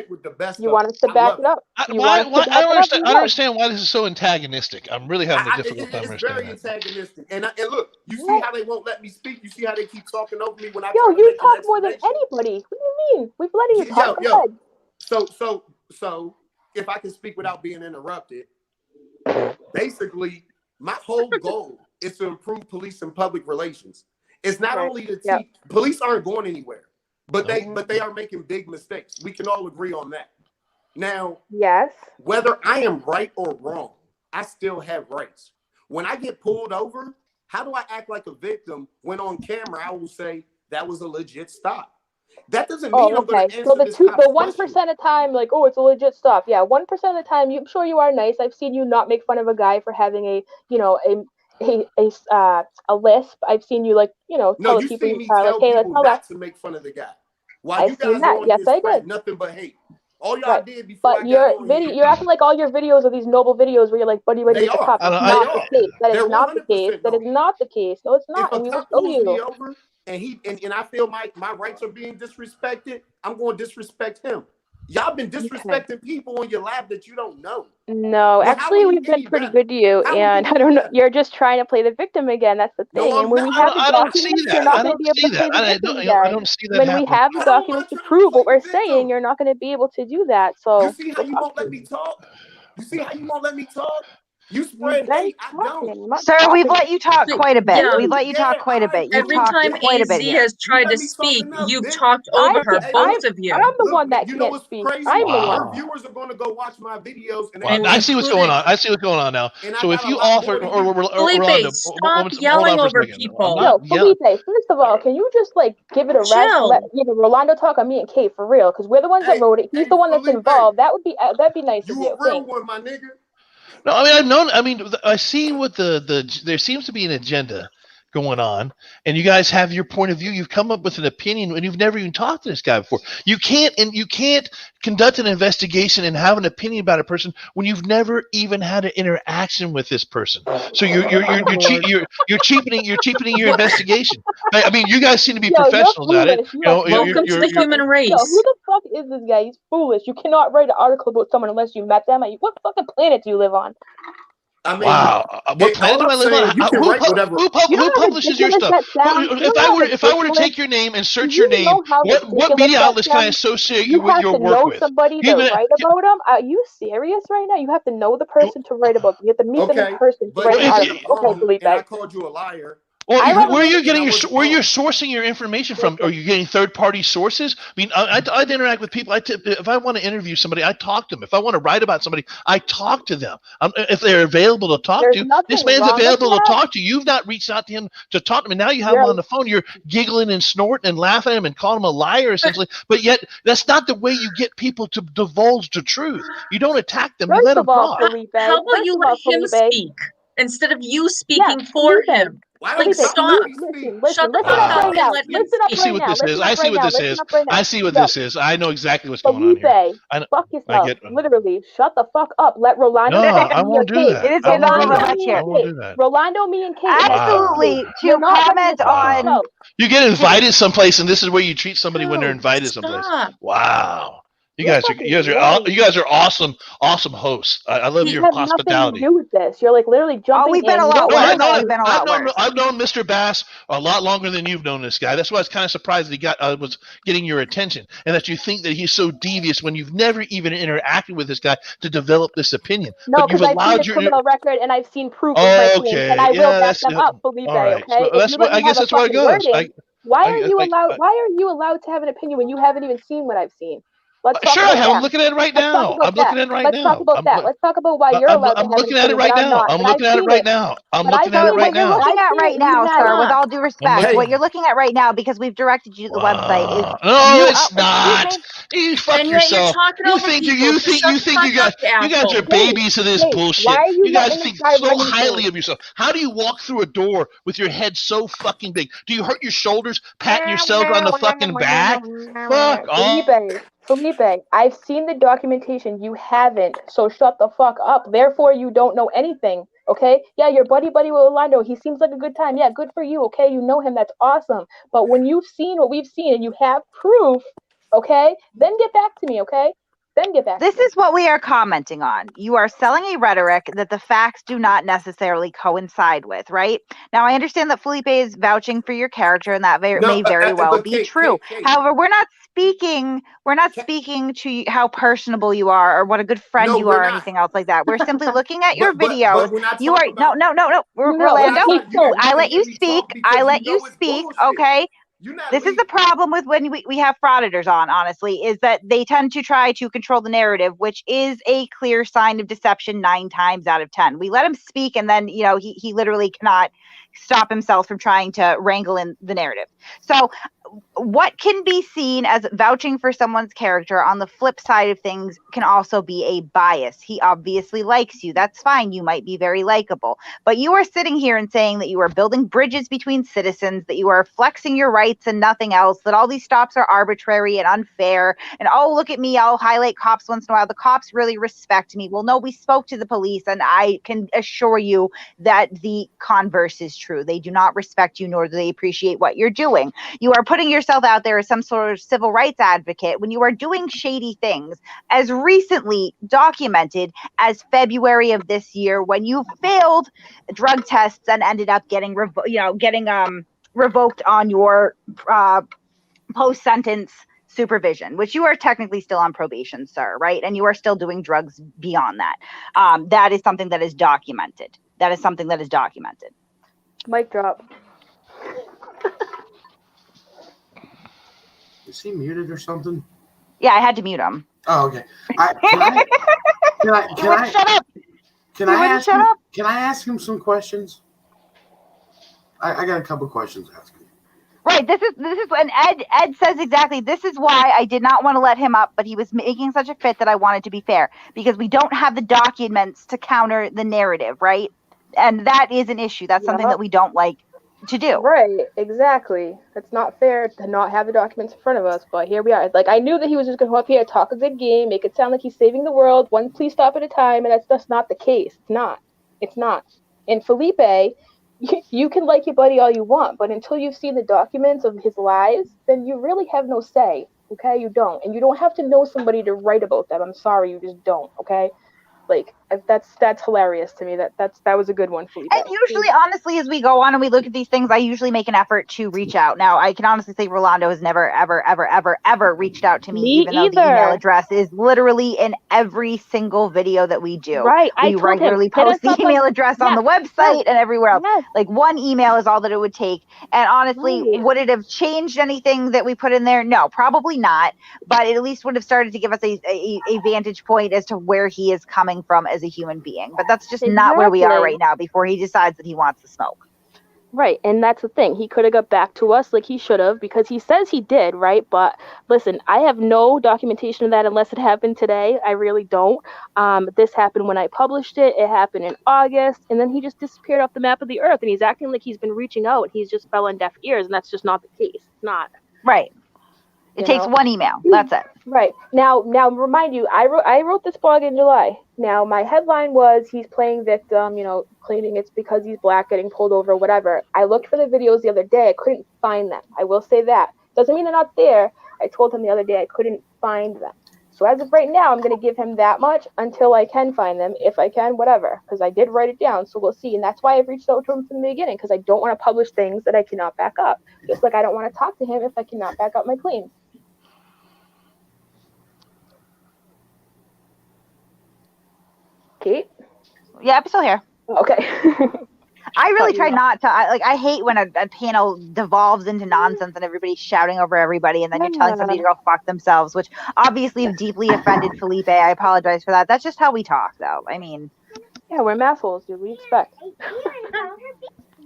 [SPEAKER 4] You want us to back it up.
[SPEAKER 11] I don't understand why this is so antagonistic. I'm really having a difficult time understanding.
[SPEAKER 12] It's very antagonistic. And look, you see how they won't let me speak? You see how they keep talking over me when I
[SPEAKER 4] you talk more than anybody. What do you mean? We've letting you talk. Go ahead.
[SPEAKER 12] So if I can speak without being interrupted, basically my whole goal is to improve police and public relations. It's not only to teach police aren't going anywhere, but they are making big mistakes. We can all agree on that. Now, whether I am right or wrong, I still have rights. When I get pulled over, how do I act like a victim when on camera I will say that was a legit stop? That doesn't mean I'm going to answer this
[SPEAKER 4] the 1% of time, like, oh, it's a legit stop. Yeah, 1% of the time, I'm sure you are nice. I've seen you not make fun of a guy for having a lisp. I've seen you tell the people in your car, like, hey, let's
[SPEAKER 12] not to make fun of the guy. While you guys are on this spread nothing but hate. All y'all did before
[SPEAKER 4] but you're acting like all your videos are these noble videos where you're like buddy with the cop. That's not the case. That is not the case. That is not the case. No, it's not. And we will show you.
[SPEAKER 12] Over and I feel my rights are being disrespected, I'm going to disrespect him. Y'all been disrespecting people on your lab that you don't know.
[SPEAKER 4] No, actually, we've been pretty good to you, and I don't know. You're just trying to play the victim again. That's the thing. And when we have the documents, you're not going to be able to play the victim again.
[SPEAKER 11] I don't see that.
[SPEAKER 4] When we have the documents to prove what we're saying, you're not going to be able to do that. So
[SPEAKER 12] you see how you won't let me talk? You see how you won't let me talk? You spread hate. I don't.
[SPEAKER 1] Sir, we've let you talk quite a bit. Yeah. We've let you talk quite a bit.
[SPEAKER 5] Every time AZ has tried to speak, you've talked over her, both of you.
[SPEAKER 4] I'm the one that can't speak. I'm the one.
[SPEAKER 12] Our viewers are going to go watch my videos.
[SPEAKER 11] And I see what's going on. I see what's going on now. So if you offer,
[SPEAKER 5] Rolando, stop yelling over people.
[SPEAKER 4] Yo, Felipe, first of all, can you just give it a rest and let Rolando talk on me and Kate for real? Because we're the ones that wrote it. He's the one that's involved. That'd be nice of you.
[SPEAKER 12] You a real one, my nigga.
[SPEAKER 11] No, I see what there seems to be an agenda going on, and you guys have your point of view. You've come up with an opinion, and you've never even talked to this guy before. You can't conduct an investigation and have an opinion about a person when you've never even had an interaction with this person. So you're cheapening your investigation. I mean, you guys seem to be professionals at it.
[SPEAKER 5] Welcome to the human race.
[SPEAKER 4] Who the fuck is this guy? He's foolish. You cannot write an article about someone unless you met them. What fucking planet do you live on?
[SPEAKER 11] I mean, wow! What planet do I live on? Who publishes your stuff? If I were to take your name and search your name, what media outlets can I associate you with your work with?
[SPEAKER 4] You have to know somebody to write about them. Are you serious right now? You have to know the person to write about them. You have to meet them in person to write an article. Okay, Felipe.
[SPEAKER 12] I called you a liar.
[SPEAKER 11] Or where you're sourcing your information from? Are you getting third-party sources? I mean, I'd interact with people. If I want to interview somebody, I talk to them. If I want to write about somebody, I talk to them. If they're available to talk to, this man's available to talk to. You've not reached out to him to talk to him. And now you have him on the phone. You're giggling and snorting and laughing at him and calling him a liar, essentially. But yet, that's not the way you get people to divulge the truth. You don't attack them. You let them talk.
[SPEAKER 5] How about you let him speak instead of you speaking for him? Stop. Shut the fuck up and let him speak.
[SPEAKER 11] I see what this is. I see what this is. I know exactly what's going on here.
[SPEAKER 4] Fuck yourself. Literally, shut the fuck up. Let Rolando.
[SPEAKER 11] No, I won't do that.
[SPEAKER 1] It is getting a little much here.
[SPEAKER 4] Rolando, me, and Kate.
[SPEAKER 1] Absolutely. To comment on.
[SPEAKER 11] You get invited someplace, and this is where you treat somebody when they're invited someplace. Wow. You guys are awesome hosts. I love your hospitality.
[SPEAKER 4] You have nothing to do with this. You're literally jumping.
[SPEAKER 1] We've been a lot worse.
[SPEAKER 11] I've known Mr. Bass a lot longer than you've known this guy. That's why I was kind of surprised that he was getting your attention, and that you think that he's so devious when you've never even interacted with this guy to develop this opinion.
[SPEAKER 4] No, because I've seen a criminal record and I've seen proof of my claims, and I will back them up, Felipe. Okay,
[SPEAKER 11] I guess that's where it goes.
[SPEAKER 4] Why are you allowed to have an opinion when you haven't even seen what I've seen?
[SPEAKER 11] Sure, I have. I'm looking at it right now.
[SPEAKER 4] Let's talk about that. Let's talk about why you're allowed to have an opinion.
[SPEAKER 11] I'm looking at it right now. I'm looking at it right now. I'm looking at it right now.
[SPEAKER 1] What you're looking at right now, sir, with all due respect, what you're looking at right now, because we've directed you to the website, is
[SPEAKER 11] no, it's not. You fuck yourself. You think you guys are babies to this bullshit. You guys think so highly of yourself. How do you walk through a door with your head so fucking big? Do you hurt your shoulders patting yourself on the fucking back? Fuck off.
[SPEAKER 4] Felipe, I've seen the documentation. You haven't, so shut the fuck up. Therefore, you don't know anything, okay? Yeah, you're buddy with Rolando. He seems like a good time. Yeah, good for you, okay? You know him. That's awesome. But when you've seen what we've seen and you have proof, okay, then get back to me, okay? Then get back.
[SPEAKER 1] This is what we are commenting on. You are selling a rhetoric that the facts do not necessarily coincide with, right? Now, I understand that Felipe is vouching for your character, and that may very well be true. However, we're not speaking to how personable you are or what a good friend you are or anything else like that. We're simply looking at your videos. You are no, Rolando. I let you speak. I let you speak. Okay. This is the problem with when we have frauditors on, honestly, is that they tend to try to control the narrative, which is a clear sign of deception 9 times out of 10. We let him speak, and then, he literally cannot stop himself from trying to wrangle in the narrative. So what can be seen as vouching for someone's character on the flip side of things can also be a bias. He obviously likes you. That's fine. You might be very likable. But you are sitting here and saying that you are building bridges between citizens, that you are flexing your rights and nothing else, that all these stops are arbitrary and unfair. And, oh, look at me. I'll highlight cops once in a while. The cops really respect me. Well, no, we spoke to the police, and I can assure you that the converse is true. They do not respect you, nor do they appreciate what you're doing. You are putting yourself out there as some sort of civil rights advocate when you are doing shady things, as recently documented as February of this year, when you failed drug tests and ended up getting revoked on your post-sentence supervision, which you are technically still on probation, sir, right? And you are still doing drugs beyond that. That is something that is documented.
[SPEAKER 4] Mic drop.
[SPEAKER 14] Is he muted or something?
[SPEAKER 1] Yeah, I had to mute him.
[SPEAKER 14] Oh, okay. Can I ask him some questions? I got a couple questions to ask him.
[SPEAKER 1] Right. This is when Ed says exactly, this is why I did not want to let him up, but he was making such a fit that I wanted to be fair, because we don't have the documents to counter the narrative, right? And that is an issue. That's something that we don't like to do.
[SPEAKER 4] Right, exactly. It's not fair to not have the documents in front of us, but here we are. Like, I knew that he was just going to come up here, talk a good game, make it sound like he's saving the world, one police stop at a time, and that's just not the case. It's not. And Felipe, you can like your buddy all you want, but until you've seen the documents of his lies, then you really have no say, okay? You don't. And you don't have to know somebody to write about them. I'm sorry, you just don't, okay? Like, that's hilarious to me. That was a good one, Felipe.
[SPEAKER 1] And usually, honestly, as we go on and we look at these things, I usually make an effort to reach out. Now, I can honestly say Rolando has never, ever, ever, ever, ever reached out to me, even though the email address is literally in every single video that we do.
[SPEAKER 4] Right.
[SPEAKER 1] We regularly post the email address on the website and everywhere else. Yes. Like, one email is all that it would take. And honestly, would it have changed anything that we put in there? No, probably not. But it at least would have started to give us a vantage point as to where he is coming from as a human being. But that's just not where we are right now before he decides that he wants to smoke.
[SPEAKER 4] Right, and that's the thing. He could have got back to us like he should have, because he says he did, right? But listen, I have no documentation of that unless it happened today. I really don't. This happened when I published it. It happened in August, and then he just disappeared off the map of the earth, and he's acting like he's been reaching out. He's just fell on deaf ears, and that's just not the case. It's not.
[SPEAKER 1] Right. It takes one email. That's it.
[SPEAKER 4] Right. Now, remind you, I wrote this blog in July. Now, my headline was, he's playing victim, claiming it's because he's black, getting pulled over, whatever. I looked for the videos the other day. I couldn't find them. I will say that. Doesn't mean they're not there. I told him the other day I couldn't find them. So as of right now, I'm going to give him that much until I can find them. If I can, whatever. Because I did write it down, so we'll see. And that's why I've reached out to him from the beginning, because I don't want to publish things that I cannot back up. Just like I don't want to talk to him if I cannot back up my claims. Kate?
[SPEAKER 1] Yeah, I'm still here.
[SPEAKER 4] Okay.
[SPEAKER 1] I really try not to. I hate when a panel devolves into nonsense and everybody's shouting over everybody, and then you're telling somebody to go fuck themselves, which obviously deeply offended Felipe. I apologize for that. That's just how we talk, though. I mean,
[SPEAKER 4] yeah, we're assholes, dude. We expect.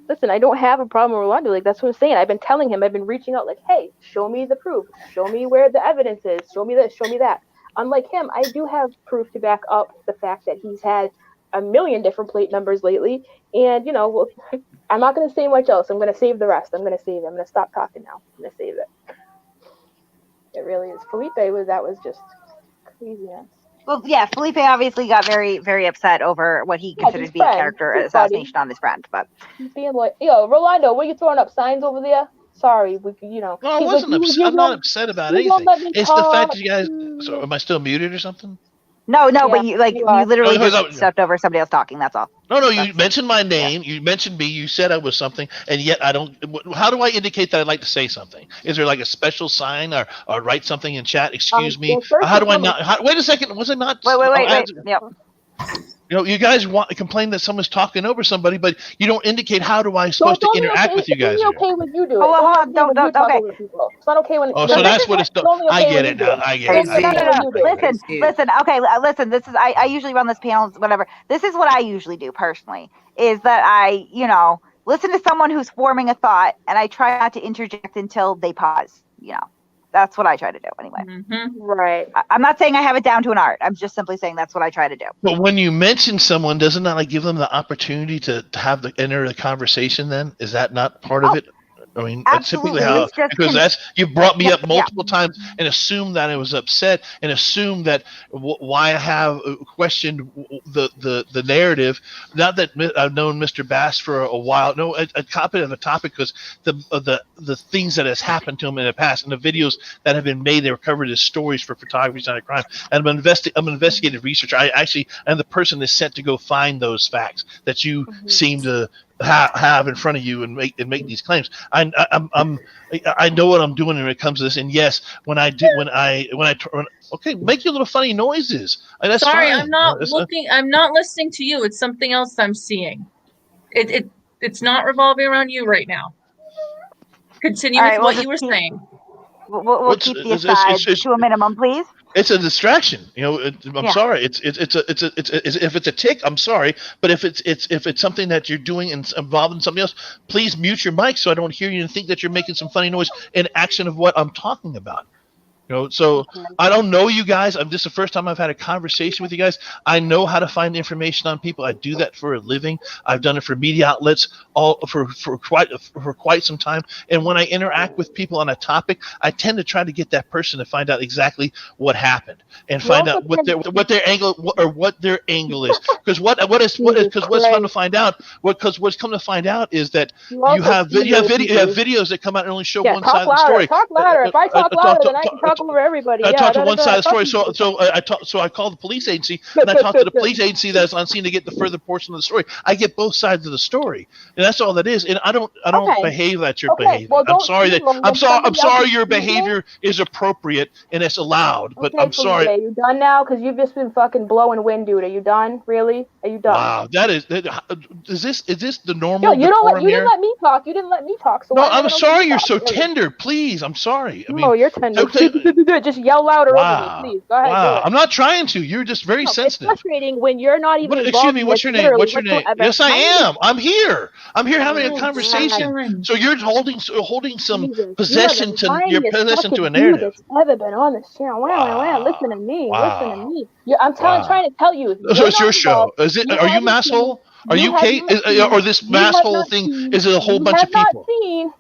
[SPEAKER 4] Listen, I don't have a problem with Rolando. Like, that's what I'm saying. I've been telling him. I've been reaching out, like, hey, show me the proof. Show me where the evidence is. Show me this. Show me that. Unlike him, I do have proof to back up the fact that he's had a million different plate numbers lately. And, I'm not going to say much else. I'm going to save the rest. I'm going to save it. I'm going to stop talking now. I'm going to save it. It really is. That was just craziness.
[SPEAKER 1] Well, yeah, Felipe obviously got very, very upset over what he considers to be a character assassination on his friend. But
[SPEAKER 4] he's being like, yo, Rolando, what are you throwing up signs over there? Sorry,
[SPEAKER 11] No, I wasn't upset. I'm not upset about anything. It's the fact that you guys. So, am I still muted or something?
[SPEAKER 1] No, but you literally just stepped over somebody else talking. That's all.
[SPEAKER 11] No, you mentioned my name. Yeah. You mentioned me. You said I was something, and yet I don't. How do I indicate that I'd like to say something? Is there like a special sign or write something in chat? Excuse me. How do I not? Wait a second. Was it not?
[SPEAKER 1] Wait. Yep.
[SPEAKER 11] You guys complain that someone's talking over somebody, but you don't indicate how do I supposed to interact with you guys.
[SPEAKER 4] It's okay when you do it.
[SPEAKER 1] Okay.
[SPEAKER 4] It's not okay when.
[SPEAKER 11] Oh, so that's what it's. I get it now. I get it.
[SPEAKER 1] Listen. Okay, listen. This is. I usually run this panel, whatever. This is what I usually do personally. Is that I, listen to someone who's forming a thought, and I try not to interject until they pause. That's what I try to do anyway.
[SPEAKER 4] Mm-hmm. Right.
[SPEAKER 1] I'm not saying I have it down to an art. I'm just simply saying that's what I try to do.
[SPEAKER 11] But when you mention someone, doesn't that give them the opportunity to enter the conversation then? Is that not part of it? I mean, that's typically how, because you brought me up multiple times and assumed that I was upset and assumed that why I have questioned the narrative. Not that I've known Mr. Bass for a while. No, a copy of the topic because the things that has happened to him in the past and the videos that have been made, they were covered as stories for Photography Is Not a Crime. And I'm an investigative researcher. I actually am the person that's sent to go find those facts that you seem to have in front of you and make these claims. I know what I'm doing when it comes to this. And yes, when I make your little funny noises. That's
[SPEAKER 5] sorry,
[SPEAKER 11] fine.
[SPEAKER 5] I'm not looking. I'm not listening to you. It's something else I'm seeing. It's not revolving around you right now. Continue with what you were saying.
[SPEAKER 1] We'll keep the aside to a minimum, please.
[SPEAKER 11] It's a distraction, I'm sorry. It's if it's a tick, I'm sorry, but if it's something that you're doing and involving something else, please mute your mic so I don't hear you and think that you're making some funny noise in action of what I'm talking about. So I don't know you guys. This is the first time I've had a conversation with you guys. I know how to find information on people. I do that for a living. I've done it for media outlets for quite some time. And when I interact with people on a topic, I tend to try to get that person to find out exactly what happened and find out what their angle is. Because what's come to find out is that you have videos that come out and only show one side of the story.
[SPEAKER 4] Talk louder. If I talk louder, then I can talk over everybody.
[SPEAKER 11] I talked to one side of the story, so I called the police agency and I talked to the police agency that's on scene to get the further portion of the story. I get both sides of the story, and that's all that is. And I don't behave that you're behaving.
[SPEAKER 4] Well,
[SPEAKER 11] I'm sorry your behavior is appropriate and it's allowed, but I'm sorry.
[SPEAKER 4] Are you done now? Because you've just been fucking blowing wind, dude. Are you done? Really? Are you done?
[SPEAKER 11] Wow, is this the normal?
[SPEAKER 4] You didn't let me talk. You didn't let me talk. So
[SPEAKER 11] no, I'm sorry. You're so tender. Please, I'm sorry.
[SPEAKER 4] You're tender. Just yell louder over me, please. Go ahead.
[SPEAKER 11] Wow. I'm not trying to. You're just very sensitive.
[SPEAKER 4] It's frustrating when you're not even involved.
[SPEAKER 11] Excuse me, what's your name? What's your name? Yes, I am. I'm here. I'm here having a conversation. So you're holding some possession to a narrative.
[SPEAKER 4] Ever been on this channel? Wow. Listen to me. Listen to me. I'm trying to tell you.
[SPEAKER 11] So it's your show. Are you Masshole? Are you Kate? Or this Masshole thing? Is it a whole bunch of people?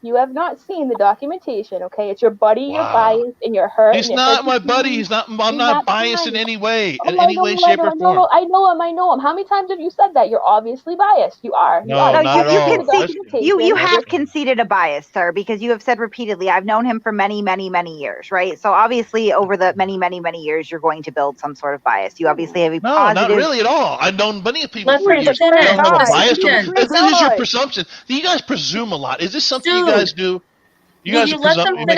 [SPEAKER 4] You have not seen the documentation, okay? It's your buddy, you're biased, and you're hurt.
[SPEAKER 11] He's not my buddy. I'm not biased in any way, shape, or form.
[SPEAKER 4] I know him. How many times have you said that? You're obviously biased. You are.
[SPEAKER 11] Not at all.
[SPEAKER 1] You have conceded a bias, sir, because you have said repeatedly, I've known him for many, many, many years, right? So obviously, over the many, many, many years, you're going to build some sort of bias. You obviously have a positive...
[SPEAKER 11] No, not really at all. I've known many people for years. Biased. This is your presumption. You guys presume a lot. Is this something you guys do? You guys make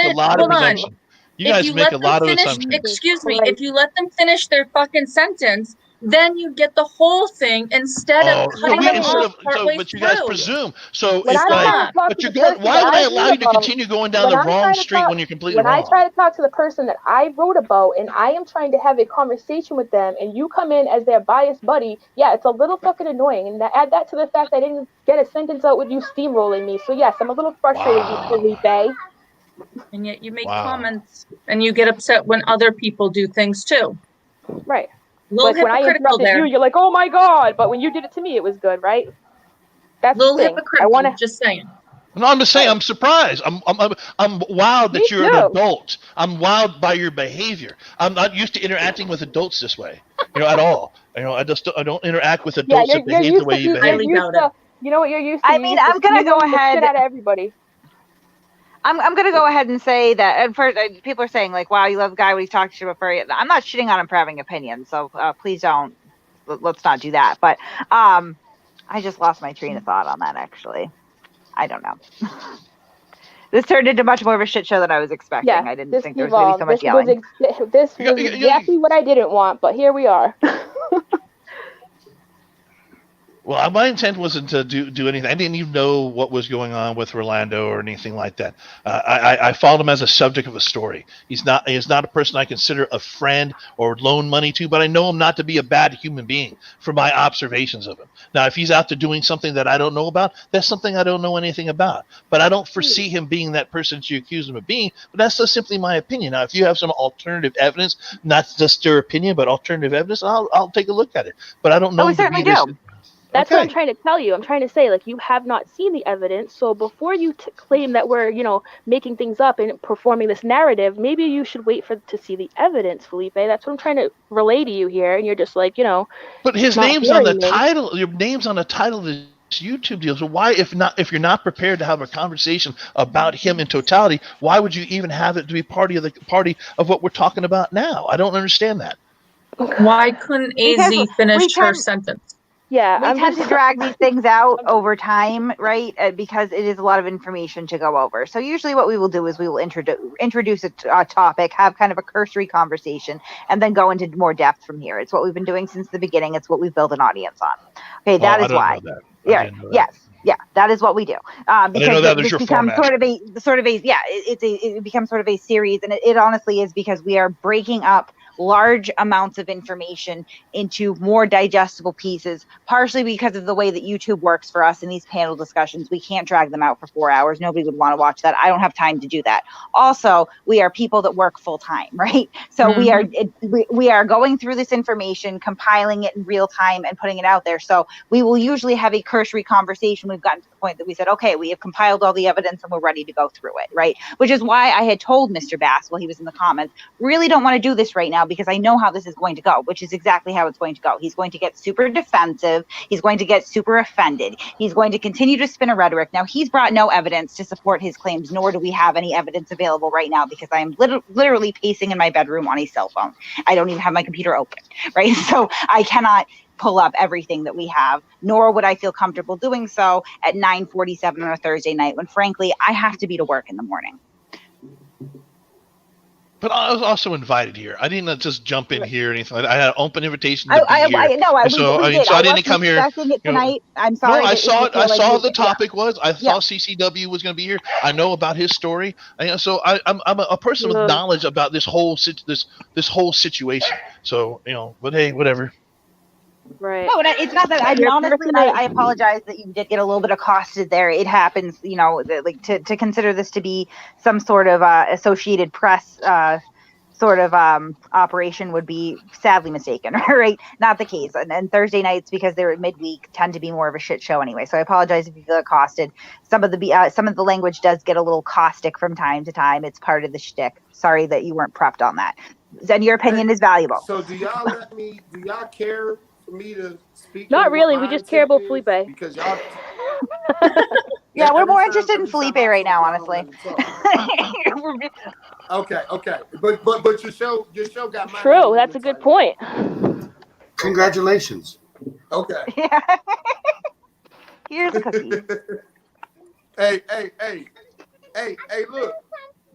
[SPEAKER 11] a lot of presumptions. You guys make a lot of assumptions.
[SPEAKER 5] Excuse me. If you let them finish their fucking sentence, then you get the whole thing instead of cutting them off partway
[SPEAKER 11] but you guys presume. So it's like, but you're going. Why would I allow you to continue going down the wrong street when you're completely wrong?
[SPEAKER 4] When I try to talk to the person that I wrote about, and I am trying to have a conversation with them, and you come in as their biased buddy, yeah, it's a little fucking annoying. And add that to the fact I didn't get a sentence out with you steamrolling me. So yes, I'm a little frustrated with you, Felipe.
[SPEAKER 5] And yet you make comments, and you get upset when other people do things too.
[SPEAKER 4] Right. Like when I interrupted you, you're like, "Oh my god!" But when you did it to me, it was good, right? That's
[SPEAKER 5] little hypocritical. Just saying.
[SPEAKER 11] No, I'm just saying. I'm surprised. I'm wowed that you're an adult. I'm wowed by your behavior. I'm not used to interacting with adults this way, at all. I don't interact with adults that behave the way you behave.
[SPEAKER 4] You know what you're used to.
[SPEAKER 1] I mean, I'm gonna go ahead.
[SPEAKER 4] Shit out of everybody.
[SPEAKER 1] I'm gonna go ahead and say that. And first, people are saying like, "Wow, you love the guy when he's talking to you before." I'm not shitting on him for having opinions, so please don't. Let's not do that. But I just lost my train of thought on that. Actually, I don't know. This turned into much more of a shit show than I was expecting. I didn't think there was going to be so much yelling.
[SPEAKER 4] This was exactly what I didn't want, but here we are.
[SPEAKER 11] Well, my intent wasn't to do anything. I didn't even know what was going on with Rolando or anything like that. I followed him as a subject of a story. He is not a person I consider a friend or loan money to, but I know him not to be a bad human being from my observations of him. Now, if he's out there doing something that I don't know about, that's something I don't know anything about. But I don't foresee him being that person you accuse him of being, but that's just simply my opinion. Now, if you have some alternative evidence, not just your opinion, but alternative evidence, I'll take a look at it. But I don't know.
[SPEAKER 1] We certainly do.
[SPEAKER 4] That's what I'm trying to tell you. I'm trying to say, like, you have not seen the evidence, so before you claim that we're, making things up and performing this narrative, maybe you should wait to see the evidence, Felipe. That's what I'm trying to relay to you here, and you're just like,
[SPEAKER 11] But his name's on the title. Your name's on the title of this YouTube deal. So why, if you're not prepared to have a conversation about him in totality, why would you even have it to be party of what we're talking about now? I don't understand that.
[SPEAKER 5] Why couldn't AZ finish her sentence?
[SPEAKER 4] Yeah,
[SPEAKER 1] we tend to drag these things out over time, right? Because it is a lot of information to go over. So usually what we will do is we will introduce a topic, have kind of a cursory conversation, and then go into more depth from here. It's what we've been doing since the beginning. It's what we've built an audience on. Okay, that is why. Yeah, that is what we do. Because this becomes it becomes sort of a series, and it honestly is because we are breaking up large amounts of information into more digestible pieces, partially because of the way that YouTube works for us in these panel discussions. We can't drag them out for 4 hours. Nobody would want to watch that. I don't have time to do that. Also, we are people that work full time, right? So we are going through this information, compiling it in real time and putting it out there. So we will usually have a cursory conversation. We've gotten to the point that we said, okay, we have compiled all the evidence and we're ready to go through it, right? Which is why I had told Mr. Bass while he was in the comments, really don't want to do this right now because I know how this is going to go, which is exactly how it's going to go. He's going to get super defensive. He's going to get super offended. He's going to continue to spin a rhetoric. Now, he's brought no evidence to support his claims, nor do we have any evidence available right now because I am literally pacing in my bedroom on a cell phone. I don't even have my computer open, right? So I cannot pull up everything that we have, nor would I feel comfortable doing so at 9:47 on a Thursday night when, frankly, I have to be to work in the morning.
[SPEAKER 11] But I was also invited here. I didn't just jump in here or anything. I had an open invitation to be here.
[SPEAKER 1] So
[SPEAKER 11] I didn't come here.
[SPEAKER 1] Tonight. I'm sorry.
[SPEAKER 11] No, I saw it. I saw the topic was. I thought CCW was going to be here. I know about his story. So I'm a person with knowledge about this whole situation. So but hey, whatever.
[SPEAKER 4] Right.
[SPEAKER 1] No, it's not that. I apologize that you did get a little bit accosted there. It happens, to consider this to be some sort of Associated Press operation would be sadly mistaken, right? Not the case. And Thursday nights, because they're midweek, tend to be more of a shit show anyway. So I apologize if you feel accosted. Some of the language does get a little caustic from time to time. It's part of the shtick. Sorry that you weren't prepped on that. And your opinion is valuable.
[SPEAKER 12] So do y'all care for me to speak?
[SPEAKER 4] Not really. We just care about Felipe.
[SPEAKER 12] Because y'all.
[SPEAKER 1] Yeah, we're more interested in Felipe right now, honestly.
[SPEAKER 12] Okay. But your show got my
[SPEAKER 4] True, that's a good point.
[SPEAKER 9] Congratulations.
[SPEAKER 12] Okay.
[SPEAKER 1] Yeah. Here's a cookie.
[SPEAKER 12] Hey, look.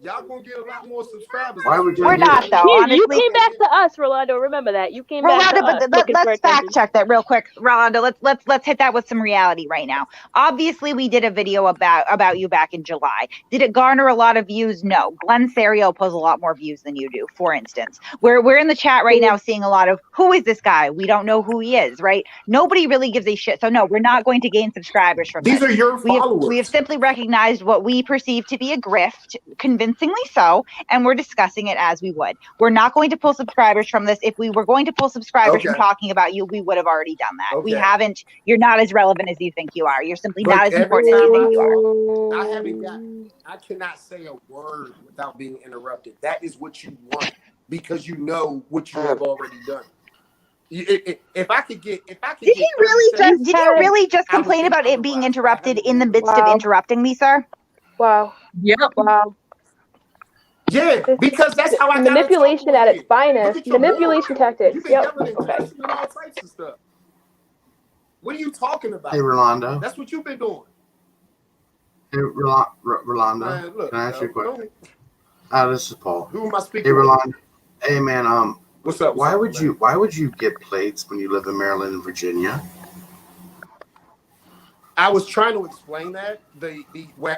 [SPEAKER 12] Y'all gonna get a lot more subscribers.
[SPEAKER 1] We're not, though. Honestly.
[SPEAKER 4] You came back to us, Rolando. Remember that. You came back to us.
[SPEAKER 1] But let's fact check that real quick, Rolando. Let's hit that with some reality right now. Obviously, we did a video about you back in July. Did it garner a lot of views? No. Glenn Serio pulls a lot more views than you do, for instance. We're in the chat right now seeing a lot of, who is this guy? We don't know who he is, right? Nobody really gives a shit. So no, we're not going to gain subscribers from
[SPEAKER 12] These are your followers.
[SPEAKER 1] We have simply recognized what we perceive to be a grift, convinced convincingly so, and we're discussing it as we would. We're not going to pull subscribers from this. If we were going to pull subscribers from talking about you, we would have already done that. We haven't. You're not as relevant as you think you are. You're simply not as important as you think you are.
[SPEAKER 15] I cannot say a word without being interrupted. That is what you want because you know what you have already done. If I could get,
[SPEAKER 1] did you really just complain about it being interrupted in the midst of interrupting me, sir?
[SPEAKER 4] Wow.
[SPEAKER 5] Yep.
[SPEAKER 4] Wow.
[SPEAKER 15] Yeah, because that's how I got
[SPEAKER 4] manipulation at its finest.
[SPEAKER 15] Look at
[SPEAKER 4] Manipulation tactics.
[SPEAKER 15] You've been yelling and cussing and all types of stuff. What are you talking about?
[SPEAKER 14] Hey, Rolando.
[SPEAKER 15] That's what you've been doing.
[SPEAKER 14] Hey, Rolando.
[SPEAKER 15] Look,
[SPEAKER 14] can I ask you a question? This is Paul.
[SPEAKER 15] Who am I speaking
[SPEAKER 14] Hey,
[SPEAKER 15] with?
[SPEAKER 14] Rolando. Hey, man.
[SPEAKER 15] What's up?
[SPEAKER 14] Why would you get plates when you live in Maryland and Virginia?
[SPEAKER 15] I was trying to explain that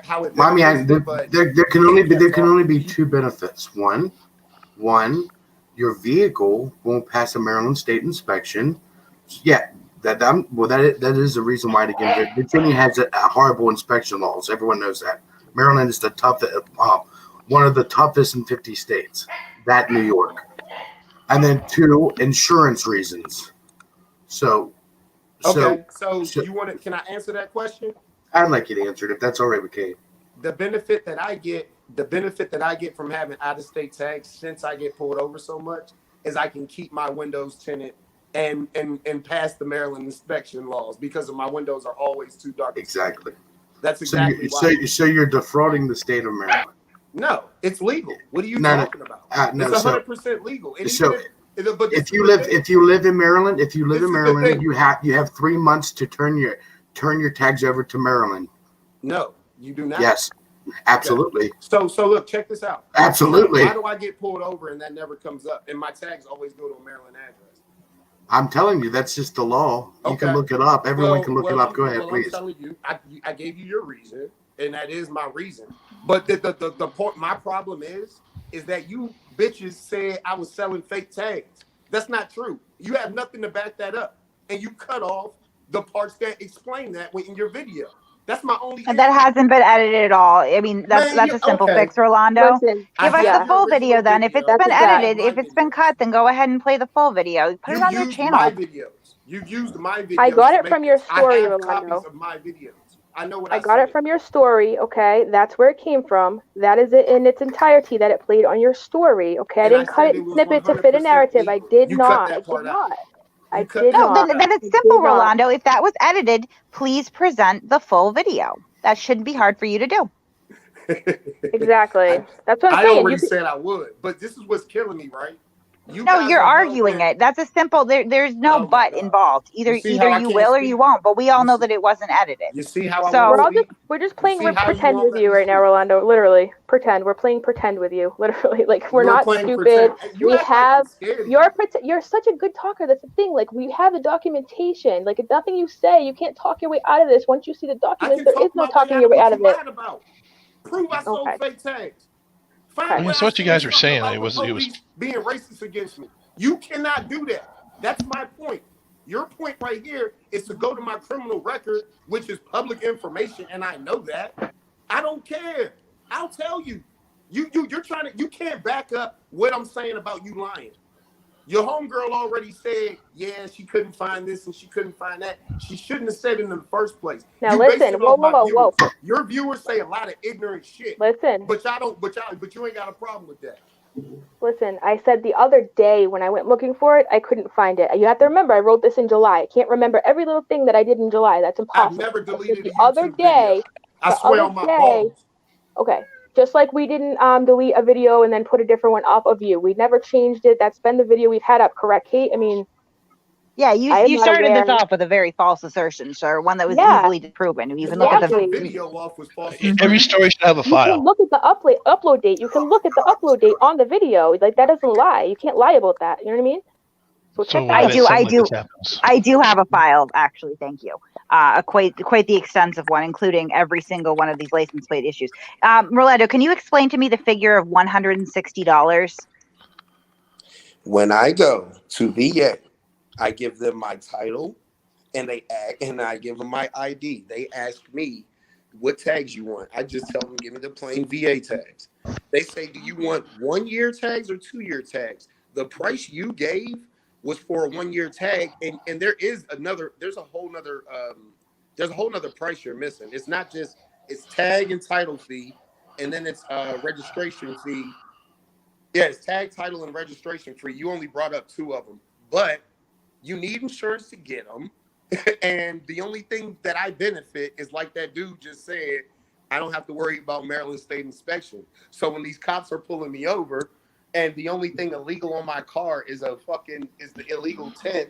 [SPEAKER 15] how it.
[SPEAKER 14] Well, I mean, there can only be two benefits. One, your vehicle won't pass a Maryland state inspection. Yeah, that is the reason why. Again, Virginia has a horrible inspection laws. Everyone knows that. Maryland is the toughest, one of the toughest in 50 states. That New York. And then two, insurance reasons. So
[SPEAKER 15] you want to? Can I answer that question?
[SPEAKER 14] I'd like you to answer it if that's all right with Kate.
[SPEAKER 15] The benefit that I get from having out-of-state tags since I get pulled over so much is I can keep my windows tinted and pass the Maryland inspection laws because of my windows are always too dark.
[SPEAKER 14] Exactly.
[SPEAKER 15] That's exactly why.
[SPEAKER 14] So you're defrauding the state of Maryland.
[SPEAKER 15] No, it's legal. What are you talking about? It's 100% legal.
[SPEAKER 14] If you live in Maryland, you have 3 months to turn your tags over to Maryland.
[SPEAKER 15] No, you do not.
[SPEAKER 14] Yes, absolutely.
[SPEAKER 15] Okay. So look, check this out.
[SPEAKER 14] Absolutely.
[SPEAKER 15] Why do I get pulled over and that never comes up? And my tags always go to a Maryland address.
[SPEAKER 14] I'm telling you, that's just the law. You can look it up. Everyone can look it up. Go ahead, please.
[SPEAKER 15] I'm telling you, I gave you your reason, and that is my reason. But the point, my problem is that you bitches said I was selling fake tags. That's not true. You have nothing to back that up, and you cut off the parts that explain that in your video. That's my only.
[SPEAKER 1] And that hasn't been edited at all. I mean, that's a simple fix, Rolando.
[SPEAKER 4] Listen,
[SPEAKER 1] give us the full video then. If it's been edited, if it's been cut, then go ahead and play the full video. Put it on your channel.
[SPEAKER 15] My videos. You used my videos.
[SPEAKER 4] I got it from your story,
[SPEAKER 15] I have
[SPEAKER 4] Rolando.
[SPEAKER 15] copies of my videos. I know what
[SPEAKER 4] I got it from your story, okay? That's where it came from. That is it in its entirety that it played on your story, okay? I didn't cut it and snip it to fit a narrative. I did not. I did not. I did not.
[SPEAKER 1] Then it's simple, Rolando. If that was edited, please present the full video. That shouldn't be hard for you to do.
[SPEAKER 4] Exactly. That's what I'm saying.
[SPEAKER 15] I already said I would, but this is what's killing me, right?
[SPEAKER 1] You're arguing it. That's a simple. There's no but involved. Either you will or you won't. But we all know that it wasn't edited.
[SPEAKER 15] You see how
[SPEAKER 4] we're just playing pretend with you right now, Rolando. Literally pretend. We're playing pretend with you. Literally, like we're not stupid. We have you're such a good talker. That's the thing. Like we have the documentation. Like if nothing you say, you can't talk your way out of this. Once you see the documents, there is no talking your way out of it.
[SPEAKER 15] Prove I sold fake tags.
[SPEAKER 11] That's what you guys were saying. It was
[SPEAKER 15] being racist against me. You cannot do that. That's my point. Your point right here is to go to my criminal record, which is public information, and I know that. I don't care. I'll tell you. You can't back up what I'm saying about you lying. Your homegirl already said, yeah, she couldn't find this and she couldn't find that. She shouldn't have said it in the first place.
[SPEAKER 4] Now listen, whoa.
[SPEAKER 15] Your viewers say a lot of ignorant shit.
[SPEAKER 4] Listen.
[SPEAKER 15] But you ain't got a problem with that.
[SPEAKER 4] Listen, I said the other day when I went looking for it, I couldn't find it. You have to remember, I wrote this in July. I can't remember every little thing that I did in July. That's impossible.
[SPEAKER 15] I've never deleted
[SPEAKER 4] the other day.
[SPEAKER 15] I swear on my balls.
[SPEAKER 4] Okay. Just like we didn't delete a video and then put a different one up of you. We never changed it. That's been the video we've had up, correct, Kate? I mean,
[SPEAKER 1] yeah, you started this off with a very false assertion, sir. One that was easily disproven. You can look at the
[SPEAKER 15] video off was false.
[SPEAKER 11] Every story should have a file.
[SPEAKER 4] You can look at the upload date. You can look at the upload date on the video. Like that doesn't lie. You can't lie about that. You know what I mean?
[SPEAKER 1] So I do have a file, actually. Thank you. Quite the extensive one, including every single one of these license plate issues. Rolando, can you explain to me the figure of $160?
[SPEAKER 15] When I go to VA, I give them my title, and I give them my ID. They ask me, what tags you want. I just tell them, give me the plain VA tags. They say, do you want 1 year tags or 2 year tags? The price you gave was for a 1 year tag, and there's a whole nother price you're missing. It's not just, it's tag and title fee, and then it's registration fee. Yeah, it's tag, title, and registration fee. You only brought up 2 of them, but you need insurance to get them. And the only thing that I benefit is, like that dude just said, I don't have to worry about Maryland State inspection. So when these cops are pulling me over, and the only thing illegal on my car is the illegal tent,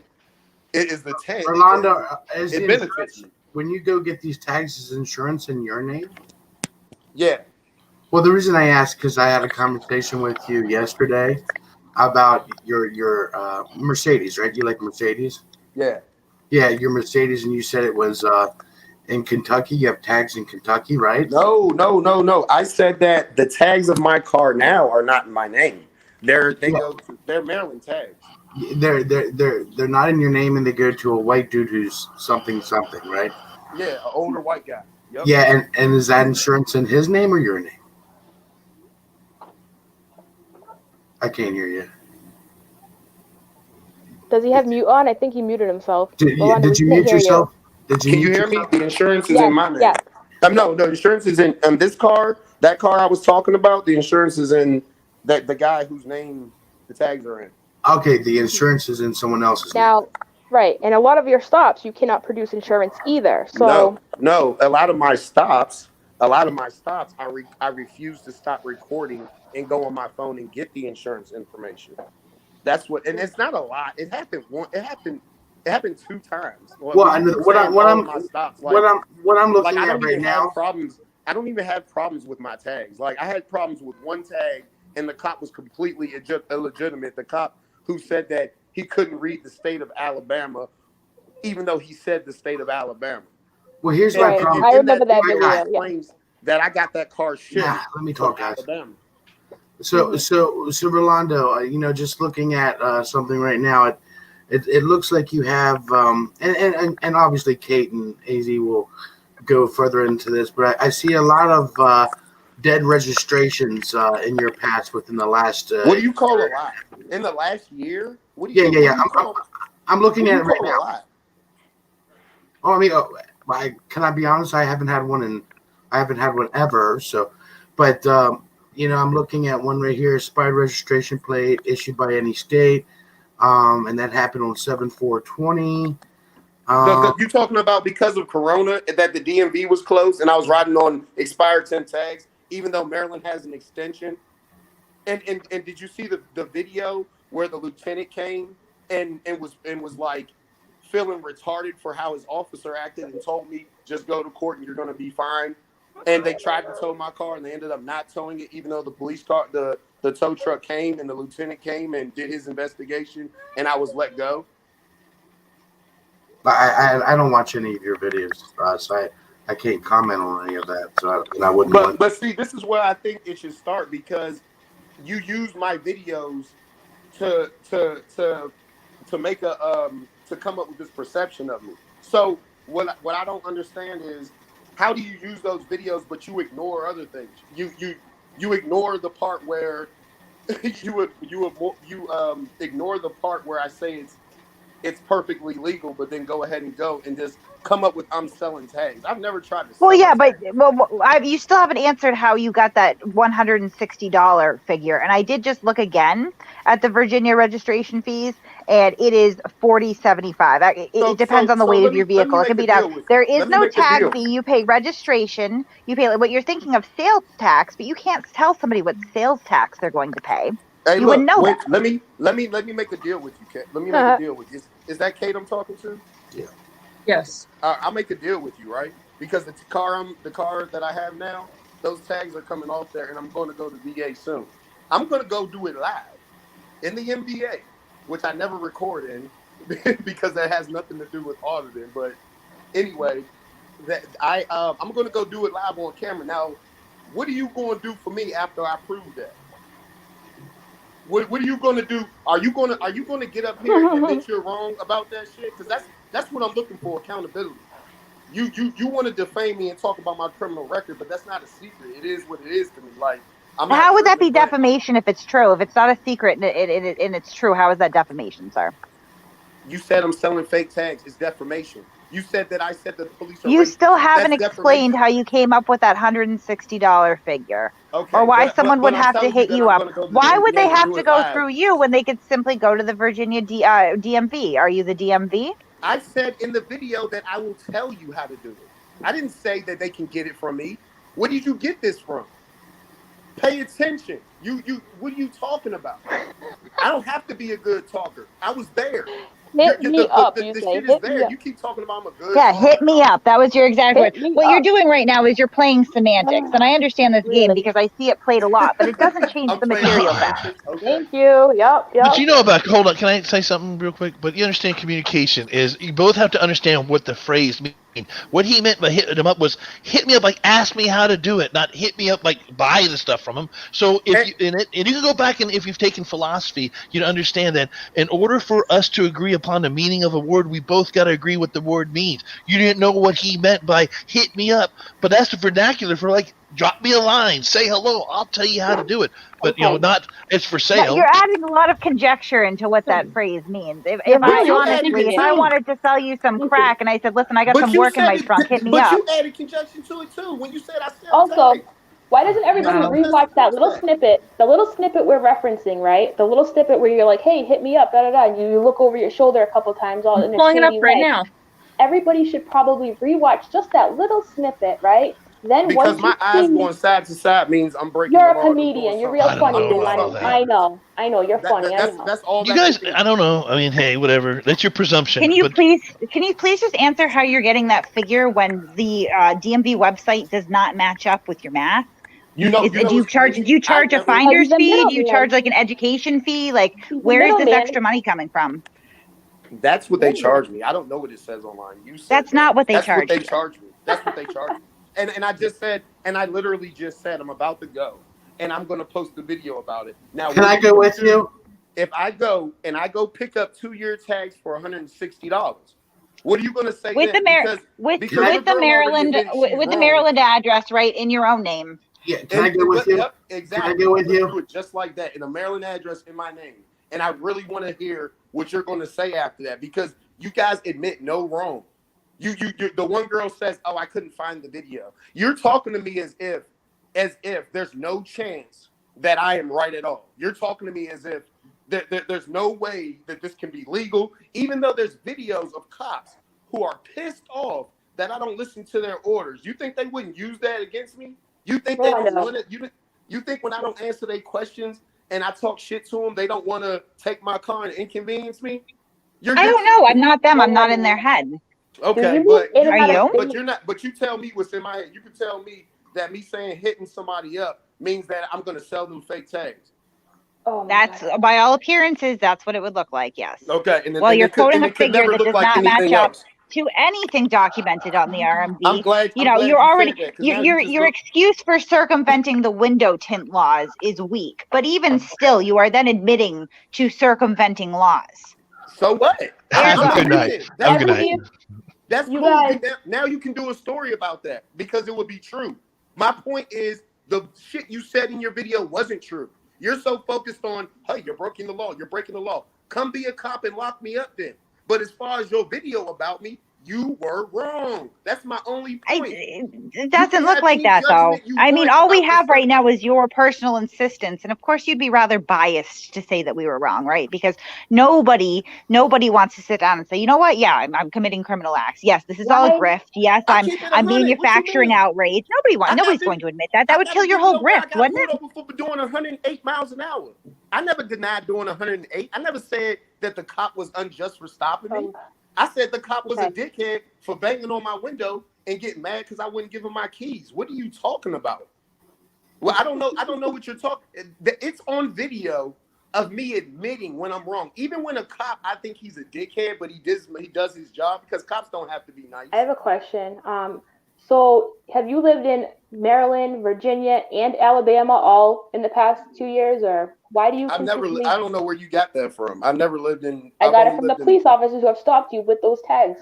[SPEAKER 15] it is the tent.
[SPEAKER 9] Rolando,
[SPEAKER 15] it benefits me.
[SPEAKER 9] When you go get these tags, is insurance in your name?
[SPEAKER 15] Yeah.
[SPEAKER 9] Well, the reason I asked, because I had a conversation with you yesterday about your Mercedes, right? You like Mercedes?
[SPEAKER 15] Yeah.
[SPEAKER 9] Yeah, your Mercedes, and you said it was in Kentucky. You have tags in Kentucky, right?
[SPEAKER 15] No. I said that the tags of my car now are not in my name. They're Maryland tags.
[SPEAKER 9] They're not in your name, and they go to a white dude who's something, right?
[SPEAKER 15] Yeah, an older white guy. Yep.
[SPEAKER 9] Yeah, and is that insurance in his name or your name? I can't hear you.
[SPEAKER 4] Does he have mute on? I think he muted himself.
[SPEAKER 9] Did you mute yourself?
[SPEAKER 15] Can you hear me? The insurance is in my name.
[SPEAKER 4] Yes.
[SPEAKER 15] No, the insurance is in this car. That car I was talking about, the insurance is in the guy whose name the tags are in.
[SPEAKER 9] Okay, the insurance is in someone else's name.
[SPEAKER 4] Now, right, and a lot of your stops, you cannot produce insurance either. So
[SPEAKER 15] no, a lot of my stops, I refuse to stop recording and go on my phone and get the insurance information. That's what, and it's not a lot. It happened 2 times.
[SPEAKER 9] What I'm looking at right now.
[SPEAKER 15] I don't even have problems with my tags. Like, I had problems with one tag, and the cop was completely illegitimate. The cop who said that he couldn't read the state of Alabama, even though he said the state of Alabama.
[SPEAKER 9] Well, here's my problem.
[SPEAKER 4] I remember that video.
[SPEAKER 15] Claims that I got that car shipped.
[SPEAKER 9] Let me talk, guys.
[SPEAKER 15] Alabama.
[SPEAKER 9] So Rolando, just looking at something right now, it looks like you have, and obviously Kate and AZ will go further into this, but I see a lot of dead registrations in your past within the last.
[SPEAKER 15] What do you call a lot? In the last year? What do you?
[SPEAKER 9] Yeah. I'm looking at it right now. Oh, I mean, can I be honest? I haven't had one ever. So, but I'm looking at one right here: expired registration plate issued by any state, and that happened on 7/4/20.
[SPEAKER 15] You talking about because of Corona that the DMV was closed and I was riding on expired 10 tags, even though Maryland has an extension? And did you see the video where the lieutenant came and was like feeling retarded for how his officer acted and told me, just go to court and you're going to be fine? And they tried to tow my car and they ended up not towing it, even though the police car, the tow truck came and the lieutenant came and did his investigation and I was let go.
[SPEAKER 9] I don't watch any of your videos, so I can't comment on any of that. So I wouldn't.
[SPEAKER 15] But see, this is where I think it should start, because you use my videos to make to come up with this perception of me. So what I don't understand is, how do you use those videos but you ignore other things? You ignore the part where you ignore the part where I say it's perfectly legal, but then go ahead and go and just come up with I'm selling tags. I've never tried to sell
[SPEAKER 1] but you still haven't answered how you got that $160 figure. And I did just look again at the Virginia registration fees, and it is $40.75. It depends on the weight of your vehicle. It can be down. There is no tag fee. You pay registration. You pay what you're thinking of sales tax, but you can't tell somebody what sales tax they're going to pay.
[SPEAKER 15] Hey,
[SPEAKER 1] you wouldn't know that.
[SPEAKER 15] Let me make a deal with you, Kate. Let me make a deal with you. Is that Kate I'm talking to?
[SPEAKER 9] Yeah.
[SPEAKER 5] Yes.
[SPEAKER 15] I'll make a deal with you, right? Because the car that I have now, those tags are coming off there, and I'm going to go to VA soon. I'm going to go do it live in the MVA, which I never record in because that has nothing to do with auditing. But anyway, I'm going to go do it live on camera. Now, what are you going to do for me after I prove that? What are you going to do? Are you going to get up here and admit you're wrong about that shit? Because that's what I'm looking for, accountability. You want to defame me and talk about my criminal record, but that's not a secret. It is what it is to me. Like, I'm not
[SPEAKER 1] How would that
[SPEAKER 15] tripping,
[SPEAKER 1] be defamation if it's true? If it's not a secret and it's true, how is that defamation, sir?
[SPEAKER 15] You said I'm selling fake tags. It's defamation. You said that I said the police are
[SPEAKER 1] You
[SPEAKER 15] racist.
[SPEAKER 1] still haven't
[SPEAKER 15] That's
[SPEAKER 1] explained
[SPEAKER 15] defamation.
[SPEAKER 1] how you came up with that $160 figure.
[SPEAKER 15] Okay,
[SPEAKER 1] Or why someone would
[SPEAKER 15] I'm
[SPEAKER 1] have to
[SPEAKER 15] telling you
[SPEAKER 1] hit
[SPEAKER 15] that
[SPEAKER 1] you
[SPEAKER 15] I'm
[SPEAKER 1] up.
[SPEAKER 15] going to go to the
[SPEAKER 1] Why would they
[SPEAKER 15] DMV and
[SPEAKER 1] have
[SPEAKER 15] do
[SPEAKER 1] to
[SPEAKER 15] it
[SPEAKER 1] go
[SPEAKER 15] live.
[SPEAKER 1] through you when they could simply go to the Virginia DMV? Are you the DMV?
[SPEAKER 15] I said in the video that I will tell you how to do it. I didn't say that they can get it from me. Where did you get this from? Pay attention. What are you talking about? I don't have to be a good talker. I was there.
[SPEAKER 4] Hit me up,
[SPEAKER 15] The
[SPEAKER 4] you say.
[SPEAKER 15] shit is
[SPEAKER 4] Hit
[SPEAKER 15] there.
[SPEAKER 4] me up.
[SPEAKER 15] You keep talking about I'm a good
[SPEAKER 1] Yeah,
[SPEAKER 15] talker.
[SPEAKER 1] hit me up. That was your exact word.
[SPEAKER 4] Hit me
[SPEAKER 1] What you're
[SPEAKER 4] up.
[SPEAKER 1] doing right now is you're playing semantics. And I understand this game
[SPEAKER 4] Really?
[SPEAKER 1] because I see it played a lot, but it doesn't change
[SPEAKER 15] I'm
[SPEAKER 1] the
[SPEAKER 15] playing
[SPEAKER 1] material fact.
[SPEAKER 15] semantics. Okay.
[SPEAKER 4] Thank you. Yep.
[SPEAKER 11] But you know about, hold on, can I say something real quick? But you understand communication is, you both have to understand what the phrase means. What he meant by hitting him up was hit me up like ask me how to do it, not hit me up like buy the stuff from him. So if you and you can go back, and if you've taken philosophy, you understand that in order for us to agree upon the meaning of a word, we both got to agree what the word means. You didn't know what he meant by hit me up, but that's the vernacular for like drop me a line, say hello, I'll tell you how to do it. But not it's for sale.
[SPEAKER 1] You're adding a lot of conjecture into what that phrase means. If I wanted to sell you some crack and I said, listen, I got some work in my trunk, hit me up.
[SPEAKER 15] But you added conjunction to it too when you said I sell
[SPEAKER 4] Also,
[SPEAKER 15] tags.
[SPEAKER 4] why doesn't everybody rewatch that little snippet? The little snippet we're referencing, right? The little snippet where you're like, "Hey, hit me up," da da da. And you look over your shoulder a couple times, all in a
[SPEAKER 5] Pulling it up
[SPEAKER 4] shady
[SPEAKER 5] right
[SPEAKER 4] way.
[SPEAKER 5] now.
[SPEAKER 4] Everybody should probably rewatch just that little snippet, right? Then
[SPEAKER 15] because
[SPEAKER 4] once
[SPEAKER 15] my
[SPEAKER 4] you
[SPEAKER 15] eyes
[SPEAKER 4] see
[SPEAKER 15] going side to side means I'm breaking
[SPEAKER 4] you're
[SPEAKER 15] the
[SPEAKER 4] a
[SPEAKER 15] law.
[SPEAKER 4] comedian. You're real funny, dude. I know. You're funny. I know.
[SPEAKER 15] That's all.
[SPEAKER 11] You guys, I don't know. I mean, hey, whatever. That's your presumption.
[SPEAKER 1] Can you please just answer how you're getting that figure when the DMV website does not match up with your math? Do you charge a finder's fee? Do you charge like an education fee? Like, where is this extra money coming from?
[SPEAKER 15] That's what they charge me. I don't know what it says online. You said
[SPEAKER 1] that's not what they charge.
[SPEAKER 15] That's what they charge me. That's what they charge me. And I just said, and I literally just said, I'm about to go, and I'm going to post a video about it. Now,
[SPEAKER 14] can I go with you?
[SPEAKER 15] If I go and I go pick up 2-year tags for $160, what are you going to say
[SPEAKER 1] with
[SPEAKER 15] then?
[SPEAKER 1] With the Maryland address, right, in your own name?
[SPEAKER 14] Yeah, can I go with you?
[SPEAKER 15] Yep, exactly.
[SPEAKER 14] Can I go with you?
[SPEAKER 15] Do it just like that, in a Maryland address in my name. And I really want to hear what you're going to say after that, because you guys admit no wrong. You the one girl says, "Oh, I couldn't find the video." You're talking to me as if there's no chance that I am right at all. You're talking to me as if there's no way that this can be legal, even though there's videos of cops who are pissed off that I don't listen to their orders. You think they wouldn't use that against me? You think they don't want it? You think when I don't answer their questions and I talk shit to them, they don't want to take my car and inconvenience me?
[SPEAKER 1] I don't know. I'm not them. I'm not in their head.
[SPEAKER 15] Okay, but
[SPEAKER 1] are you?
[SPEAKER 15] But you're not. But you tell me what's in my head. You can tell me that me saying hitting somebody up means that I'm going to sell them fake tags.
[SPEAKER 1] That's by all appearances, that's what it would look like. Yes.
[SPEAKER 15] Okay.
[SPEAKER 1] Well, you're quoting a figure that does not match up to anything documented on the RMV.
[SPEAKER 15] I'm glad.
[SPEAKER 1] You're already your excuse for circumventing the window tint laws is weak. But even still, you are then admitting to circumventing laws.
[SPEAKER 15] So what?
[SPEAKER 11] Have a good night. Have a good night.
[SPEAKER 15] That's cool. Now you can do a story about that because it would be true. My point is the shit you said in your video wasn't true. You're so focused on, hey, you're breaking the law. You're breaking the law. Come be a cop and lock me up then. But as far as your video about me, you were wrong. That's my only point.
[SPEAKER 1] It doesn't look like that, though. I mean, all we have right now is your personal insistence. And of course, you'd be rather biased to say that we were wrong, right? Because nobody wants to sit down and say, you know what? Yeah, I'm committing criminal acts. Yes, this is all a grift. Yes, I'm manufacturing outrage. Nobody's going to admit that. That would kill your whole grift, wouldn't it?
[SPEAKER 15] For doing 108 miles an hour. I never denied doing 108. I never said that the cop was unjust for stopping me. I said the cop was a dickhead for banging on my window and getting mad because I wouldn't give him my keys. What are you talking about? Well, I don't know what you're talking. It's on video of me admitting when I'm wrong. Even when a cop, I think he's a dickhead, but he does his job because cops don't have to be nice.
[SPEAKER 4] I have a question. So have you lived in Maryland, Virginia, and Alabama all in the past 2 years, or why do you?
[SPEAKER 15] I don't know where you got that from. I've never lived in.
[SPEAKER 4] I got it from the police officers who have stopped you with those tags.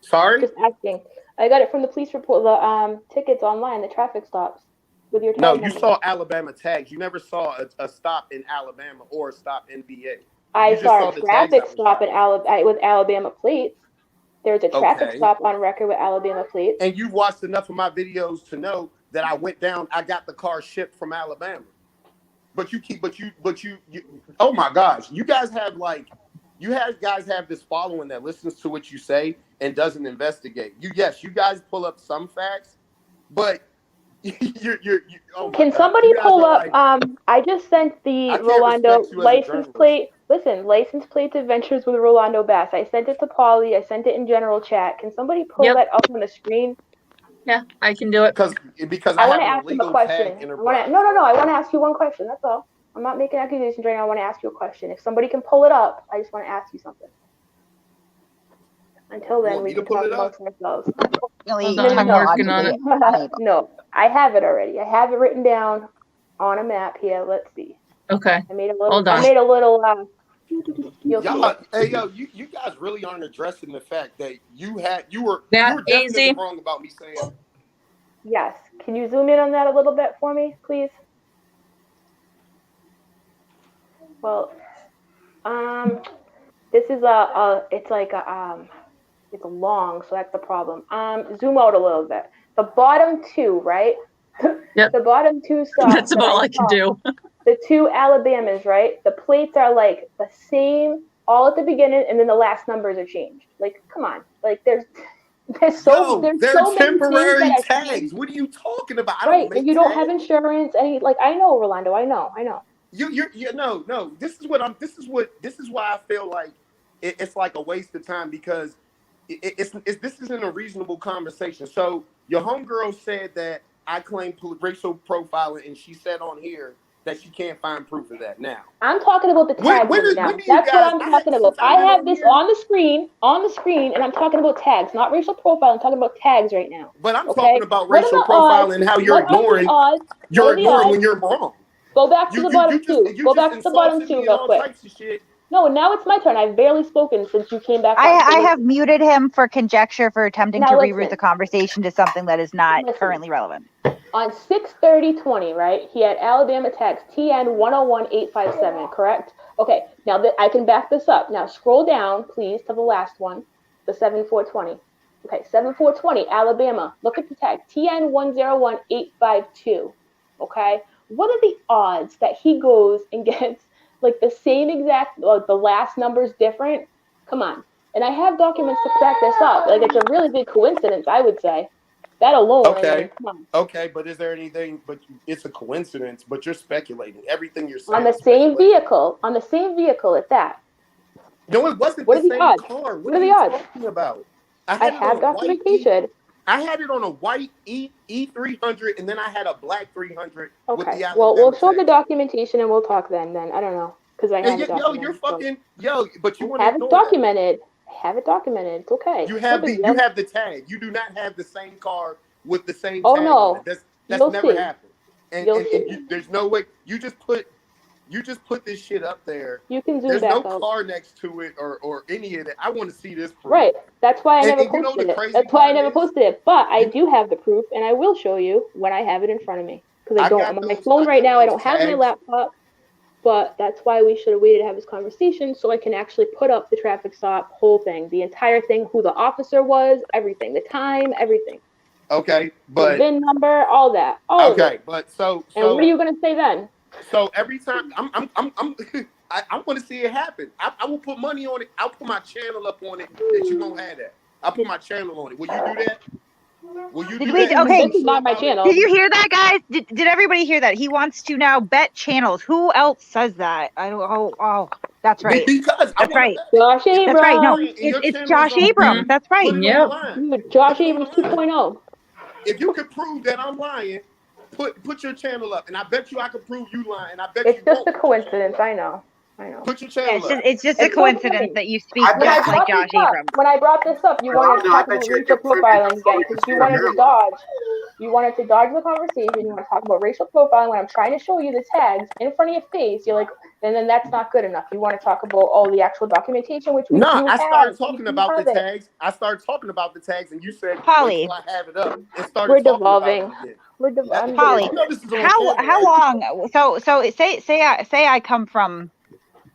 [SPEAKER 15] Sorry?
[SPEAKER 4] Just asking. I got it from the police report, the tickets online, the traffic stops with your tag
[SPEAKER 15] No,
[SPEAKER 4] number.
[SPEAKER 15] you saw Alabama tags. You never saw a stop in Alabama or a stop in VA.
[SPEAKER 4] I saw a traffic stop in with Alabama plates. There's a traffic stop on record with Alabama plates.
[SPEAKER 15] And you've watched enough of my videos to know that I went down. I got the car shipped from Alabama. But you oh my gosh, you guys have guys have this following that listens to what you say and doesn't investigate. You guys pull up some facts, but
[SPEAKER 4] Can somebody pull up? I just sent the Rolando license plate. Listen, license plates adventures with Rolando Bass. I sent it to Polly. I sent it in general chat. Can somebody pull that up on the screen?
[SPEAKER 5] Yeah, I can do it.
[SPEAKER 15] Because
[SPEAKER 4] I want to ask him a question. No. I want to ask you one question. That's all. I'm not making accusations right now. I want to ask you a question. If somebody can pull it up, I just want to ask you something. Until then, we can talk amongst ourselves.
[SPEAKER 5] I'm working on it.
[SPEAKER 4] No, I have it already. I have it written down on a map here. Let's see.
[SPEAKER 5] Okay.
[SPEAKER 4] I made a little.
[SPEAKER 5] Hold on.
[SPEAKER 4] I made a little.
[SPEAKER 15] Hey yo, you guys really aren't addressing the fact that you were definitely wrong about me saying.
[SPEAKER 4] Yes. Can you zoom in on that a little bit for me, please? Well, this is it's long, so that's the problem. Zoom out a little bit. The bottom two, right?
[SPEAKER 5] Yep.
[SPEAKER 4] The bottom two stops.
[SPEAKER 5] That's about all I can do.
[SPEAKER 4] The two Alabamas, right? The plates are like the same all at the beginning, and then the last numbers are changed. Like, come on. Like, they're so
[SPEAKER 15] temporary tags. What are you talking about?
[SPEAKER 4] Right, and you don't have insurance. I know, Rolando. I know.
[SPEAKER 15] No. This is why I feel like it's like a waste of time because this isn't a reasonable conversation. So your homegirl said that I claim racial profiling, and she said on here that she can't find proof of that. Now
[SPEAKER 4] I'm talking about the tags now. That's what I'm talking about. I have this on the screen, and I'm talking about tags, not racial profiling. I'm talking about tags right now.
[SPEAKER 15] But I'm talking about racial profiling and how you're ignoring. You're ignoring when you're wrong.
[SPEAKER 4] Go back to the bottom two. Go back to the bottom two real quick. No, now it's my turn. I've barely spoken since you came back.
[SPEAKER 1] I have muted him for conjecture for attempting to reroute the conversation to something that is not currently relevant.
[SPEAKER 4] On 6/30/20, right? He had Alabama tags TN 101857, correct? Okay, now that I can back this up. Now scroll down, please, to the last one, the 7420. Okay, 7420, Alabama. Look at the tag TN 101852. Okay, what are the odds that he goes and gets like the same exact, the last number's different? Come on. And I have documents to back this up. Like, it's a really big coincidence, I would say. That alone.
[SPEAKER 15] Okay.
[SPEAKER 4] I mean, come on.
[SPEAKER 15] Okay, but is there anything? But it's a coincidence. But you're speculating. Everything you're saying
[SPEAKER 4] on the same vehicle. On the same vehicle at that.
[SPEAKER 15] No, it wasn't
[SPEAKER 4] the
[SPEAKER 15] same
[SPEAKER 4] odds?
[SPEAKER 15] car.
[SPEAKER 4] What are the odds?
[SPEAKER 15] Talking about?
[SPEAKER 4] I have documentation.
[SPEAKER 15] I had it on a white E300, and then I had a black 300.
[SPEAKER 4] Okay.
[SPEAKER 15] With the
[SPEAKER 4] Well, we'll show the documentation and we'll talk then. I don't know, because I have
[SPEAKER 15] it. You're fucking but you want to
[SPEAKER 4] have it documented. I have it documented. It's okay.
[SPEAKER 15] You have the tag. You do not have the same car with the same.
[SPEAKER 4] Oh
[SPEAKER 15] tag
[SPEAKER 4] no,
[SPEAKER 15] on it. That's never happened. And there's no way. You just put this shit up there.
[SPEAKER 4] You can zoom
[SPEAKER 15] There's
[SPEAKER 4] back
[SPEAKER 15] no
[SPEAKER 4] out.
[SPEAKER 15] car next to it or any of that. I want to see this proof.
[SPEAKER 4] Right. That's why I never posted it. That's why I never posted it. But I do have the proof, and I will show you when I have it in front of me. Because I'm on my phone right now. I don't have my laptop. But that's why we should have waited to have this conversation so I can actually put up the traffic stop, whole thing, the entire thing, who the officer was, everything, the time, everything.
[SPEAKER 15] Okay, but
[SPEAKER 4] the VIN number, all that.
[SPEAKER 15] Okay, but so
[SPEAKER 4] and what are you gonna say then?
[SPEAKER 15] So every time I want to see it happen. I will put money on it. I'll put my channel up on it that you don't have that. I'll put my channel on it. Will you do that? Will you do that?
[SPEAKER 1] Okay,
[SPEAKER 4] this is not my channel.
[SPEAKER 1] Did you hear that, guys? Did everybody hear that? He wants to now bet channels. Who else says that? I don't. Oh, that's right. That's right.
[SPEAKER 4] Josh Abrams.
[SPEAKER 1] That's right. No, it's Josh Abrams. That's right.
[SPEAKER 4] Yep. Josh Abrams 2.0.
[SPEAKER 15] If you can prove that I'm lying, put your channel up, and I bet you I can prove you lying. And I bet
[SPEAKER 4] it's just a coincidence. I know.
[SPEAKER 15] Put your channel up.
[SPEAKER 1] It's just a coincidence that you speak just like Josh Abrams.
[SPEAKER 4] When I brought this up, you wanted to talk about racial profiling again because you wanted to dodge. You wanted to dodge the conversation. You want to talk about racial profiling when I'm trying to show you the tags in front of your face. You're like, and then that's not good enough. You want to talk about all the actual documentation, which we do have.
[SPEAKER 15] I started talking about the tags. I started talking about the tags, and you said,
[SPEAKER 1] Polly,
[SPEAKER 15] wait till I have it up. And started
[SPEAKER 4] we're
[SPEAKER 15] talking
[SPEAKER 4] devolving.
[SPEAKER 15] about it again.
[SPEAKER 4] We're devolving.
[SPEAKER 1] Polly,
[SPEAKER 15] this is on
[SPEAKER 1] how
[SPEAKER 15] camera, right?
[SPEAKER 1] long? So say I come from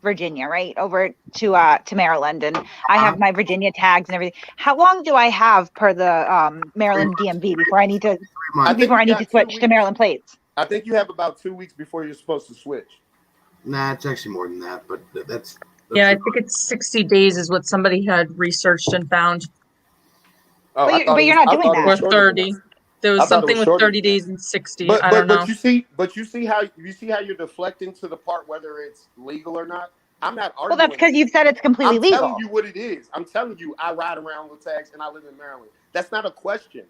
[SPEAKER 1] Virginia, right, over to Maryland, and I have my Virginia tags and everything. How long do I have per the Maryland DMV before I need to switch to Maryland plates?
[SPEAKER 15] I think you have about 2 weeks before you're supposed to switch.
[SPEAKER 14] Nah, it's actually more than that, but that's
[SPEAKER 5] yeah, I think it's 60 days is what somebody had researched and found.
[SPEAKER 15] Oh,
[SPEAKER 1] but you're not doing that.
[SPEAKER 5] Or 30. There was something with 30 days and 60. I don't know.
[SPEAKER 15] But you see how you're deflecting to the part whether it's legal or not. I'm not arguing.
[SPEAKER 1] Well, that's because you've said it's completely legal.
[SPEAKER 15] I'm telling you what it is. I'm telling you I ride around with tags and I live in Maryland. That's not a question.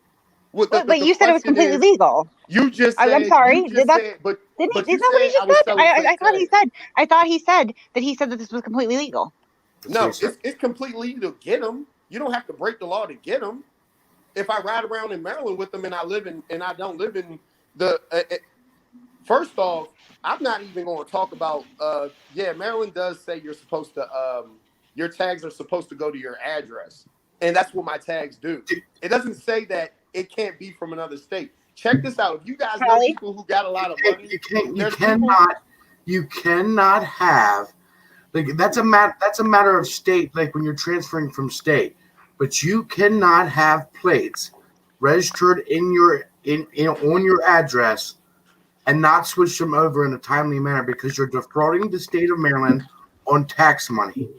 [SPEAKER 1] But you said it was completely legal.
[SPEAKER 15] You just said,
[SPEAKER 1] I'm sorry.
[SPEAKER 15] Isn't that what he just said?
[SPEAKER 1] I thought he said that this was completely legal.
[SPEAKER 15] No, it's completely legal to get them. You don't have to break the law to get them. If I ride around in Maryland with them and I don't live in the first off, I'm not even going to talk about Maryland does say you're supposed to your tags are supposed to go to your address. And that's what my tags do. It doesn't say that it can't be from another state. Check this out. If you guys know people who got a lot of money,
[SPEAKER 14] you cannot have that's a matter of state, like when you're transferring from state. But you cannot have plates registered on your address and not switch them over in a timely manner because you're defrauding the state of Maryland on tax money.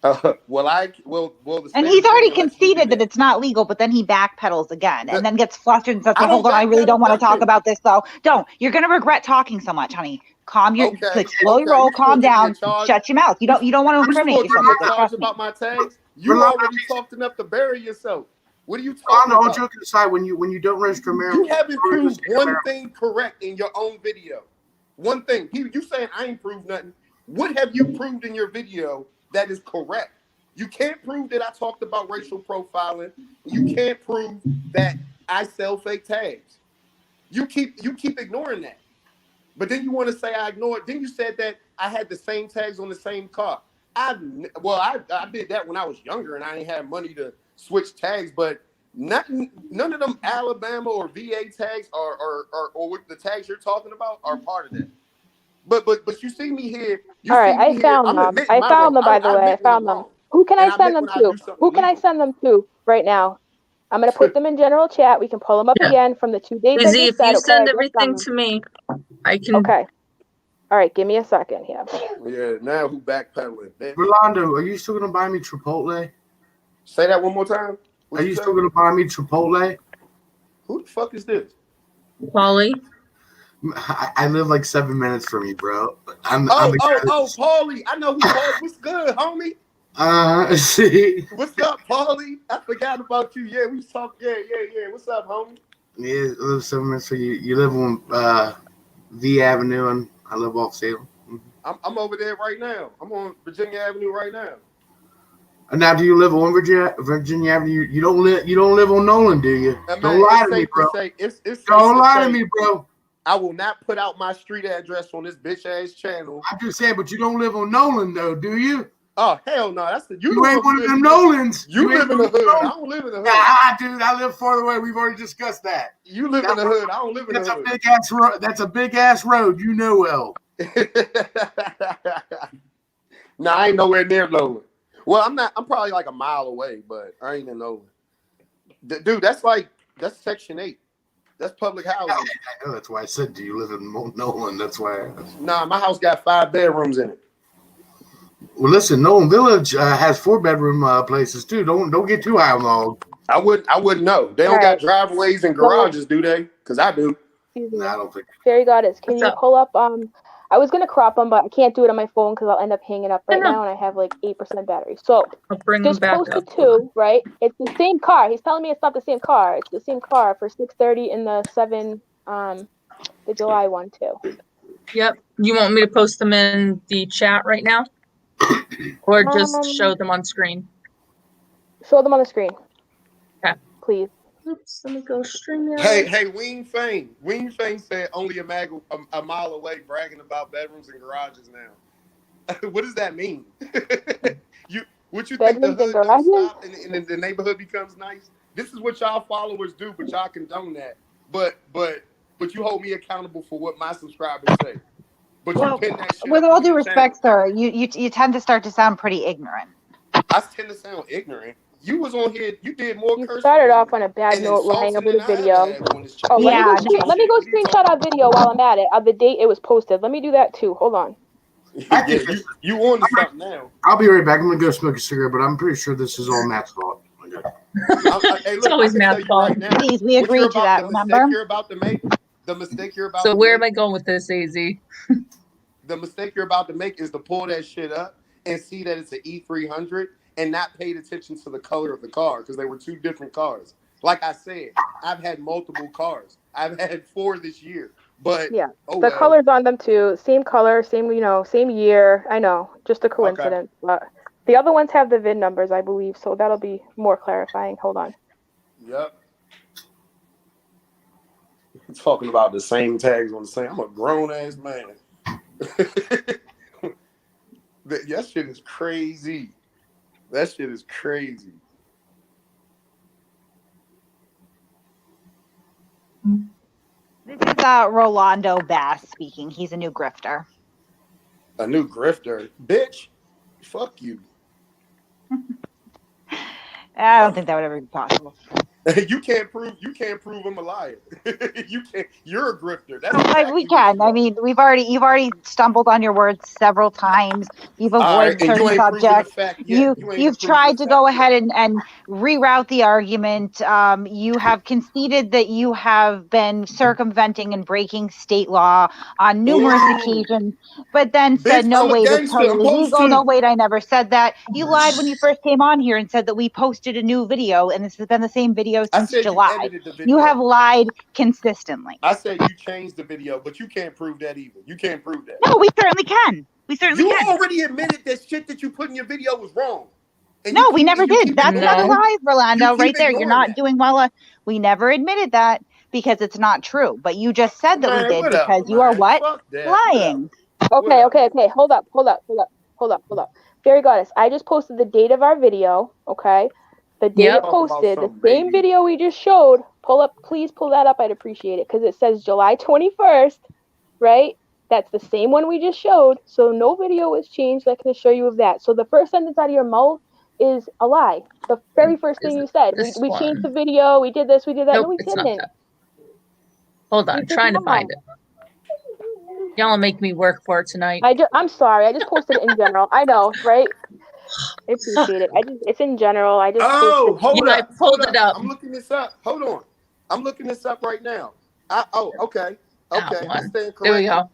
[SPEAKER 1] And he's already conceded that it's not legal, but then he backpedals again and then gets flustered and says, well, hold on, I really don't want to talk about this, though. Don't. You're going to regret talking so much, honey. Calm your slow roll, calm down, shut your mouth. You don't want to incriminate yourself.
[SPEAKER 15] About my tags. You already talked enough to bury yourself. What are you talking about?
[SPEAKER 14] All joking aside, when you don't register Maryland,
[SPEAKER 15] you haven't proved one thing correct in your own video. One thing. You saying I ain't proved nothing. What have you proved in your video that is correct? You can't prove that I talked about racial profiling. You can't prove that I sell fake tags. You keep ignoring that. But then you want to say I ignored. Then you said that I had the same tags on the same car. I did that when I was younger and I ain't had money to switch tags. But none of them Alabama or VA tags or with the tags you're talking about are part of that. But you see me here.
[SPEAKER 4] All right, I found them. I found them, by the way. I found them. Who can I send them to? Who can I send them to right now? I'm going to put them in general chat. We can pull them up again from the 2 days.
[SPEAKER 5] Izzy, if you send everything to me, I can.
[SPEAKER 4] Okay. All right, give me a second here.
[SPEAKER 15] Yeah, now who backpedaling?
[SPEAKER 14] Rolando, are you still going to buy me Chipotle?
[SPEAKER 15] Say that one more time.
[SPEAKER 14] Are you still going to buy me Chipotle?
[SPEAKER 15] Who the fuck is this?
[SPEAKER 5] Polly.
[SPEAKER 14] I live like 7 minutes from you, bro.
[SPEAKER 15] Paulie. I know who Paulie. What's good, homie?
[SPEAKER 14] See.
[SPEAKER 15] What's up, Paulie? I forgot about you. Yeah, we talked. Yeah. What's up, homie?
[SPEAKER 14] Yeah, I live 7 minutes from you. You live on V Avenue, and I live off Salem.
[SPEAKER 15] I'm over there right now. I'm on Virginia Avenue right now.
[SPEAKER 14] And now, do you live on Virginia Avenue? You don't live on Nolan, do you? Don't lie to me, bro. Don't lie to me, bro.
[SPEAKER 15] I will not put out my street address on this bitch ass channel.
[SPEAKER 14] I'm just saying, but you don't live on Nolan, though, do you?
[SPEAKER 15] Oh, hell no.
[SPEAKER 14] You ain't one of them Nolans.
[SPEAKER 15] You live in the hood. I don't live in the hood.
[SPEAKER 14] Nah, dude, I live farther away. We've already discussed that.
[SPEAKER 15] You live in the hood. I don't live in the hood.
[SPEAKER 14] That's a big ass road. You know well.
[SPEAKER 15] Nah, I ain't nowhere near Nolan. Well, I'm not. I'm probably like a mile away, but I ain't in Nolan. Dude, that's Section 8. That's public housing.
[SPEAKER 14] I know. That's why I said, do you live in Nolan? That's why.
[SPEAKER 15] Nah, my house got 5 bedrooms in it.
[SPEAKER 14] Well, listen, Nolan Village has 4-bedroom places too. Don't get too high on all.
[SPEAKER 15] I wouldn't know. They don't got driveways and garages, do they? Because I do.
[SPEAKER 4] Excuse me.
[SPEAKER 14] I don't think.
[SPEAKER 4] Fairy Goddess, can you pull up? I was gonna crop them, but I can't do it on my phone because I'll end up hanging up right now, and I have like 8% battery. So just post the 2, right? It's the same car. He's telling me it's not the same car. It's the same car for 6:30 and the 7, the July one too.
[SPEAKER 5] Yep. You want me to post them in the chat right now, or just show them on screen?
[SPEAKER 4] Show them on the screen.
[SPEAKER 5] Okay.
[SPEAKER 4] Please.
[SPEAKER 5] Oops, let me go stream it.
[SPEAKER 15] Hey, Wing Fang. Wing Fang said only a mile away, bragging about bedrooms and garages now. What does that mean? What you think the hood don't stop and the neighborhood becomes nice? This is what y'all followers do, but y'all condone that. But you hold me accountable for what my subscribers say. But you pin that shit
[SPEAKER 1] with
[SPEAKER 15] up
[SPEAKER 1] all
[SPEAKER 15] on
[SPEAKER 1] due
[SPEAKER 15] your
[SPEAKER 1] respect,
[SPEAKER 15] channel.
[SPEAKER 1] sir, you tend to start to sound pretty ignorant.
[SPEAKER 15] I tend to sound ignorant. You was on here. You did more.
[SPEAKER 4] You started off on a bad note, Rolando, with a video. Oh, let me go screenshot our video while I'm at it. Of the date it was posted. Let me do that too. Hold on.
[SPEAKER 15] You on to something now.
[SPEAKER 14] I'll be right back. I'm gonna go smoke a cigarette, but I'm pretty sure this is all Matt's fault.
[SPEAKER 5] It's always Matt's fault.
[SPEAKER 1] Please, we agreed to that. Remember?
[SPEAKER 15] You're about to make. The mistake you're about.
[SPEAKER 5] So
[SPEAKER 15] to
[SPEAKER 5] where
[SPEAKER 15] make,
[SPEAKER 5] am I going with this, AZ?
[SPEAKER 15] The mistake you're about to make is to pull that shit up and see that it's an E300 and not paid attention to the color of the car because they were two different cars. Like I said, I've had multiple cars. I've had 4 this year. But
[SPEAKER 4] yeah, the colors on them too, same color, same same year. I know, just a coincidence. Okay. But the other ones have the VIN numbers, I believe, so that'll be more clarifying. Hold on.
[SPEAKER 15] Yep. Talking about the same tags on the same. I'm a grown ass man. That shit is crazy. That shit is crazy.
[SPEAKER 1] This is Rolando Bass speaking. He's a new grifter.
[SPEAKER 15] A new grifter? Bitch, fuck you.
[SPEAKER 1] I don't think that would ever be possible.
[SPEAKER 15] You can't prove I'm a liar. You can't. You're a grifter. That's
[SPEAKER 1] we can. I mean, you've already stumbled on your words several times. You've avoided certain subjects. You've tried to go ahead and reroute the argument. You have conceded that you have been circumventing and breaking state law on numerous occasions, but then said, "No, wait, it's totally legal. No, wait, I never said that." You lied when you first came on here and said that we posted a new video, and this has been the same video since July. You have lied consistently.
[SPEAKER 15] I said you changed the video, but you can't prove that either. You can't prove that.
[SPEAKER 1] No, we certainly can. You
[SPEAKER 15] already admitted that shit that you put in your video was wrong.
[SPEAKER 1] No, we never did. That's another lie, Rolando, right there. You're not doing well. We never admitted that because it's not true. But you just said that we did because you are what? Lying.
[SPEAKER 4] Okay. Hold up. Fairy Goddess, I just posted the date of our video, okay? The date it posted, the same video we just showed. Please pull that up. I'd appreciate it because it says July 21st, right? That's the same one we just showed. So no video was changed. I can assure you of that. So the first sentence out of your mouth is a lie. The very first thing you said. We changed the video. We did this. We did that.
[SPEAKER 5] Nope,
[SPEAKER 4] no, we didn't.
[SPEAKER 5] Hold on. I'm trying to find it. Y'all make me work for it tonight.
[SPEAKER 4] I'm sorry. I just posted it in general. I know, right? I appreciate it. It's in general. I just
[SPEAKER 15] hold up.
[SPEAKER 5] I pulled it up.
[SPEAKER 15] I'm looking this up. Hold on. I'm looking this up right now. Okay. I stand corrected.
[SPEAKER 5] There we go.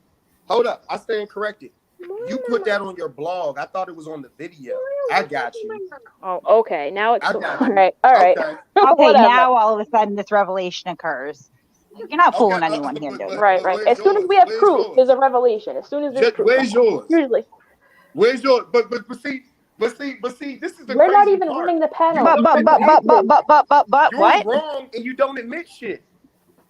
[SPEAKER 15] Hold up. I stand corrected. You put that on your blog. I thought it was on the video. I got you.
[SPEAKER 4] Oh, okay. Now it's all right.
[SPEAKER 1] Okay, now all of a sudden this revelation occurs. You're not fooling anyone here, dude.
[SPEAKER 4] Right. As soon as we have proof, there's a revelation. As soon as there's proof.
[SPEAKER 15] Where's yours?
[SPEAKER 4] Usually.
[SPEAKER 15] Where's yours? But see, this is the
[SPEAKER 4] We're not even
[SPEAKER 15] part.
[SPEAKER 4] running the panel.
[SPEAKER 1] But
[SPEAKER 15] you're
[SPEAKER 1] what?
[SPEAKER 15] wrong and you don't admit shit.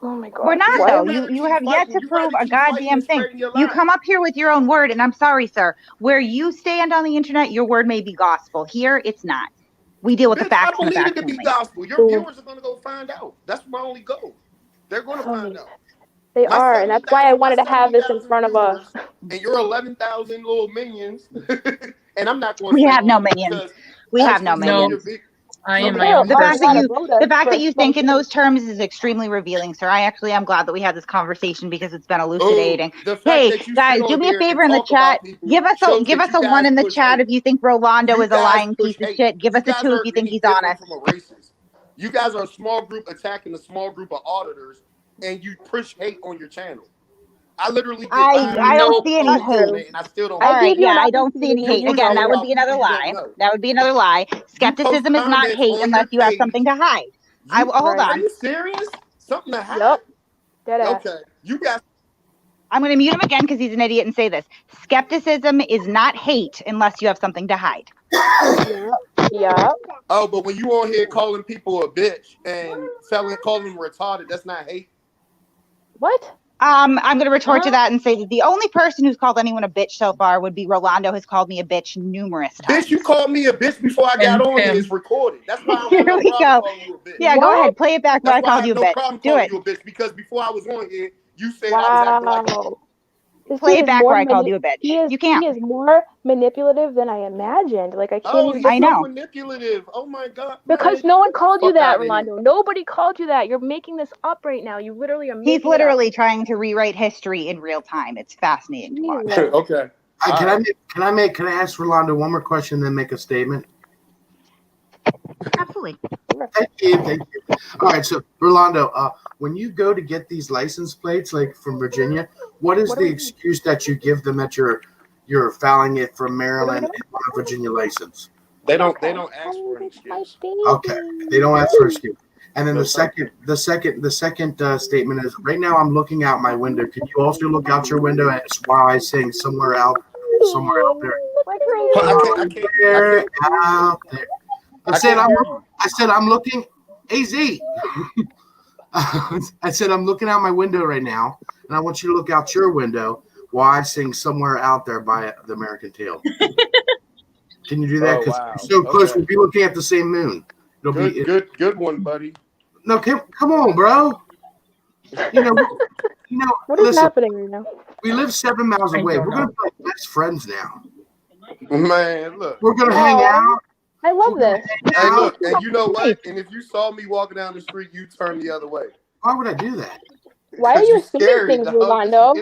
[SPEAKER 4] Oh my God.
[SPEAKER 1] We're not though. You have yet to prove a goddamn thing. You come up here with your own word, and I'm sorry, sir. Where you stand on the internet, your word may be gospel. Here, it's not. We deal with the facts.
[SPEAKER 15] I believe it to be gospel. Your viewers are going to go find out. That's my only goal. They're going to find out.
[SPEAKER 4] They are, and that's why I wanted to have this in front of us.
[SPEAKER 15] And you're 11,000 little minions, and I'm not going to.
[SPEAKER 1] We have no minions. We have no minions.
[SPEAKER 5] I am my own person.
[SPEAKER 1] The fact that you think in those terms is extremely revealing, sir. I actually am glad that we had this conversation because it's been elucidating. Hey, guys, do me a favor in the chat. Give us a 1 in the chat if you think Rolando is a lying piece of shit. Give us a 2 if you think he's honest.
[SPEAKER 15] You guys are a small group attacking a small group of auditors, and you push hate on your channel. I literally
[SPEAKER 1] I don't see any hate.
[SPEAKER 15] And I still don't.
[SPEAKER 1] I don't see any hate. Again, that would be another lie. That would be another lie. Skepticism is not hate unless you have something to hide. Hold on.
[SPEAKER 15] Are you serious? Something to hide?
[SPEAKER 4] Yep. Deadass.
[SPEAKER 15] Okay. You guys.
[SPEAKER 1] I'm going to mute him again because he's an idiot and say this. Skepticism is not hate unless you have something to hide.
[SPEAKER 4] Yeah.
[SPEAKER 15] Oh, but when you on here calling people a bitch and calling them retarded, that's not hate.
[SPEAKER 4] What?
[SPEAKER 1] I'm going to retort to that and say that the only person who's called anyone a bitch so far would be Rolando, has called me a bitch numerous times.
[SPEAKER 15] Bitch, you called me a bitch before I got on here. It's recorded. That's why I don't have no problem calling you a bitch.
[SPEAKER 1] Yeah, go ahead. Play it back where I called you a bitch.
[SPEAKER 15] That's why I have no problem calling you a bitch, because before I was on here, you said I was acting like a bitch.
[SPEAKER 1] Play it back where I called you a bitch.
[SPEAKER 4] You can't. He is more manipulative than I imagined. Like I can't even.
[SPEAKER 15] He's so manipulative. Oh my god.
[SPEAKER 4] Because no one called you that, Rolando. Nobody called you that. You're making this up right now. You literally are making
[SPEAKER 1] He's literally trying to rewrite history in real time. It's fascinating to watch.
[SPEAKER 15] Okay.
[SPEAKER 9] Can I ask Rolando one more question, then make a statement?
[SPEAKER 1] Absolutely.
[SPEAKER 9] Thank you. All right, so Rolando, when you go to get these license plates, like from Virginia, what is the excuse that you give them that you're filing it from Maryland and on a Virginia license?
[SPEAKER 15] They don't ask for an excuse.
[SPEAKER 9] Okay, they don't ask for an excuse. And then the second statement is, right now I'm looking out my window. Can you also look out your window while I sing somewhere out there? Out there. I said I'm looking. AZ. I said I'm looking out my window right now, and I want you to look out your window while I sing "Somewhere Out There" by the American Tail. Can you do that? Because you're so close, we'll be looking at the same moon.
[SPEAKER 15] Good one, buddy.
[SPEAKER 9] No, come on, bro.
[SPEAKER 4] What is happening right now?
[SPEAKER 9] We live 7 miles away. We're gonna be best friends now.
[SPEAKER 15] Man, look.
[SPEAKER 9] We're gonna hang out.
[SPEAKER 4] I love this.
[SPEAKER 15] Hey, look, and you know what? And if you saw me walking down the street, you turn the other way.
[SPEAKER 9] Why would I do that?
[SPEAKER 4] Why are you assuming things, Rolando?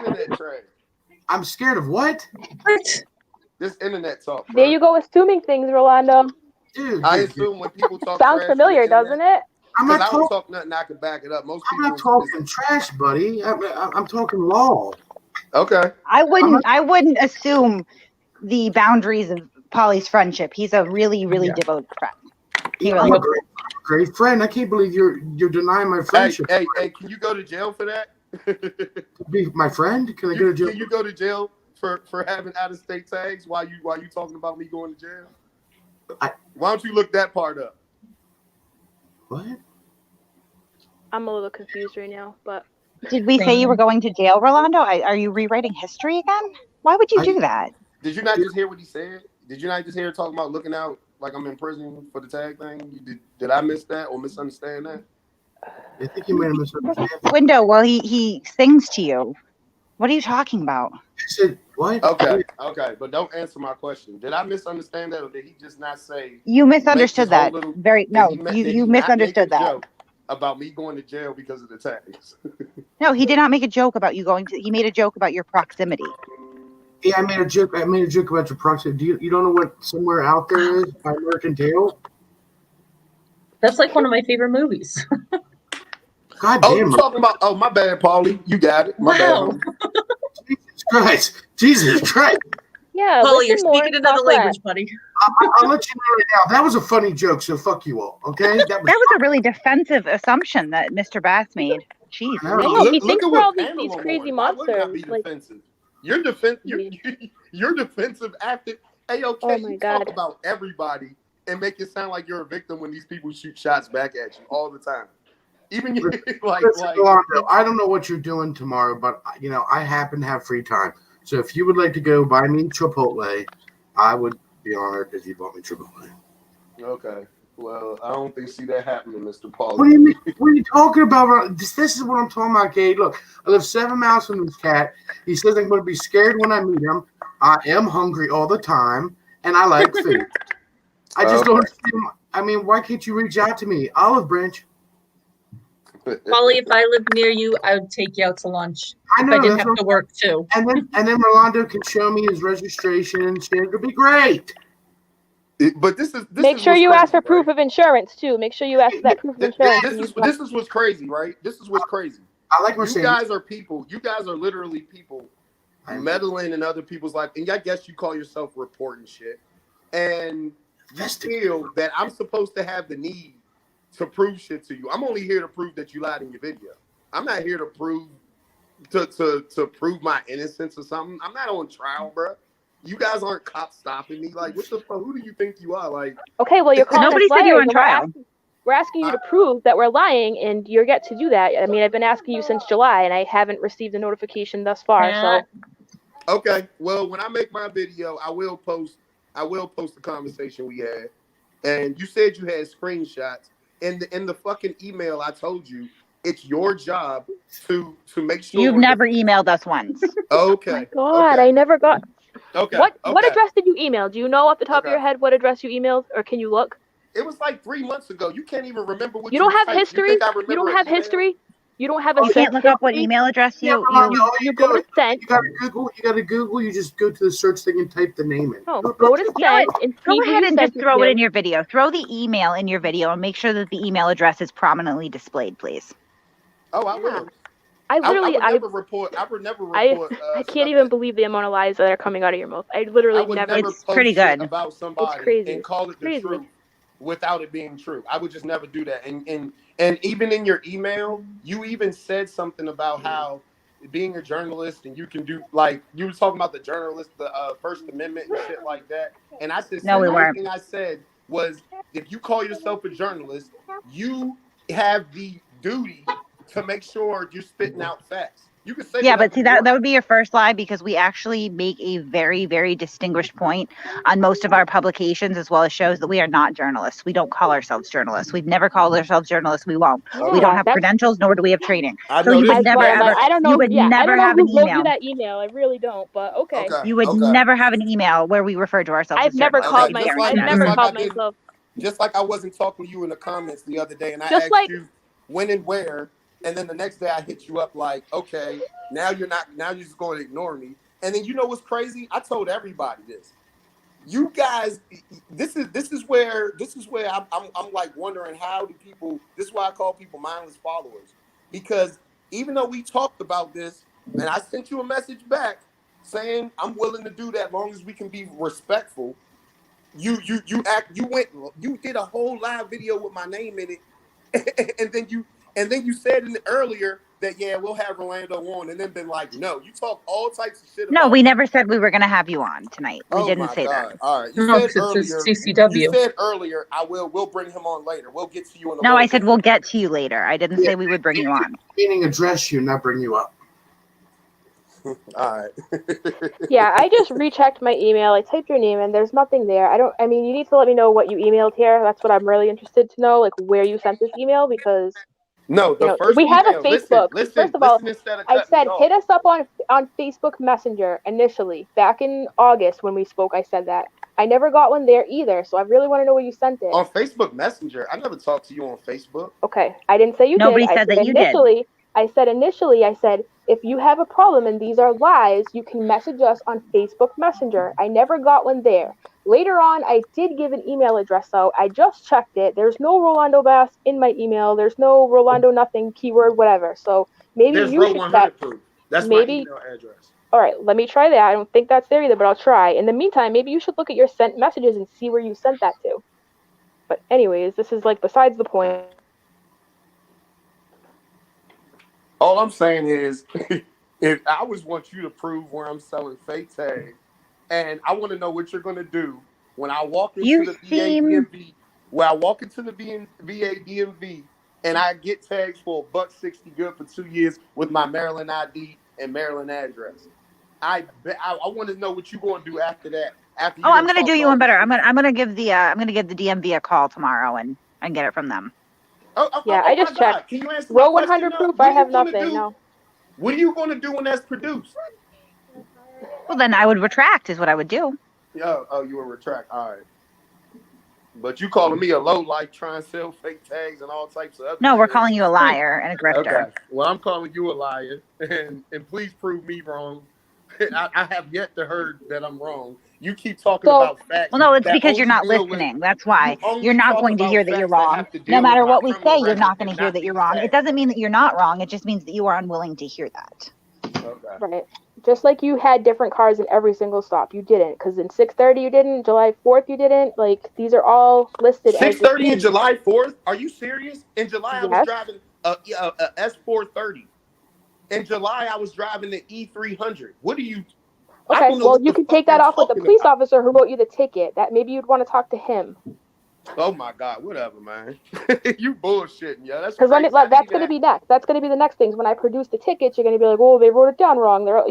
[SPEAKER 9] I'm scared of what?
[SPEAKER 15] This internet talk. Bro.
[SPEAKER 4] There you go, assuming things, Rolando.
[SPEAKER 9] Dude,
[SPEAKER 15] I assume when people talk
[SPEAKER 4] sounds
[SPEAKER 15] trash
[SPEAKER 4] familiar, doesn't it?
[SPEAKER 9] I'm not
[SPEAKER 15] I don't talk nothing I can back it up.
[SPEAKER 9] I'm not talking trash, buddy. I'm talking law.
[SPEAKER 15] Okay.
[SPEAKER 1] I wouldn't assume the boundaries of Polly's friendship. He's a really, really devoted friend.
[SPEAKER 9] I'm a great friend. I can't believe you're denying my friendship.
[SPEAKER 15] Hey, can you go to jail for that?
[SPEAKER 9] To be my friend? Can I go to jail?
[SPEAKER 15] Can you go to jail for having out of state tags while you talking about me going to jail? Why don't you look that part up?
[SPEAKER 9] What?
[SPEAKER 4] I'm a little confused right now, but
[SPEAKER 1] did we say you were going to jail, Rolando? Are you rewriting history again? Why would you do that?
[SPEAKER 15] Did you not just hear what he said? Did you not just hear talking about looking out like I'm in prison for the tag thing? Did I miss that or misunderstand that?
[SPEAKER 9] I think you might have misunderstood.
[SPEAKER 1] Window, well, he sings to you. What are you talking about?
[SPEAKER 9] I said, what?
[SPEAKER 15] Okay, but don't answer my question. Did I misunderstand that, or did he just not say?
[SPEAKER 1] You misunderstood that. You misunderstood that.
[SPEAKER 15] About me going to jail because of the tags.
[SPEAKER 1] No, he did not make a joke about you going to. He made a joke about your proximity.
[SPEAKER 9] Yeah, I made a joke about your proximity. You don't know what Somewhere Out There is by American Tail?
[SPEAKER 5] That's like one of my favorite movies.
[SPEAKER 9] God damn.
[SPEAKER 15] You're talking about? Oh, my bad, Paulie. You got it. My bad.
[SPEAKER 9] Jesus Christ.
[SPEAKER 4] Yeah,
[SPEAKER 5] Paulie, you're speaking another language, buddy.
[SPEAKER 9] I'll let you know right now. That was a funny joke, so fuck you all. Okay. That
[SPEAKER 1] was a really defensive assumption that Mr. Bass made. Jeez.
[SPEAKER 4] No, he thinks we're all these crazy monsters.
[SPEAKER 15] You're defensive after. Hey, okay, you talk about everybody and make it sound like you're a victim when these people shoot shots back at you all the time. Even you,
[SPEAKER 9] I don't know what you're doing tomorrow, but I happen to have free time. So if you would like to go buy me Chipotle, I would be honored if you bought me Chipotle.
[SPEAKER 15] Okay. Well, I don't see that happening, Mr. Paul.
[SPEAKER 9] What do you mean? What are you talking about? This is what I'm talking about, Kate. Look, I live 7 miles from this cat. He says I'm going to be scared when I meet him. I am hungry all the time, and I like food. I just don't understand. I mean, why can't you reach out to me? Olive Branch.
[SPEAKER 5] Polly, if I lived near you, I would take you out to lunch. I didn't have to work too.
[SPEAKER 9] And then Rolando can show me his registration and shit. It'll be great.
[SPEAKER 15] But this
[SPEAKER 4] make sure you ask for proof of insurance too. Make sure you ask for that proof of insurance.
[SPEAKER 15] This is what's crazy, right? This is what's crazy.
[SPEAKER 9] I like what
[SPEAKER 15] you guys are people. You guys are literally people meddling in other people's life, and I guess you call yourself reporting shit. And you feel that I'm supposed to have the need to prove shit to you. I'm only here to prove that you lied in your video. I'm not here to prove to prove my innocence or something. I'm not on trial, bro. You guys aren't cops stopping me. Like, what the fuck? Who do you think you are? Like,
[SPEAKER 4] okay, well, you're calling
[SPEAKER 1] Nobody
[SPEAKER 4] us
[SPEAKER 1] said you were
[SPEAKER 4] liars,
[SPEAKER 1] on
[SPEAKER 4] and
[SPEAKER 1] trial.
[SPEAKER 4] we're asking you to prove that we're lying, and you're yet to do that. I mean, I've been asking you since July, and I haven't received a notification thus far. So,
[SPEAKER 15] okay, well, when I make my video, I will post the conversation we had. And you said you had screenshots. In the fucking email I told you, it's your job to make sure
[SPEAKER 1] You've never emailed us once.
[SPEAKER 15] Okay.
[SPEAKER 4] oh my God, I never got.
[SPEAKER 15] Okay.
[SPEAKER 4] What address did you email? Do you know off the top of your head what address you emailed, or can you look?
[SPEAKER 15] It was like 3 months ago. You can't even remember what
[SPEAKER 4] You don't have
[SPEAKER 15] typed.
[SPEAKER 4] history.
[SPEAKER 15] You think I remember?
[SPEAKER 4] You don't have history. You don't have a.
[SPEAKER 1] You can't look up what email address you
[SPEAKER 4] go to send.
[SPEAKER 14] You gotta Google. You just go to the search thing and type the name in.
[SPEAKER 4] No, go to send and
[SPEAKER 1] go
[SPEAKER 4] see who
[SPEAKER 1] ahead
[SPEAKER 4] you
[SPEAKER 1] and
[SPEAKER 4] sent
[SPEAKER 1] just throw
[SPEAKER 4] to.
[SPEAKER 1] it in your video. Throw the email in your video and make sure that the email address is prominently displayed, please.
[SPEAKER 15] Oh, I will.
[SPEAKER 4] I literally,
[SPEAKER 15] I would never report.
[SPEAKER 4] I can't even believe the amount of lies that are coming out of your mouth. I literally
[SPEAKER 15] would
[SPEAKER 4] never.
[SPEAKER 15] It's
[SPEAKER 1] pretty good
[SPEAKER 15] about somebody.
[SPEAKER 4] It's crazy.
[SPEAKER 15] And call it the
[SPEAKER 4] crazy.
[SPEAKER 15] truth without it being true. I would just never do that. And even in your email, you even said something about how being a journalist and you can do, like, you were talking about the journalist, the First Amendment and shit like that. And I said,
[SPEAKER 1] no, we weren't.
[SPEAKER 15] thing I said was, if you call yourself a journalist, you have the duty to make sure you're spitting out facts. You can say,
[SPEAKER 1] yeah, but see, that would be your first lie, because we actually make a very, very distinguished point on most of our publications as well as shows that we are not journalists. We don't call ourselves journalists. We've never called ourselves journalists. We won't. We don't have credentials, nor do we have training. So you would never ever.
[SPEAKER 4] I don't know.
[SPEAKER 1] You would never have an
[SPEAKER 4] wrote
[SPEAKER 1] email.
[SPEAKER 4] you that email. I really don't. But okay.
[SPEAKER 1] You would never have an email where we refer to ourselves.
[SPEAKER 4] I've
[SPEAKER 1] as
[SPEAKER 4] never
[SPEAKER 1] journalists.
[SPEAKER 4] called myself. I've never called myself.
[SPEAKER 15] Just like I wasn't talking to you in the comments the other day, and I
[SPEAKER 4] Just
[SPEAKER 15] asked you when and where. And then the next day I hit you up like, okay, now you're just going to ignore me. And then you know what's crazy? I told everybody this. You guys, this is where I'm like wondering, how do people, this is why I call people mindless followers. Because even though we talked about this and I sent you a message back saying I'm willing to do that as long as we can be respectful, you did a whole live video with my name in it. And then you said earlier that, yeah, we'll have Rolando on, and then been like, no, you talk all types of shit about.
[SPEAKER 1] No, we never said we were going to have you on tonight. We didn't say that.
[SPEAKER 15] All right, you said earlier.
[SPEAKER 5] CCW.
[SPEAKER 15] You said earlier, we'll bring him on later. We'll get to you in a
[SPEAKER 1] No, I said we'll get to you later. I didn't say we would bring you on.
[SPEAKER 14] Meaning address you, not bring you up.
[SPEAKER 15] All right.
[SPEAKER 4] Yeah, I just rechecked my email. I typed your name and there's nothing there. I mean, you need to let me know what you emailed here. That's what I'm really interested to know, like where you sent this email, because
[SPEAKER 15] no,
[SPEAKER 4] first we have a Facebook. First of all, I said hit us up on Facebook Messenger initially back in August when we spoke. I said that. I never got one there either, so I really want to know where you sent it.
[SPEAKER 15] On Facebook Messenger? I never talked to you on Facebook.
[SPEAKER 4] Okay, I didn't say you did.
[SPEAKER 1] Nobody said that you did.
[SPEAKER 4] I said initially, if you have a problem and these are lies, you can message us on Facebook Messenger. I never got one there. Later on, I did give an email address, though. I just checked it. There's no Rolando Bass in my email. There's no Rolando nothing, keyword, whatever. So maybe
[SPEAKER 15] there's
[SPEAKER 4] you should check.
[SPEAKER 15] That's my email address.
[SPEAKER 4] All right, let me try that. I don't think that's there either, but I'll try. In the meantime, maybe you should look at your sent messages and see where you sent that to. But anyways, this is like besides the point.
[SPEAKER 15] All I'm saying is, if I always want you to prove where I'm selling fake tags, and I want to know what you're going to do when I walk into the VA DMV, VA DMV, and I get tags for $160 good for 2 years with my Maryland ID and Maryland address. I want to know what you're going to do after that.
[SPEAKER 1] I'm going to do you one better. I'm going to give the DMV a call tomorrow and get it from them.
[SPEAKER 4] I just checked.
[SPEAKER 15] Can you answer
[SPEAKER 4] Row 100 proof. I have nothing. No.
[SPEAKER 15] What are you going to do when that's produced?
[SPEAKER 1] Well, then I would retract. Is what I would do.
[SPEAKER 15] Oh, you would retract. All right. But you calling me a low life trying to sell fake tags and all types of other
[SPEAKER 1] No, we're
[SPEAKER 15] shit.
[SPEAKER 1] calling you a liar and a grifter.
[SPEAKER 15] Okay. Well, I'm calling you a liar, and please prove me wrong. I have yet to heard that I'm wrong. You keep talking about facts.
[SPEAKER 1] Well, no, it's because you're not listening. That's why. You're not going to hear that you're wrong. No matter what we say, you're not going to hear that you're wrong. It doesn't mean that you're not wrong. It just means that you are unwilling to hear that.
[SPEAKER 15] Okay.
[SPEAKER 4] Right. Just like you had different cars in every single stop. You didn't. Because in 630 you didn't. July 4th you didn't. Like, these are all listed.
[SPEAKER 15] 630 and July 4th? Are you serious? In July, I was driving a S430. In July, I was driving the E300. What are you...
[SPEAKER 4] Okay, well, you can take that off with the police officer who wrote you the ticket. That maybe you'd want to talk to him.
[SPEAKER 15] Oh my God, whatever, man. You bullshitting, yo. That's
[SPEAKER 4] because that's
[SPEAKER 15] going
[SPEAKER 4] to be next. That's going to be the next things. When I produce the tickets, you're going to be like, "Oh, they wrote it down wrong. They're out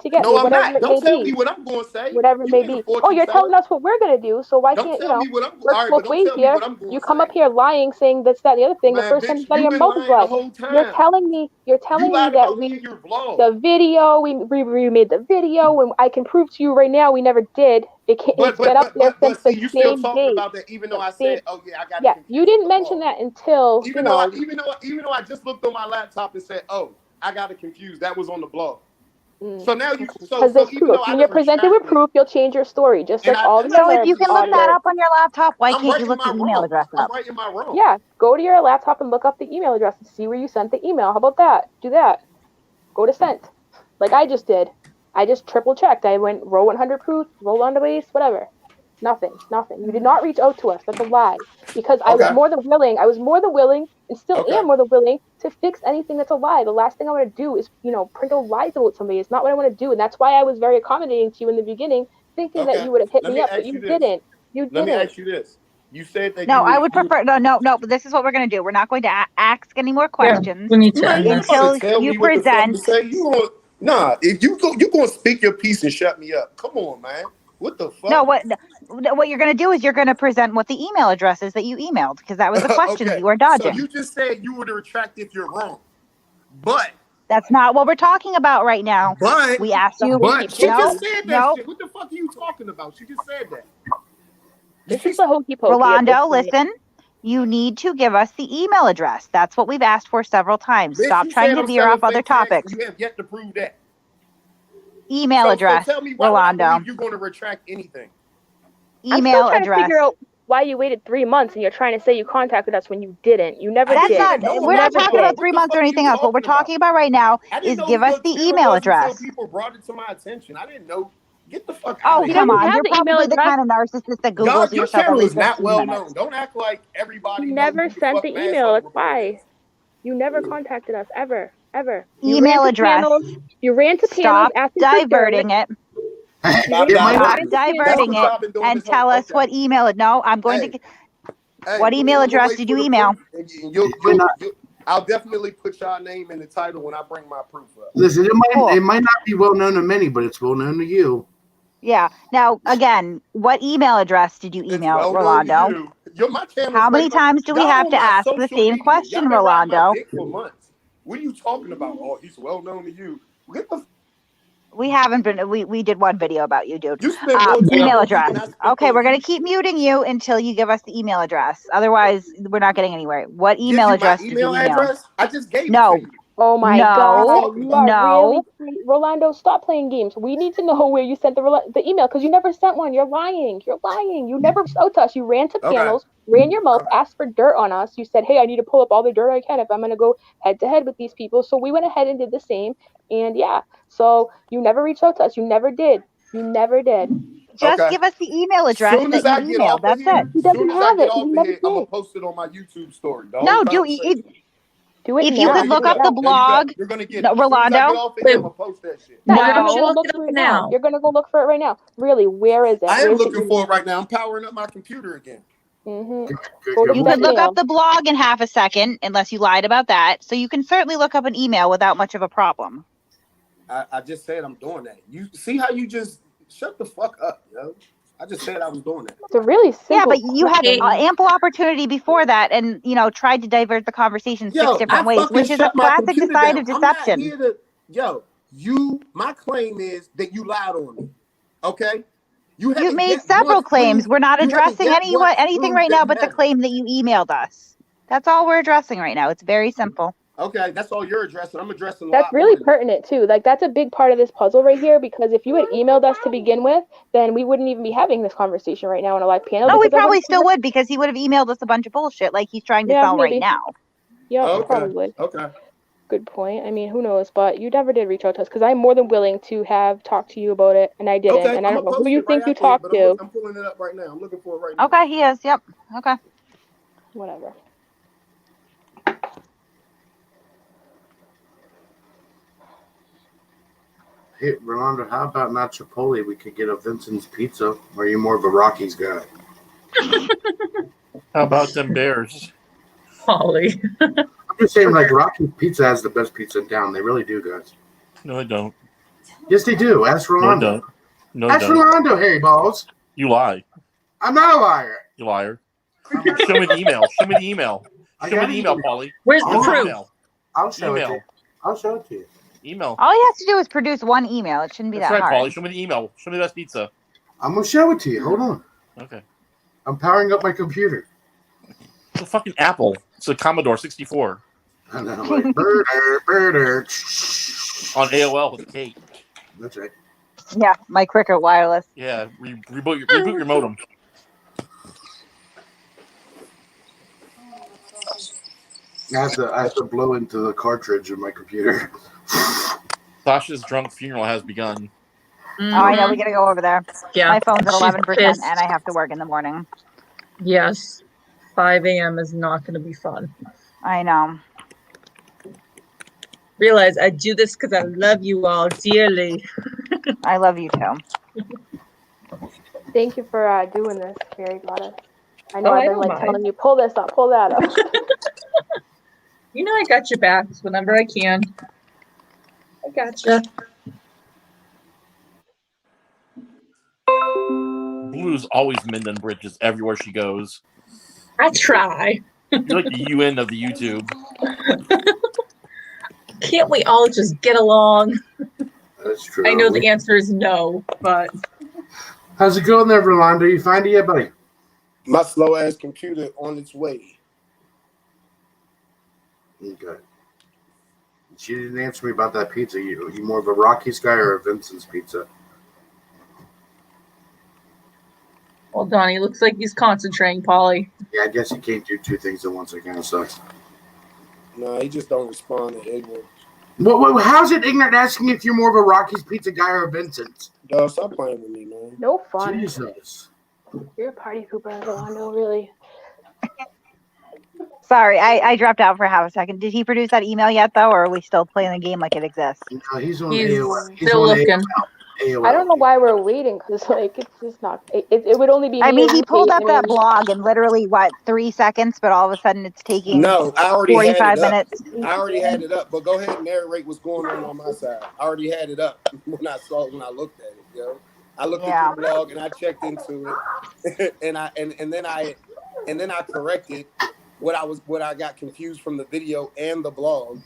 [SPEAKER 4] to get me."
[SPEAKER 15] No, I'm
[SPEAKER 4] whatever
[SPEAKER 15] not.
[SPEAKER 4] it
[SPEAKER 15] Don't
[SPEAKER 4] may
[SPEAKER 15] tell
[SPEAKER 4] be.
[SPEAKER 15] me what I'm going to say.
[SPEAKER 4] Whatever it may be. Oh, you're telling us what we're going to do. So why can't work both ways here? You come up here lying, saying that's that and the other thing.
[SPEAKER 15] Man,
[SPEAKER 4] the first
[SPEAKER 15] bitch,
[SPEAKER 4] time you got
[SPEAKER 15] you've
[SPEAKER 4] your
[SPEAKER 15] been
[SPEAKER 4] mouth
[SPEAKER 15] lying
[SPEAKER 4] blood.
[SPEAKER 15] the whole time.
[SPEAKER 4] You're telling me that
[SPEAKER 15] me in your vlog.
[SPEAKER 4] the video we made the video, and I can prove to you right now we never did. It's been up there since the
[SPEAKER 15] you
[SPEAKER 4] same
[SPEAKER 15] still talking
[SPEAKER 4] day.
[SPEAKER 15] about that, even though I said, "Oh yeah, I got it."
[SPEAKER 4] Yeah,
[SPEAKER 15] confused
[SPEAKER 4] you didn't
[SPEAKER 15] with the
[SPEAKER 4] mention
[SPEAKER 15] vlog.
[SPEAKER 4] that until
[SPEAKER 15] even though I just looked on my laptop and said, "Oh, I got it confused." That was on the blog. So now you
[SPEAKER 4] because there's proof. When you're presented with proof, you'll change your story, just like all the
[SPEAKER 1] So
[SPEAKER 4] other
[SPEAKER 1] if you can look that up on your laptop, why can't you look the email address up?
[SPEAKER 15] I'm writing my wrong.
[SPEAKER 4] Yeah, go to your laptop and look up the email address and see where you sent the email. How about that? Do that. Go to sent, like I just did. I just triple checked. I went row 100 proof, Rolando base, whatever. Nothing. You did not reach out to us. That's a lie. Because I was more than willing. And still am more than willing to fix anything that's a lie. The last thing I want to do is, print out lies about somebody. It's not what I want to do. And that's why I was very accommodating to you in the beginning, thinking that you would have hit me up, but you didn't.
[SPEAKER 15] Let me ask you this. You said that
[SPEAKER 1] No, I would prefer no. But this is what we're going to do. We're not going to ask any more questions until you present.
[SPEAKER 15] If you're going to speak your piece and shut me up. Come on, man. What the fuck?
[SPEAKER 1] No, what you're going to do is you're going to present what the email address is that you emailed, because that was the question you were dodging.
[SPEAKER 15] So you just said you would retract if you're wrong, but
[SPEAKER 1] that's not what we're talking about right now.
[SPEAKER 15] But
[SPEAKER 1] we asked you.
[SPEAKER 15] But she just said that shit. What the fuck are you talking about? She just said that.
[SPEAKER 4] This is the hokey pokey.
[SPEAKER 1] Rolando, listen. You need to give us the email address. That's what we've asked for several times.
[SPEAKER 15] Bitch,
[SPEAKER 1] Stop trying to veer off other topics.
[SPEAKER 15] You have yet to prove that.
[SPEAKER 1] Email address.
[SPEAKER 15] So tell me why
[SPEAKER 1] Rolando.
[SPEAKER 15] you're going to retract anything.
[SPEAKER 1] Email
[SPEAKER 4] I'm still trying
[SPEAKER 1] address.
[SPEAKER 4] to figure out why you waited 3 months and you're trying to say you contacted us when you didn't. You never did.
[SPEAKER 1] We're not talking about 3 months or anything else. What we're talking about right now is give us the email address.
[SPEAKER 15] People brought it to my attention. I didn't know. Get the fuck out of here.
[SPEAKER 1] Oh, come on. You're probably the kind of narcissist that Googles
[SPEAKER 15] your
[SPEAKER 1] yourself
[SPEAKER 15] channel
[SPEAKER 1] every
[SPEAKER 15] is not
[SPEAKER 1] 15
[SPEAKER 15] well
[SPEAKER 1] minutes.
[SPEAKER 15] known. Don't act like everybody
[SPEAKER 4] You never sent the email. That's why. You never contacted us, ever.
[SPEAKER 1] Email address.
[SPEAKER 4] You ran to panels.
[SPEAKER 1] Stop diverting it. Stop diverting it and tell us what email it. No, I'm going to. What email address did you email?
[SPEAKER 15] I'll definitely put y'all name in the title when I bring my proof up.
[SPEAKER 14] Listen, it might not be well known to many, but it's well known to you.
[SPEAKER 1] Yeah. Now, again, what email address did you email, Rolando? How many times do we have to ask the same question, Rolando?
[SPEAKER 15] What are you talking about? Oh, he's well known to you.
[SPEAKER 1] We haven't been. We did one video about you, dude. Email address. Okay, we're gonna keep muting you until you give us the email address. Otherwise, we're not getting anywhere. What email address did you email?
[SPEAKER 15] I just gave
[SPEAKER 1] no.
[SPEAKER 15] it to you.
[SPEAKER 4] Oh my God! You are
[SPEAKER 1] no.
[SPEAKER 4] really, Rolando, stop playing games. We need to know where you sent the email because you never sent one. You're lying. You never wrote to us. You ran to panels, ran your mouth, asked for dirt on us. You said, "Hey, I need to pull up all the dirt I can if I'm going to go head to head with these people." So we went ahead and did the same. And yeah, so you never reached out to us. You never did.
[SPEAKER 1] Just give us the email address that you emailed. That's it.
[SPEAKER 4] He doesn't have it.
[SPEAKER 15] I'm gonna post it on my YouTube story.
[SPEAKER 1] No, do it. If
[SPEAKER 4] now.
[SPEAKER 1] you could look up the blog,
[SPEAKER 15] you're gonna get
[SPEAKER 1] Rolando.
[SPEAKER 15] I'm gonna post that shit.
[SPEAKER 4] You're gonna go look for it right now. Really, where is it?
[SPEAKER 15] I am looking for it right now. I'm powering up my computer again.
[SPEAKER 1] You could look up the blog in half a second, unless you lied about that. So you can certainly look up an email without much of a problem.
[SPEAKER 15] I just said I'm doing that. You see how you just shut the fuck up, yo? I just said I was doing that.
[SPEAKER 4] It's a really simple.
[SPEAKER 1] Yeah, but you had ample opportunity before that, and tried to divert the conversation 6 different ways, which is a classic sign of deception.
[SPEAKER 15] My claim is that you lied on me. Okay.
[SPEAKER 1] You've made several claims. We're not addressing anything right now but the claim that you emailed us. That's all we're addressing right now. It's very simple.
[SPEAKER 15] Okay, that's all you're addressing. I'm addressing.
[SPEAKER 4] That's really pertinent too. Like that's a big part of this puzzle right here. Because if you had emailed us to begin with, then we wouldn't even be having this conversation right now on a live panel.
[SPEAKER 1] No, we probably still would, because he would have emailed us a bunch of bullshit like he's trying to sell right now.
[SPEAKER 4] Yeah, probably.
[SPEAKER 15] Okay.
[SPEAKER 4] Good point. I mean, who knows? But you never did reach out to us because I'm more than willing to have talked to you about it, and I didn't.
[SPEAKER 15] Okay,
[SPEAKER 4] and I don't know who you think you talked to.
[SPEAKER 15] I'm pulling it up right now. I'm looking for it right now.
[SPEAKER 1] Okay, he is. Yep. Okay.
[SPEAKER 4] Whatever.
[SPEAKER 14] Hey, Rolando, how about not Chipotle? We could get a Vincent's Pizza. Or are you more of a Rockies guy?
[SPEAKER 10] How about them Bears?
[SPEAKER 5] Holly.
[SPEAKER 14] I'm just saying, like, Rocky's Pizza has the best pizza in town. They really do, guys.
[SPEAKER 10] No, I don't.
[SPEAKER 14] Yes, they do. Ask Rolando.
[SPEAKER 10] No, I don't. No, I
[SPEAKER 14] Ask
[SPEAKER 10] don't.
[SPEAKER 14] Rolando, Harry Balls.
[SPEAKER 10] You lie.
[SPEAKER 14] I'm not a liar.
[SPEAKER 10] You liar. Show me the email. Show me the email. Show me the email, Paulie.
[SPEAKER 5] Where's the proof?
[SPEAKER 14] I'll show it to
[SPEAKER 10] Email.
[SPEAKER 14] you. I'll show it to you.
[SPEAKER 10] Email.
[SPEAKER 1] All he has to do is produce one email. It shouldn't be
[SPEAKER 10] That's
[SPEAKER 1] that
[SPEAKER 10] right,
[SPEAKER 1] hard.
[SPEAKER 10] Paulie. Show me the email. Show me the best pizza.
[SPEAKER 14] I'm going to show it to you. Hold on.
[SPEAKER 10] Okay.
[SPEAKER 14] I'm powering up my computer.
[SPEAKER 10] It's a fucking Apple. It's a Commodore 64.
[SPEAKER 14] I know, like, birder.
[SPEAKER 10] On AOL with a Kate.
[SPEAKER 14] That's right.
[SPEAKER 1] Yeah, my Cricket Wireless.
[SPEAKER 10] Yeah, reboot your modem.
[SPEAKER 14] I have to blow into the cartridge of my computer.
[SPEAKER 10] Sasha's drunk funeral has begun.
[SPEAKER 1] Oh, I know. We got to go over there.
[SPEAKER 5] Yeah.
[SPEAKER 1] My phone's at
[SPEAKER 5] She's
[SPEAKER 1] 11%,
[SPEAKER 5] pissed.
[SPEAKER 1] and I have to work in the morning.
[SPEAKER 5] Yes. 5 a.m. is not going to be fun.
[SPEAKER 1] I know.
[SPEAKER 5] Realize I do this because I love you all dearly.
[SPEAKER 1] I love you too.
[SPEAKER 4] Thank you for doing this, Mary Goddess. I know
[SPEAKER 5] Oh, I
[SPEAKER 4] I've been
[SPEAKER 5] don't
[SPEAKER 4] like
[SPEAKER 5] mind.
[SPEAKER 4] telling you, pull this up, pull that up.
[SPEAKER 5] You know I got your back whenever I can. I gotcha.
[SPEAKER 10] Blue's always mending bridges everywhere she goes.
[SPEAKER 5] I try.
[SPEAKER 10] You're like the UN of the YouTube.
[SPEAKER 5] Can't we all just get along?
[SPEAKER 14] That's true.
[SPEAKER 5] I know the answer is no, but
[SPEAKER 14] How's it going there, Rolando? You find it yet, buddy?
[SPEAKER 15] My slow ass computer on its way.
[SPEAKER 14] Okay. She didn't answer me about that pizza. You more of a Rocky's guy or a Vincent's Pizza?
[SPEAKER 5] well, Donnie looks like he's concentrating, Polly.
[SPEAKER 14] Yeah, I guess you can't do two things at once. It kind of sucks.
[SPEAKER 15] No, he just don't respond to ignorance.
[SPEAKER 14] Well, how's it ignorant asking if you're more of a Rocky's Pizza guy or a Vincent's?
[SPEAKER 15] Dog, stop playing with me, man.
[SPEAKER 4] No fun.
[SPEAKER 14] Jesus.
[SPEAKER 4] You're a party pooper, Rolando, really.
[SPEAKER 1] Sorry, I dropped out for half a second. Did he produce that email yet, though, or are we still playing the game like it exists?
[SPEAKER 14] No, he's on
[SPEAKER 5] He's
[SPEAKER 14] AOL. He's
[SPEAKER 5] still
[SPEAKER 14] on
[SPEAKER 5] looking.
[SPEAKER 14] AOL.
[SPEAKER 4] I don't know why we're waiting, because, like, it's just not... It would only be...
[SPEAKER 1] I mean,
[SPEAKER 4] me
[SPEAKER 1] he
[SPEAKER 4] and
[SPEAKER 1] pulled
[SPEAKER 4] Kate,
[SPEAKER 1] up
[SPEAKER 4] and
[SPEAKER 1] that blog in literally, 3 seconds, but all of a sudden it's taking
[SPEAKER 15] No, I already
[SPEAKER 1] 45
[SPEAKER 15] had it up.
[SPEAKER 1] minutes.
[SPEAKER 15] I already had it up, but go ahead and narrate what's going on my side. I already had it up when I looked at it, yo. I looked at the blog and I checked into it, and then I corrected what I got confused from the video and the blog.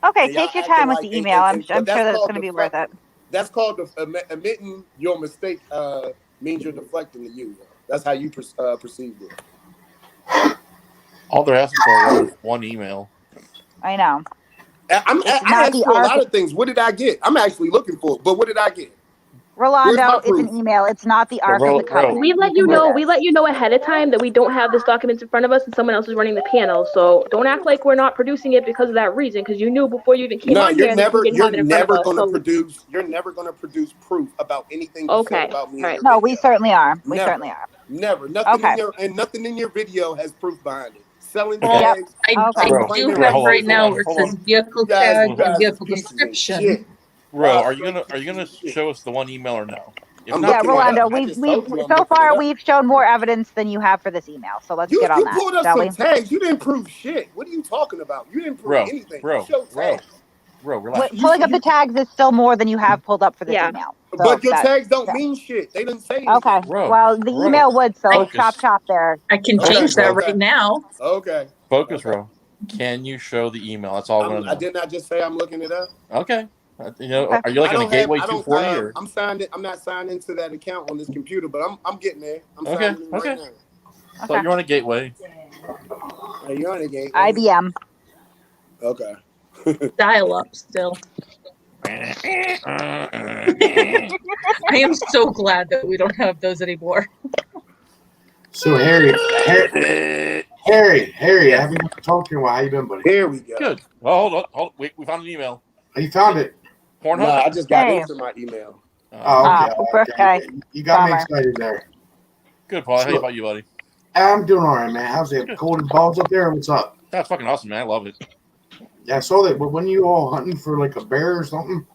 [SPEAKER 1] Okay,
[SPEAKER 15] And y'all
[SPEAKER 1] take your
[SPEAKER 15] acting
[SPEAKER 1] time with
[SPEAKER 15] like-
[SPEAKER 1] the email. I'm
[SPEAKER 15] but
[SPEAKER 1] sure
[SPEAKER 15] that's
[SPEAKER 1] that it's
[SPEAKER 15] called
[SPEAKER 1] going to be worth it.
[SPEAKER 15] That's called admitting your mistake. Means you're deflecting to you. That's how you perceive it.
[SPEAKER 10] All they're asking for is one email.
[SPEAKER 1] I know.
[SPEAKER 15] I asked for a lot of things. What did I get? I'm actually looking for it, but what did I get?
[SPEAKER 1] Rolando, it's an email. It's not the Ark of the Covenant.
[SPEAKER 4] We let you know ahead of time that we don't have this document in front of us and someone else is running the panel. So don't act like we're not producing it because of that reason, because you knew before you even came on here that we didn't have it in front of us.
[SPEAKER 15] You're never going to produce proof about anything you said about me.
[SPEAKER 1] Right. No, we certainly are. We certainly are.
[SPEAKER 15] Never. Nothing in your video has proof behind it. Selling tags.
[SPEAKER 5] I do have right now where it says vehicle tag and vehicle description.
[SPEAKER 10] Bro, are you gonna show us the one email or no?
[SPEAKER 1] Yeah, Rolando, we've so far we've shown more evidence than you have for this email. So let's get on that.
[SPEAKER 15] You pulled up
[SPEAKER 1] shall
[SPEAKER 15] some
[SPEAKER 1] we?
[SPEAKER 15] tags. You didn't prove shit. What are you talking about? You didn't prove anything. You showed tags.
[SPEAKER 10] Relax.
[SPEAKER 1] Pulling up the tags is still more than you have pulled up for this email. So
[SPEAKER 15] But your tags don't mean shit. They didn't say anything.
[SPEAKER 1] Okay. Well, the email would, so chop there.
[SPEAKER 5] I can change that right now.
[SPEAKER 15] Okay.
[SPEAKER 10] Focus, bro. Can you show the email? That's all I want to know.
[SPEAKER 15] I did not just say I'm looking it up.
[SPEAKER 10] Okay. Are you like on a Gateway 240 or?
[SPEAKER 15] I'm signed in. I'm not signed into that account on this computer, but I'm getting there. I'm
[SPEAKER 10] Okay.
[SPEAKER 15] signing in right now.
[SPEAKER 10] So you're on a Gateway.
[SPEAKER 15] Hey, you're on a Gateway.
[SPEAKER 1] IBM.
[SPEAKER 15] Okay.
[SPEAKER 5] Dial up still. I am so glad that we don't have those anymore.
[SPEAKER 14] So Harry, I haven't talked to you in a while. How you been, buddy?
[SPEAKER 15] Here we go.
[SPEAKER 10] Good. Well, hold on. Wait, we found an email.
[SPEAKER 14] Oh, you found it?
[SPEAKER 10] Pornhub.
[SPEAKER 15] No, I just got into my email.
[SPEAKER 14] Okay. You got me excited there.
[SPEAKER 10] Good, Paul. How about you, buddy?
[SPEAKER 14] I'm doing all right, man. How's it? Cold and balls up there? What's up?
[SPEAKER 10] That's fucking awesome, man. I love it.
[SPEAKER 14] Yeah, I saw that. But when you all hunting for like a bear or something?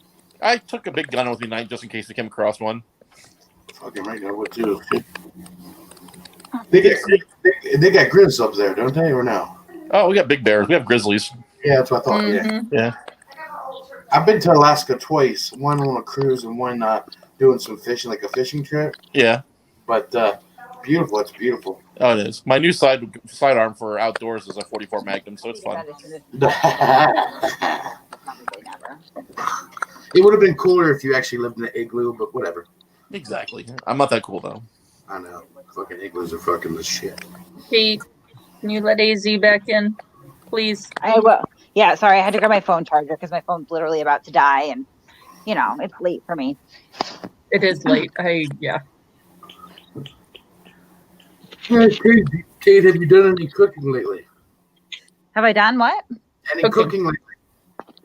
[SPEAKER 10] I took a big gun with me tonight just in case I came across one.
[SPEAKER 12] Fucking right now, what too? They got grizz up there, don't they, or no?
[SPEAKER 10] Oh, we got big bears. We have grizzlies.
[SPEAKER 12] Yeah, that's what I thought.
[SPEAKER 10] Yeah.
[SPEAKER 12] I've been to Alaska twice. One on a cruise and one doing some fishing, like a fishing trip.
[SPEAKER 10] Yeah.
[SPEAKER 12] But beautiful. It's beautiful.
[SPEAKER 10] Oh, it is. My new sidearm for outdoors is a 44 Magnum, so it's fun.
[SPEAKER 12] It would have been cooler if you actually lived in an igloo, but whatever.
[SPEAKER 10] Exactly. I'm not that cool though.
[SPEAKER 12] I know. Fucking igloos are fucking the shit.
[SPEAKER 5] Kate, can you let AZ back in, please?
[SPEAKER 1] I will. Yeah, sorry, I had to grab my phone charger because my phone's literally about to die, and it's late for me.
[SPEAKER 5] It is late. Yeah.
[SPEAKER 12] Kate, have you done any cooking lately?
[SPEAKER 1] Have I done what?
[SPEAKER 12] Any cooking lately?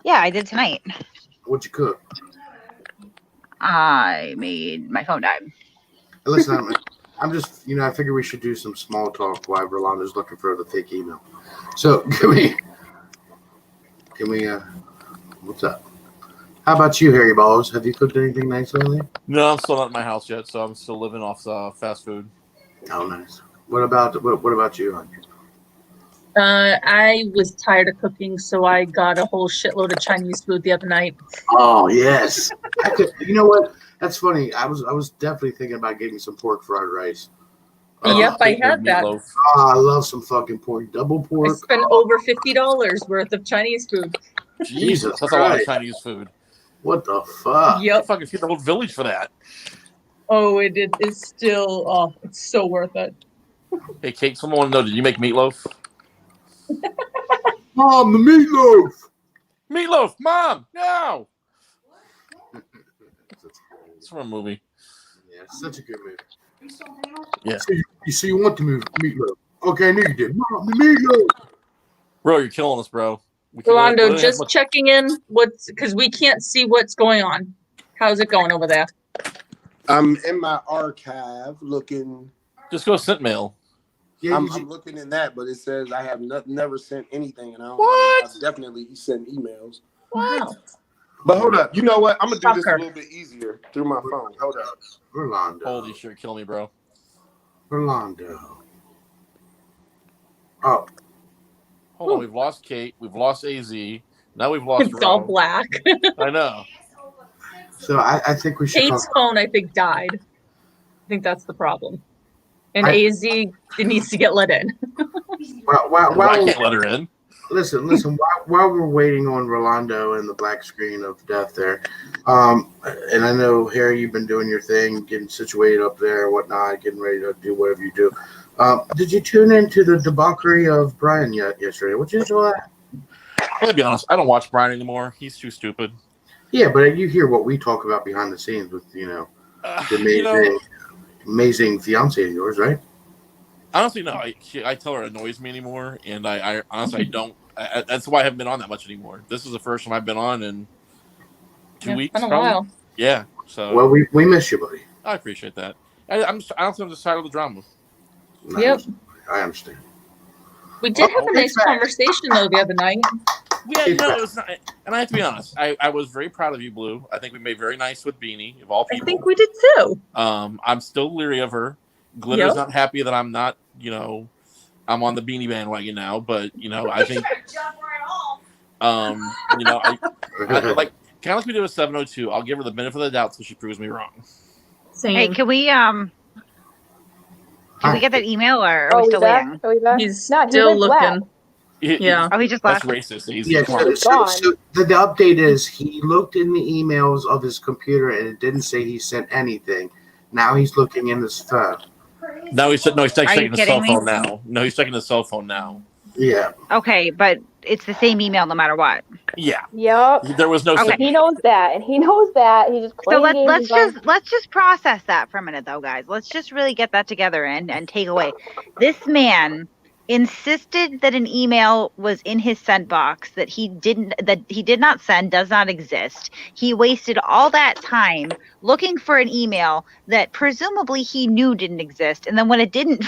[SPEAKER 1] Yeah, I did tonight.
[SPEAKER 12] What'd you cook?
[SPEAKER 1] I made my phone die.
[SPEAKER 12] Listen, I'm just, I figure we should do some small talk while Rolando's looking for the fake email. So, can we, what's up? How about you, Harry Balls? Have you cooked anything nice lately?
[SPEAKER 10] No, I'm still not in my house yet, so I'm still living off fast food.
[SPEAKER 12] Oh, nice. What about you, hon?
[SPEAKER 5] I was tired of cooking, so I got a whole shitload of Chinese food the other night.
[SPEAKER 12] Oh yes, you know what? That's funny. I was definitely thinking about getting some pork fried rice.
[SPEAKER 5] Yep, I had that.
[SPEAKER 12] Oh, I love some fucking pork, double pork.
[SPEAKER 5] I spent over $50 worth of Chinese food.
[SPEAKER 10] Jesus, that's a lot of Chinese food.
[SPEAKER 12] What the fuck?
[SPEAKER 5] Yep.
[SPEAKER 10] I fucking feed the whole village for that.
[SPEAKER 5] Oh, it's still. Oh, it's so worth it.
[SPEAKER 10] Hey, Kate, someone want to know, did you make meatloaf?
[SPEAKER 12] Mom, the meatloaf!
[SPEAKER 10] Meatloaf! Mom! No! It's from a movie.
[SPEAKER 12] Yeah, it's such a good movie.
[SPEAKER 10] Yeah.
[SPEAKER 12] So you want the meatloaf. Okay, I knew you did. Mom, the meatloaf!
[SPEAKER 10] Bro, you're killing us, bro.
[SPEAKER 5] Rolando, just checking in. Because we can't see what's going on. How's it going over there?
[SPEAKER 15] I'm in my archive looking.
[SPEAKER 10] Just go sent mail.
[SPEAKER 15] Yeah, I'm looking in that, but it says I have never sent anything, and I've definitely sent emails.
[SPEAKER 5] What?
[SPEAKER 15] But hold up, you know what? I'm gonna do this a little bit easier through my phone. Hold up,
[SPEAKER 12] Rolando.
[SPEAKER 10] Holy shit, kill me, bro.
[SPEAKER 12] Rolando. Oh.
[SPEAKER 10] Hold on, we've lost Kate, we've lost AZ, now we've lost.
[SPEAKER 5] It's all black.
[SPEAKER 10] I know.
[SPEAKER 12] So I think we should.
[SPEAKER 5] Kate's phone, I think, died. I think that's the problem. And AZ needs to get let in.
[SPEAKER 12] I
[SPEAKER 10] can't let her in.
[SPEAKER 12] Listen. While we're waiting on Rolando and the black screen of death there, and I know, Harry, you've been doing your thing, getting situated up there, whatnot, getting ready to do whatever you do. Did you tune into the debauchery of Brian yesterday? What you do that?
[SPEAKER 10] I'm gonna be honest, I don't watch Brian anymore. He's too stupid.
[SPEAKER 12] Yeah, but you hear what we talk about behind the scenes with the amazing fiance of yours, right?
[SPEAKER 10] Honestly, no. I tell her it annoys me anymore, and I honestly don't. That's why I haven't been on that much anymore. This is the first time I've been on in 2 weeks.
[SPEAKER 5] Been a while.
[SPEAKER 10] Yeah. So.
[SPEAKER 12] Well, we miss you, buddy.
[SPEAKER 10] I appreciate that. I'm just tired of the drama.
[SPEAKER 5] Yep.
[SPEAKER 12] I understand.
[SPEAKER 5] We did have a nice conversation though the other night.
[SPEAKER 10] Yeah, no, it was not. And I have to be honest. I was very proud of you, Blue. I think we made very nice with Beanie, of all people.
[SPEAKER 5] I think we did too.
[SPEAKER 10] I'm still leery of her. Glitter's not happy that I'm not. I'm on the Beanie bandwagon now. But I think. I like kind of like we did with 702. I'll give her the benefit of the doubt till she proves me wrong.
[SPEAKER 5] Same.
[SPEAKER 1] Hey, can we get that email, or are we still waiting?
[SPEAKER 5] He's still looking.
[SPEAKER 1] Yeah. Oh, he just left.
[SPEAKER 10] That's racist.
[SPEAKER 12] Yeah, so the update is he looked in the emails of his computer and it didn't say he sent anything. Now he's looking in his phone.
[SPEAKER 10] No, he's checking his cell phone now. No, he's checking his cell phone now.
[SPEAKER 12] Yeah.
[SPEAKER 1] Okay, but it's the same email no matter what.
[SPEAKER 10] Yeah.
[SPEAKER 4] Yep.
[SPEAKER 10] There was no.
[SPEAKER 4] Okay. He knows that, and he knows that. He just
[SPEAKER 1] so let's just process that for a minute, though, guys. Let's just really get that together and take away. This man insisted that an email was in his sent box that he did not send, does not exist. He wasted all that time looking for an email that presumably he knew didn't exist, and then when it didn't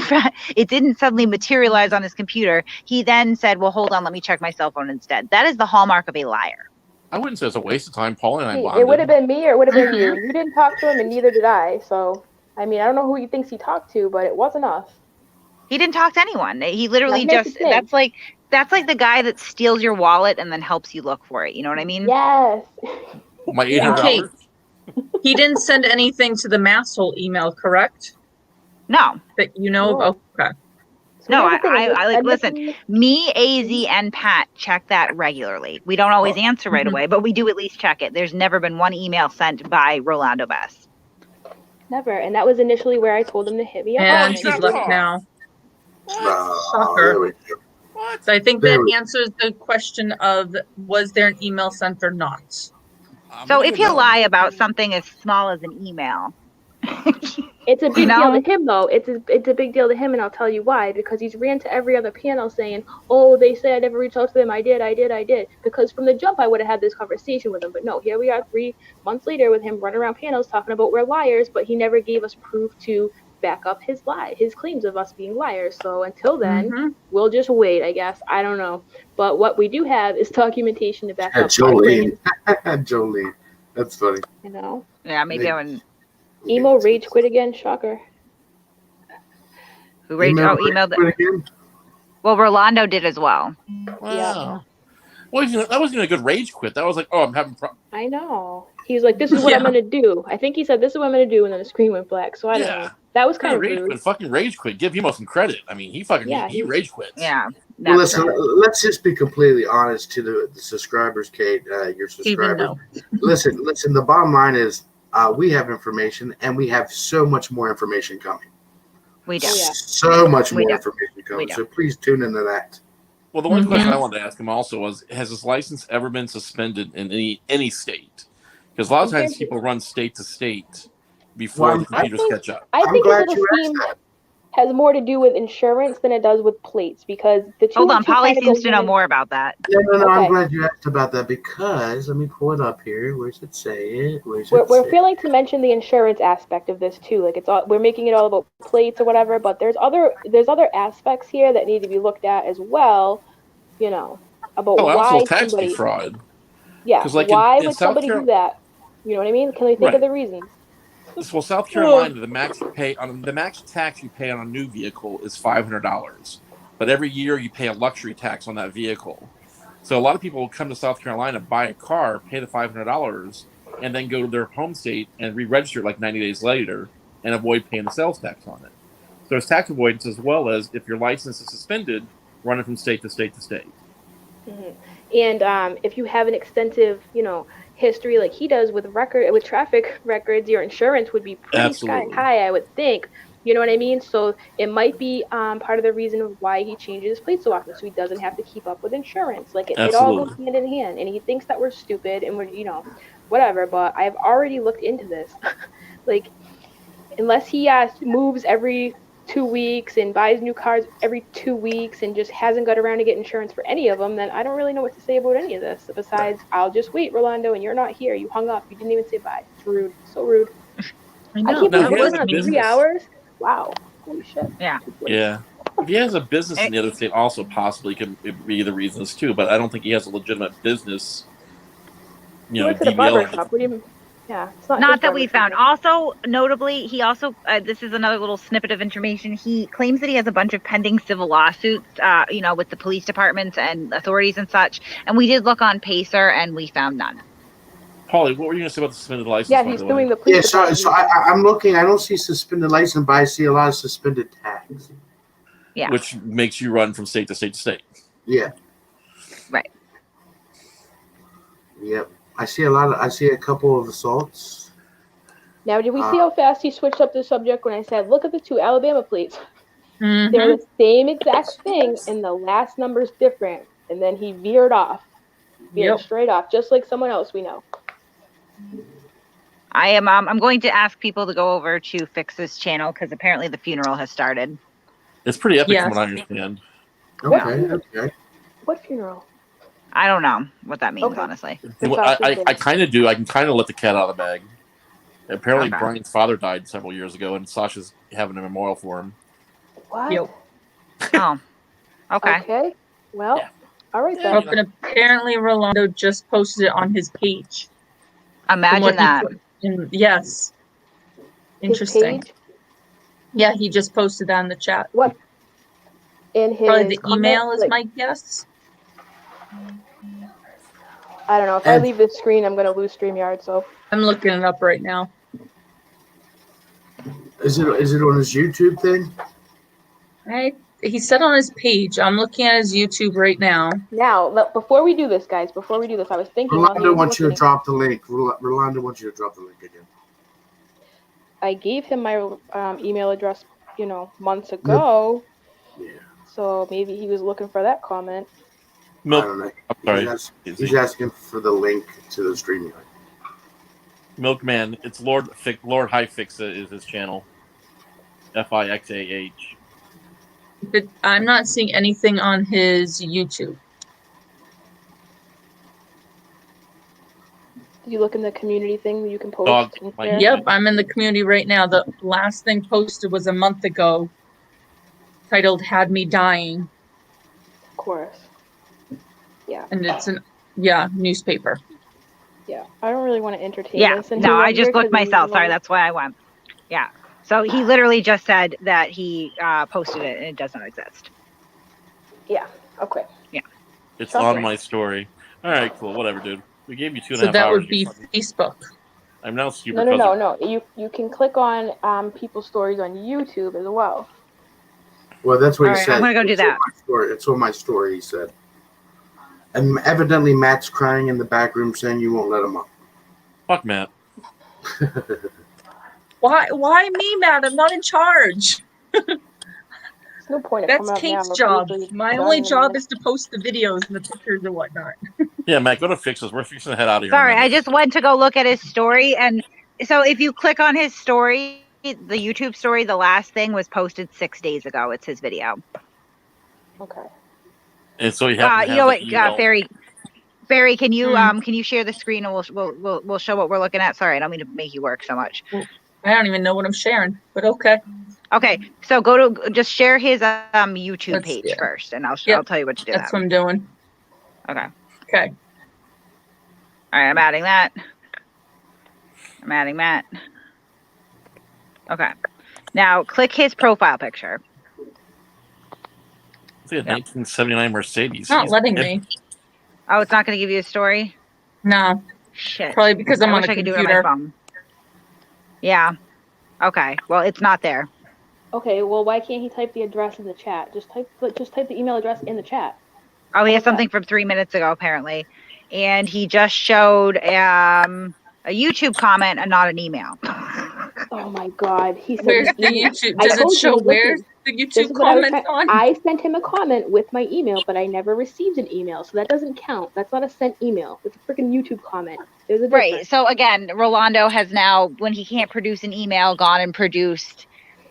[SPEAKER 1] suddenly materialize on his computer, he then said, well, hold on, let me check my cell phone instead. That is the hallmark of a liar.
[SPEAKER 10] I wouldn't say it's a waste of time. Paul and I bonded.
[SPEAKER 4] It would have been me or it would have been you. You didn't talk to him, and neither did I. So, I mean, I don't know who he thinks he talked to, but it wasn't us.
[SPEAKER 1] He didn't talk to anyone. He literally that's like the guy that steals your wallet and then helps you look for it. You know what I mean?
[SPEAKER 4] Yes.
[SPEAKER 10] My $800.
[SPEAKER 5] He didn't send anything to the masshole email, correct?
[SPEAKER 1] No.
[SPEAKER 5] That you know of? Okay.
[SPEAKER 4] So
[SPEAKER 1] no, I like listen. Me, AZ, and Pat check that regularly. We don't always answer right away, but we do at least check it. There's never been one email sent by Rolando Bess.
[SPEAKER 4] Never, and that was initially where I told him to hit me up.
[SPEAKER 5] And he's left now. Shocker. So I think that answers the question of was there an email sent or not.
[SPEAKER 1] So if you lie about something as small as an email,
[SPEAKER 4] it's a big deal to him, though. It's a big deal to him, and I'll tell you why. Because he's ran to every other panel saying, "Oh, they said I never reached out to them. I did." Because from the jump, I would have had this conversation with him. But no, here we are 3 months later with him running around panels talking about we're liars, but he never gave us proof to back up his claims of us being liars. So until then, we'll just wait, I guess. I don't know. But what we do have is documentation to back up
[SPEAKER 12] Jolene. Jolene. That's funny.
[SPEAKER 4] You know?
[SPEAKER 1] Yeah, maybe I would.
[SPEAKER 4] Emo rage quit again. Shocker.
[SPEAKER 1] Who emailed it again? Well, Rolando did as well.
[SPEAKER 10] Wow. Yeah. Well, that wasn't even a good rage quit. That was like, oh, I'm having
[SPEAKER 4] I know. He was like, this is what I'm going to do. I think he said, this is what I'm going to do, and then the screen went black. So I don't know. That was kind of rude.
[SPEAKER 10] Quit, fucking rage quit. Give Emo some credit. I mean, he rage quits.
[SPEAKER 1] Yeah.
[SPEAKER 12] Well, listen, let's just be completely honest to the subscribers, Kate, your subscribers. Listen, the bottom line is we have information, and we have so much more information coming.
[SPEAKER 1] We do.
[SPEAKER 12] So much more information coming. So please tune into that.
[SPEAKER 10] Well, the one question I wanted to ask him also was, has his license ever been suspended in any state? Because a lot of times people run state to state before the computers catch up.
[SPEAKER 4] I think his little scheme has more to do with insurance than it does with plates, because the two.
[SPEAKER 1] Hold on, Polly seems to know more about that.
[SPEAKER 12] No, I'm glad you asked about that, because let me pull it up here. Where's it say it?
[SPEAKER 4] We're failing to mention the insurance aspect of this too. Like we're making it all about plates or whatever, but there's other aspects here that need to be looked at as well. You know, about why
[SPEAKER 10] tax fraud.
[SPEAKER 4] Yeah, why would somebody do that? You know what I mean? Can we think of the reasons?
[SPEAKER 10] Well, South Carolina, the max tax you pay on a new vehicle is $500, but every year you pay a luxury tax on that vehicle. So a lot of people will come to South Carolina, buy a car, pay the $500, and then go to their home state and re-register like 90 days later and avoid paying the sales tax on it. So there's tax avoidance, as well as if your license is suspended, running from state to state to state.
[SPEAKER 4] And if you have an extensive, history like he does with traffic records, your insurance would be pretty sky high, I would think. You know what I mean? So it might be part of the reason of why he changes his plates so often, so he doesn't have to keep up with insurance. Like it all goes hand in hand. And he thinks that we're stupid and we're, whatever. But I've already looked into this. Like, unless he moves every 2 weeks and buys new cars every 2 weeks and just hasn't got around to get insurance for any of them, then I don't really know what to say about any of this. Besides, I'll just wait, Rolando, and you're not here. You hung up. You didn't even say bye. It's rude. So rude.
[SPEAKER 5] I know.
[SPEAKER 4] I can't believe we're on 3 hours. Wow. Holy shit.
[SPEAKER 1] Yeah.
[SPEAKER 10] Yeah. If he has a business in the other state, also possibly could be the reasons too, but I don't think he has a legitimate business.
[SPEAKER 4] He works at a barber shop. What do you mean? Yeah, it's
[SPEAKER 1] not that we found. Also, notably, he also, this is another little snippet of information. He claims that he has a bunch of pending civil lawsuits, with the police departments and authorities and such. And we did look on Pacer, and we found none.
[SPEAKER 10] Polly, what were you going to say about the suspended license?
[SPEAKER 4] Yeah, he's doing the police
[SPEAKER 12] department. So I'm looking. I don't see suspended license, but I see a lot of suspended tags.
[SPEAKER 1] Yeah.
[SPEAKER 10] Which makes you run from state to state to state.
[SPEAKER 12] Yeah.
[SPEAKER 1] Right.
[SPEAKER 12] Yep. I see a couple of assaults.
[SPEAKER 4] Now, did we see how fast he switched up the subject when I said, look at the 2 Alabama plates? They're the same exact thing, and the last number's different. And then he veered off. Straight off, just like someone else we know.
[SPEAKER 1] I'm going to ask people to go over to Fix's channel, because apparently the funeral has started.
[SPEAKER 10] It's pretty epic from what I understand.
[SPEAKER 12] Okay.
[SPEAKER 4] What funeral?
[SPEAKER 1] I don't know what that means, honestly.
[SPEAKER 10] Well, I kind of do. I can kind of let the cat out of the bag. Apparently, Brian's father died several years ago, and Sasha's having a memorial for him.
[SPEAKER 4] What?
[SPEAKER 1] Oh, okay.
[SPEAKER 4] Okay. Well, All right,
[SPEAKER 5] then. And apparently Rolando just posted it on his page.
[SPEAKER 1] Imagine that.
[SPEAKER 5] Yes. Interesting.
[SPEAKER 4] His page?
[SPEAKER 5] Yeah, he just posted that in the chat.
[SPEAKER 4] What? In his
[SPEAKER 5] Probably the email is my guess.
[SPEAKER 4] I don't know. If I leave this screen, I'm going to lose StreamYard, so.
[SPEAKER 5] I'm looking it up right now.
[SPEAKER 12] Is it on his YouTube thing?
[SPEAKER 5] He said on his page. I'm looking at his YouTube right now.
[SPEAKER 4] Now, before we do this, guys, I was thinking.
[SPEAKER 12] Rolando wants you to drop the link. Rolando wants you to drop the link again.
[SPEAKER 4] I gave him my email address, months ago.
[SPEAKER 12] Yeah.
[SPEAKER 4] So maybe he was looking for that comment.
[SPEAKER 12] I don't know. He's asking for the link to the StreamYard.
[SPEAKER 10] Milkman, it's Lord High Fixa is his channel. FIXAH.
[SPEAKER 5] But I'm not seeing anything on his YouTube.
[SPEAKER 4] Did you look in the community thing where you can post?
[SPEAKER 5] Yep, I'm in the community right now. The last thing posted was a month ago, titled "Had Me Dying."
[SPEAKER 4] Of course. Yeah.
[SPEAKER 5] And it's newspaper.
[SPEAKER 4] Yeah, I don't really want to entertain this.
[SPEAKER 1] No, I just looked myself. Sorry, that's why I went. Yeah. So he literally just said that he posted it and it does not exist.
[SPEAKER 4] Yeah. Okay.
[SPEAKER 1] Yeah.
[SPEAKER 10] It's on my story. All right, cool. Whatever, dude. We gave you 2.5 hours.
[SPEAKER 5] So that would be Facebook.
[SPEAKER 10] I'm now super.
[SPEAKER 4] No. You can click on people's stories on YouTube as well.
[SPEAKER 12] Well, that's what he said.
[SPEAKER 1] I'm gonna go do that.
[SPEAKER 12] It's on my story. He said. And evidently, Matt's crying in the back room, saying you won't let him up.
[SPEAKER 10] Fuck Matt.
[SPEAKER 5] Why me, Matt? I'm not in charge.
[SPEAKER 4] There's no point.
[SPEAKER 5] That's Kate's job. My only job is to post the videos and the pictures and whatnot.
[SPEAKER 10] Yeah, Matt, go to Fixes. We're fixing to head out of here.
[SPEAKER 1] Sorry, I just went to go look at his story, and so if you click on his story, the YouTube story, the last thing was posted 6 days ago. It's his video.
[SPEAKER 4] Okay.
[SPEAKER 10] And so you
[SPEAKER 1] have. You know what, Barry, can you share the screen and we'll show what we're looking at? Sorry, I don't mean to make you work so much.
[SPEAKER 5] I don't even know what I'm sharing, but okay.
[SPEAKER 1] Okay, so just share his YouTube page first, and I'll tell you what to do.
[SPEAKER 5] That's what I'm doing.
[SPEAKER 1] Okay.
[SPEAKER 5] Okay.
[SPEAKER 1] All right, I'm adding that. Okay. Now click his profile picture.
[SPEAKER 10] It's a 1979 Mercedes.
[SPEAKER 5] It's not letting me.
[SPEAKER 1] Oh, it's not going to give you a story?
[SPEAKER 5] No.
[SPEAKER 1] Shit.
[SPEAKER 5] Probably because I'm on a
[SPEAKER 1] computer. I could do it on my phone. Yeah. Okay. Well, it's not there.
[SPEAKER 4] Okay. Well, why can't he type the address in the chat? Just type the email address in the chat.
[SPEAKER 1] Oh, he has something from 3 minutes ago, apparently, and he just showed a YouTube comment and not an email.
[SPEAKER 4] Oh my God! He said,
[SPEAKER 5] "Where's the YouTube? Does it show where's the YouTube comment on?"
[SPEAKER 4] I sent him a comment with my email, but I never received an email, so that doesn't count. That's not a sent email. It's a freaking YouTube comment. There's a difference.
[SPEAKER 1] Right. So again, Rolando has now, when he can't produce an email, gone and produced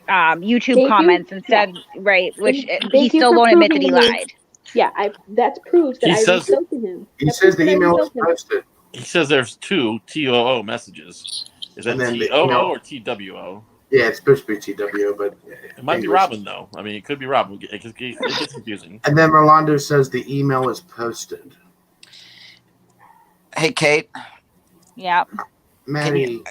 [SPEAKER 1] YouTube comments instead. Yeah. Right. Which he still won't admit that he lied.
[SPEAKER 4] Yeah, that's proof that I reached out to him.
[SPEAKER 12] He says the email was posted.
[SPEAKER 10] He says there's 2 TOO messages. Is that TOO or TWO?
[SPEAKER 12] Yeah, it's supposed to be TWO, but
[SPEAKER 10] it might be Robin though. I mean, it could be Robin. It gets confusing.
[SPEAKER 12] And then Rolando says the email is posted.
[SPEAKER 2] Hey, Kate.
[SPEAKER 1] Yeah.
[SPEAKER 12] Maddie.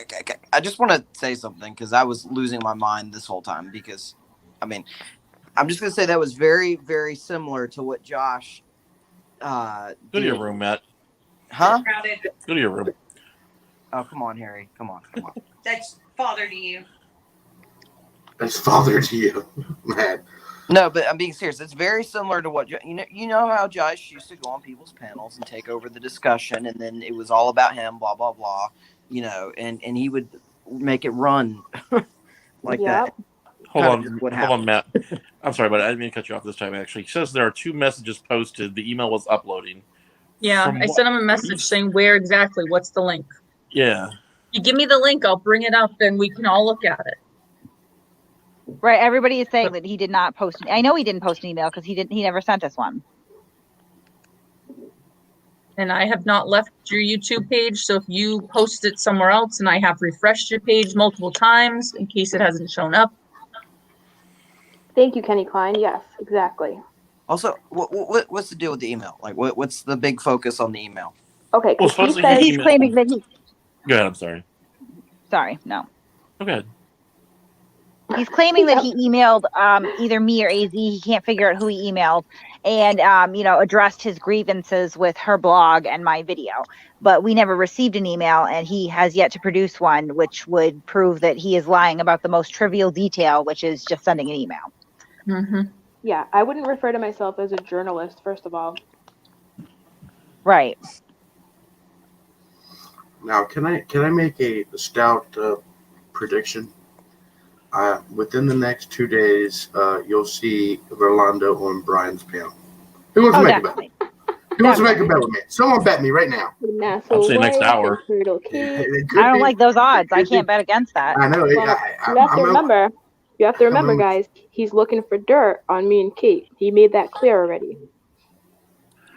[SPEAKER 2] I just want to say something because I was losing my mind this whole time because, I mean, I'm just going to say that was very, very similar to what Josh
[SPEAKER 10] Go to your room, Matt.
[SPEAKER 2] Huh?
[SPEAKER 10] Go to your room.
[SPEAKER 2] Oh, come on, Harry. Come on.
[SPEAKER 6] That's father to you.
[SPEAKER 12] That's father to you, Matt.
[SPEAKER 2] No, but I'm being serious. It's very similar to what you know how Josh used to go on people's panels and take over the discussion, and then it was all about him, blah blah blah, and he would make it run like that.
[SPEAKER 10] Hold on, Matt. I'm sorry, but I didn't mean to cut you off this time. Actually, he says there are 2 messages posted. The email was uploading.
[SPEAKER 5] Yeah, I sent him a message saying where exactly. What's the link?
[SPEAKER 10] Yeah.
[SPEAKER 5] You give me the link, I'll bring it up, and we can all look at it.
[SPEAKER 1] Right. Everybody is saying that he did not post. I know he didn't post an email because he never sent us one.
[SPEAKER 5] And I have not left your YouTube page, so if you post it somewhere else, and I have refreshed your page multiple times in case it hasn't shown up.
[SPEAKER 4] Thank you, Kenny Klein. Yes, exactly.
[SPEAKER 2] Also, what's the deal with the email? Like, what's the big focus on the email?
[SPEAKER 4] Okay,
[SPEAKER 10] Well,
[SPEAKER 4] because
[SPEAKER 1] he's claiming that he.
[SPEAKER 10] Go ahead. I'm sorry.
[SPEAKER 1] Sorry, no.
[SPEAKER 10] Go ahead.
[SPEAKER 1] He's claiming that he emailed either me or AZ. He can't figure out who he emailed, and addressed his grievances with her blog and my video. But we never received an email, and he has yet to produce one, which would prove that he is lying about the most trivial detail, which is just sending an email.
[SPEAKER 4] Mm-hmm. Yeah, I wouldn't refer to myself as a journalist, first of all.
[SPEAKER 1] Right.
[SPEAKER 14] Now, can I make a stout prediction? Within the next 2 days, you'll see Rolando on Brian's panel. Who wants to make a bet? Who wants to make a bet with me? Someone bet me right now.
[SPEAKER 10] I'm saying next hour.
[SPEAKER 1] I don't like those odds. I can't bet against that.
[SPEAKER 14] I know.
[SPEAKER 4] Well, you have to remember, guys, he's looking for dirt on me and Kate. He made that clear already.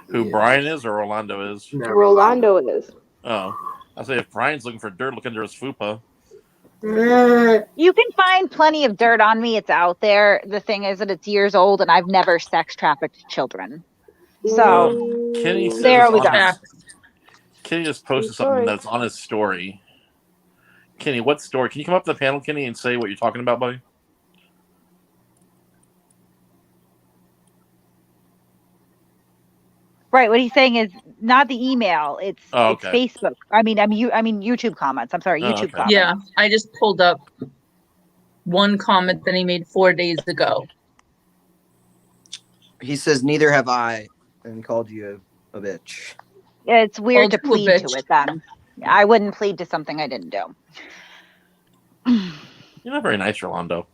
[SPEAKER 10] Who, Brian is or Rolando is?
[SPEAKER 14] No,
[SPEAKER 4] Rolando is.
[SPEAKER 10] Oh. I say if Brian's looking for dirt, look under his fupa.
[SPEAKER 1] You can find plenty of dirt on me. It's out there. The thing is that it's years old, and I've never sex trafficked children. So
[SPEAKER 10] Kenny says
[SPEAKER 1] there we go.
[SPEAKER 10] Kenny just posted something that's on his story. Kenny, what story? Can you come up to the panel, Kenny, and say what you're talking about, buddy?
[SPEAKER 1] Right. What he's saying is not the email. It's Facebook. I mean YouTube comments. I'm sorry, YouTube comments.
[SPEAKER 5] Yeah, I just pulled up one comment that he made 4 days ago.
[SPEAKER 2] He says, "Neither have I," and called you a bitch.
[SPEAKER 1] Yeah, it's weird to plead to it then. I wouldn't plead to something I didn't do.
[SPEAKER 10] You're not very nice, Rolando.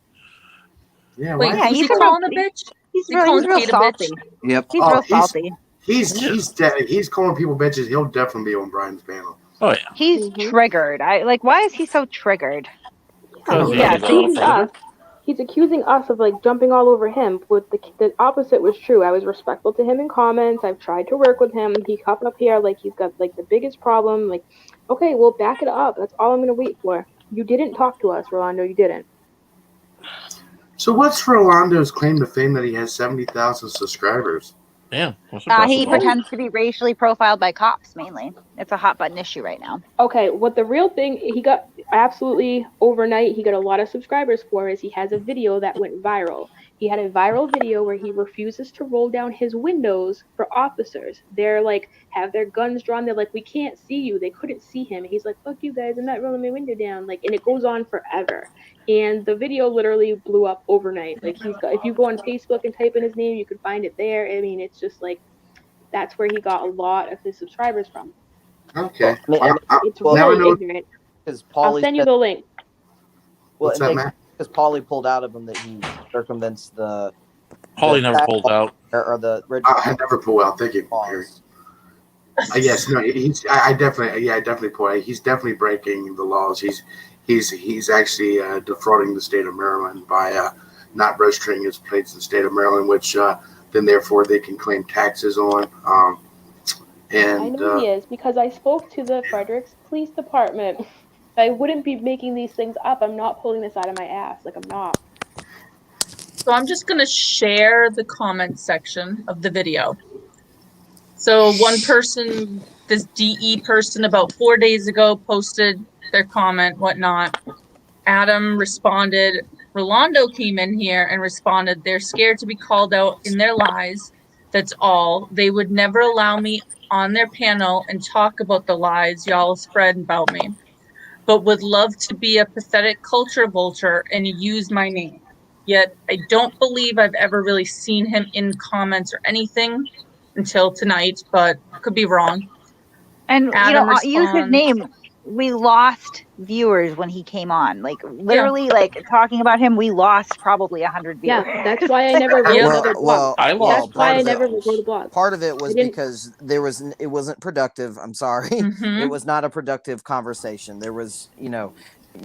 [SPEAKER 1] Yeah, wait, was he calling a bitch? He's real salty.
[SPEAKER 2] Yep.
[SPEAKER 1] He's real salty.
[SPEAKER 14] He's calling people bitches. He'll definitely be on Brian's panel.
[SPEAKER 10] Oh yeah.
[SPEAKER 1] He's triggered. Why is he so triggered?
[SPEAKER 4] He's accusing us of like jumping all over him. With the opposite was true. I was respectful to him in comments. I've tried to work with him. He hopped up here like he's got like the biggest problem. Like, okay, well back it up. That's all I'm gonna wait for. You didn't talk to us, Rolando. You didn't.
[SPEAKER 14] So what's Rolando's claim to fame that he has 70,000 subscribers?
[SPEAKER 10] Damn.
[SPEAKER 1] He pretends to be racially profiled by cops, mainly. It's a hot button issue right now.
[SPEAKER 4] Okay, what the real thing he got absolutely overnight, he got a lot of subscribers for is he has a video that went viral. He had a viral video where he refuses to roll down his windows for officers. They're like, have their guns drawn. They're like, we can't see you. They couldn't see him. He's like, fuck you guys, I'm not rolling my window down. Like, and it goes on forever. And the video literally blew up overnight. Like if you go on Facebook and type in his name, you can find it there. I mean, it's just like, that's where he got a lot of his subscribers from.
[SPEAKER 14] Okay.
[SPEAKER 4] It's really ignorant. I'll send you the link.
[SPEAKER 2] Well, because Paulie pulled out of him that he circumvents the.
[SPEAKER 10] Paulie never pulled out.
[SPEAKER 2] Or the.
[SPEAKER 14] I never pull out. Thank you, Harry. Yes, no, I definitely pull out. He's definitely breaking the laws. He's actually defrauding the state of Maryland by not registering his plates in the state of Maryland, which then therefore they can claim taxes on.
[SPEAKER 4] I know he is because I spoke to the Fredericks Police Department. I wouldn't be making these things up. I'm not pulling this out of my ass. Like, I'm not.
[SPEAKER 5] So I'm just going to share the comment section of the video. So one person, this DE person about 4 days ago posted their comment, whatnot. Adam responded. Rolando came in here and responded, they're scared to be called out in their lies. That's all. They would never allow me on their panel and talk about the lies y'all spread about me, but would love to be a pathetic culture vulture and use my name. Yet I don't believe I've ever really seen him in comments or anything until tonight, but could be wrong.
[SPEAKER 1] And Adam use his name. We lost viewers when he came on. Like literally, like talking about him, we lost probably 100 viewers.
[SPEAKER 4] Yeah, that's why I never wrote another blog. That's why I never wrote a blog.
[SPEAKER 2] Part of it was because it wasn't productive. I'm sorry, it was not a productive conversation. There was,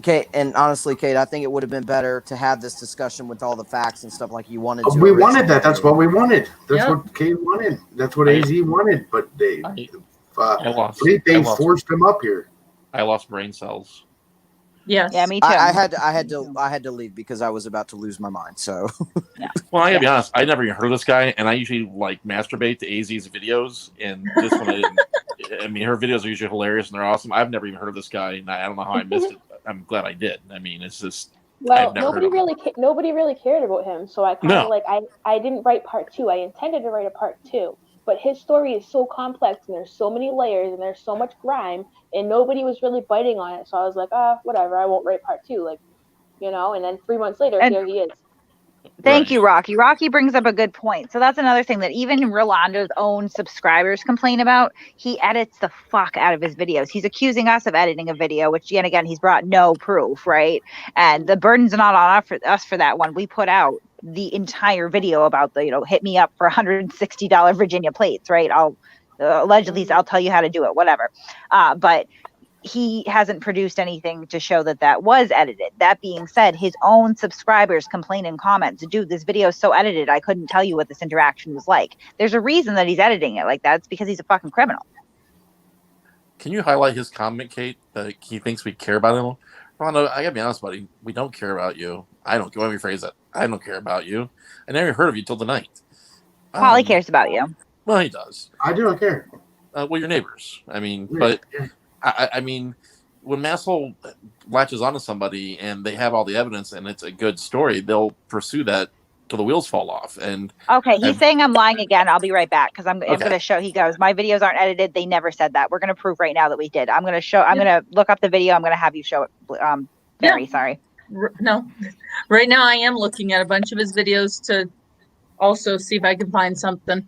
[SPEAKER 2] Kate, and honestly, Kate, I think it would have been better to have this discussion with all the facts and stuff like you wanted to.
[SPEAKER 14] We wanted that. That's what we wanted. That's what Kate wanted. That's what AZ wanted. But they forced him up here.
[SPEAKER 10] I lost brain cells.
[SPEAKER 5] Yes.
[SPEAKER 1] Yeah, me too.
[SPEAKER 2] I had to leave because I was about to lose my mind. So,
[SPEAKER 10] well, I gotta be honest. I never even heard of this guy, and I usually like masturbate to AZ's videos. And this one, I didn't. I mean, her videos are usually hilarious and they're awesome. I've never even heard of this guy, and I don't know how I missed it. I'm glad I did. I mean, it's just.
[SPEAKER 4] Well, nobody really cared about him, so I kind of I didn't write part 2. I intended to write a part 2, but his story is so complex and there's so many layers and there's so much grime, and nobody was really biting on it. So I was like, whatever, I won't write part 2, like, and then 3 months later, here he is.
[SPEAKER 1] Thank you, Rocky. Rocky brings up a good point. So that's another thing that even Rolando's own subscribers complain about. He edits the fuck out of his videos. He's accusing us of editing a video, which yet again, he's brought no proof, right? And the burden's not on us for that one. We put out the entire video about the, hit me up for $160 Virginia plates, right? Allegedly, I'll tell you how to do it, whatever. But he hasn't produced anything to show that was edited. That being said, his own subscribers complain in comments, dude, this video is so edited, I couldn't tell you what this interaction was like. There's a reason that he's editing it like that. It's because he's a fucking criminal.
[SPEAKER 10] Can you highlight his comment, Kate, that he thinks we care about him? Rolando, I gotta be honest, buddy. We don't care about you. Let me rephrase that. I don't care about you. I never heard of you till tonight.
[SPEAKER 1] Polly cares about you.
[SPEAKER 10] Well, he does.
[SPEAKER 12] I do not care.
[SPEAKER 10] Well, your neighbors. I mean, but I mean, when Masshole latches onto somebody and they have all the evidence and it's a good story, they'll pursue that till the wheels fall off. And
[SPEAKER 1] okay, he's saying I'm lying again. I'll be right back because I'm going to show. He goes, my videos aren't edited. They never said that. We're going to prove right now that we did. I'm going to look up the video. I'm going to have you show it. Barry, sorry.
[SPEAKER 5] No, right now I am looking at a bunch of his videos to also see if I can find something.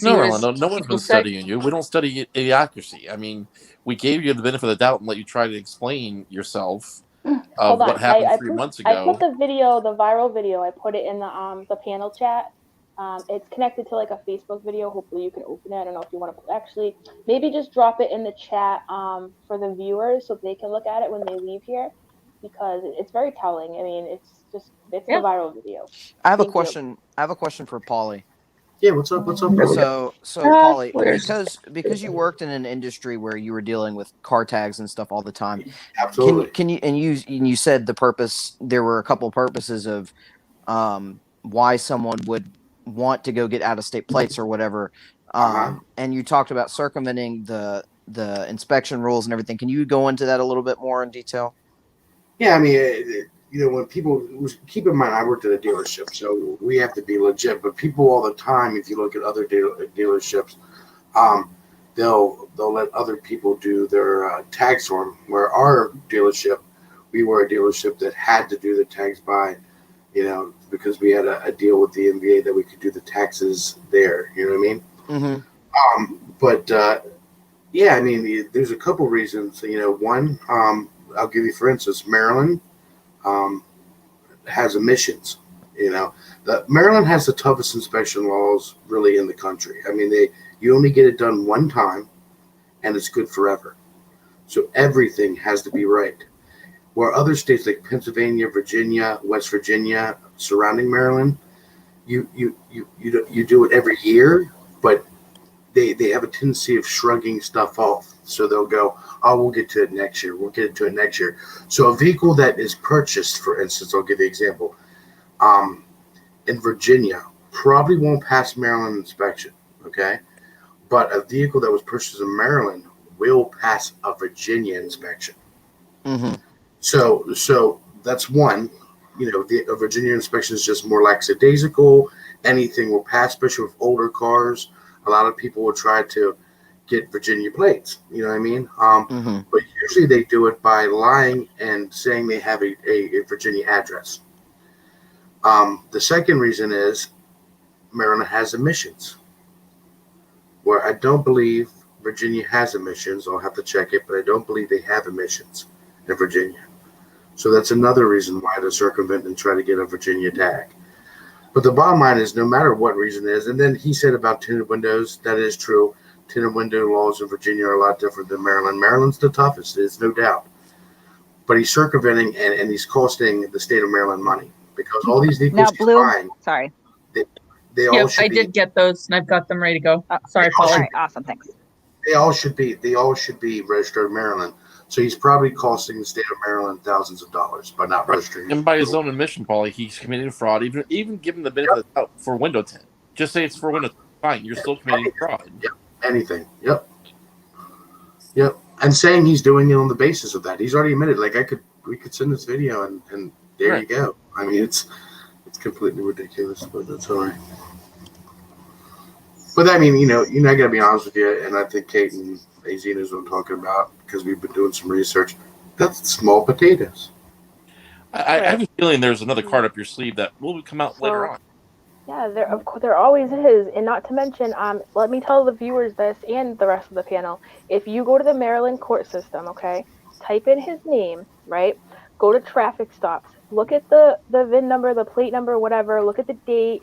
[SPEAKER 10] No, Rolando, no one's been studying you. We don't study idiocracy. I mean, we gave you the benefit of the doubt and let you try to explain yourself of what happened 3 months ago.
[SPEAKER 4] I put the viral video, I put it in the panel chat. It's connected to like a Facebook video. Hopefully you can open it. I don't know if you want to actually maybe just drop it in the chat for the viewers so they can look at it when they leave here, because it's very telling. I mean, it's the viral video.
[SPEAKER 2] I have a question. I have a question for Paulie.
[SPEAKER 12] Yeah, what's up? What's up?
[SPEAKER 2] So Paulie, because you worked in an industry where you were dealing with car tags and stuff all the time.
[SPEAKER 12] Absolutely.
[SPEAKER 2] Can you said the purpose? There were a couple of purposes of why someone would want to go get out of state plates or whatever. And you talked about circumventing the inspection rules and everything. Can you go into that a little bit more in detail?
[SPEAKER 12] Yeah, I mean, when people keep in mind, I worked at a dealership, so we have to be legit. But people all the time, if you look at other dealerships, they'll let other people do their tags for them. Where our dealership, we were a dealership that had to do the tags by, because we had a deal with the NBA that we could do the taxes there. You know what I mean?
[SPEAKER 2] Mm-hmm.
[SPEAKER 12] Yeah, I mean, there's a couple reasons. One, I'll give you, for instance, Maryland has emissions. Maryland has the toughest inspection laws really in the country. I mean, you only get it done one time, and it's good forever. So everything has to be right. Where other states like Pennsylvania, Virginia, West Virginia, surrounding Maryland, you do it every year, but they have a tendency of shrugging stuff off. So they'll go, oh, we'll get to it next year. We'll get to it next year. So a vehicle that is purchased, for instance, I'll give you an example, in Virginia probably won't pass Maryland inspection, okay? But a vehicle that was purchased in Maryland will pass a Virginia inspection.
[SPEAKER 2] Mm-hmm.
[SPEAKER 12] So that's one. The Virginia inspection is just more lackadaisical. Anything will pass, especially with older cars. A lot of people will try to get Virginia plates. You know what I mean? But usually they do it by lying and saying they have a Virginia address. The second reason is Maryland has emissions, where I don't believe Virginia has emissions. I'll have to check it, but I don't believe they have emissions in Virginia. So that's another reason why to circumvent and try to get a Virginia tag. But the bottom line is, no matter what reason it is, and then he said about tinted windows, that is true. Tinted window laws in Virginia are a lot different than Maryland. Maryland's the toughest, there's no doubt. But he's circumventing and he's costing the state of Maryland money, because all these vehicles he's buying,
[SPEAKER 1] sorry.
[SPEAKER 12] They all should
[SPEAKER 5] I did get those and I've got them ready to go. Sorry, Paul.
[SPEAKER 1] All right, awesome, thanks.
[SPEAKER 12] They all should be registered in Maryland.
[SPEAKER 9] So he's probably costing the state of Maryland thousands of dollars by not registering.
[SPEAKER 10] And by his own admission, Paulie, he's committing fraud. Even given the benefit of the doubt for window tint. Just say it's for window tint. Fine, you're still committing fraud.
[SPEAKER 9] Yep. Anything. Yep. And saying he's doing it on the basis of that. He's already admitted. Like we could send this video and there you go. I mean, it's completely ridiculous, but that's all right. But I mean, I got to be honest with you, and I think Kate and AZ knows what I'm talking about because we've been doing some research. That's small potatoes.
[SPEAKER 10] I have a feeling there's another card up your sleeve that will come out later on.
[SPEAKER 4] Yeah, there always is, and not to mention, let me tell the viewers this and the rest of the panel. If you go to the Maryland court system, okay, type in his name, right? Go to traffic stops. Look at the VIN number, the plate number, whatever. Look at the date.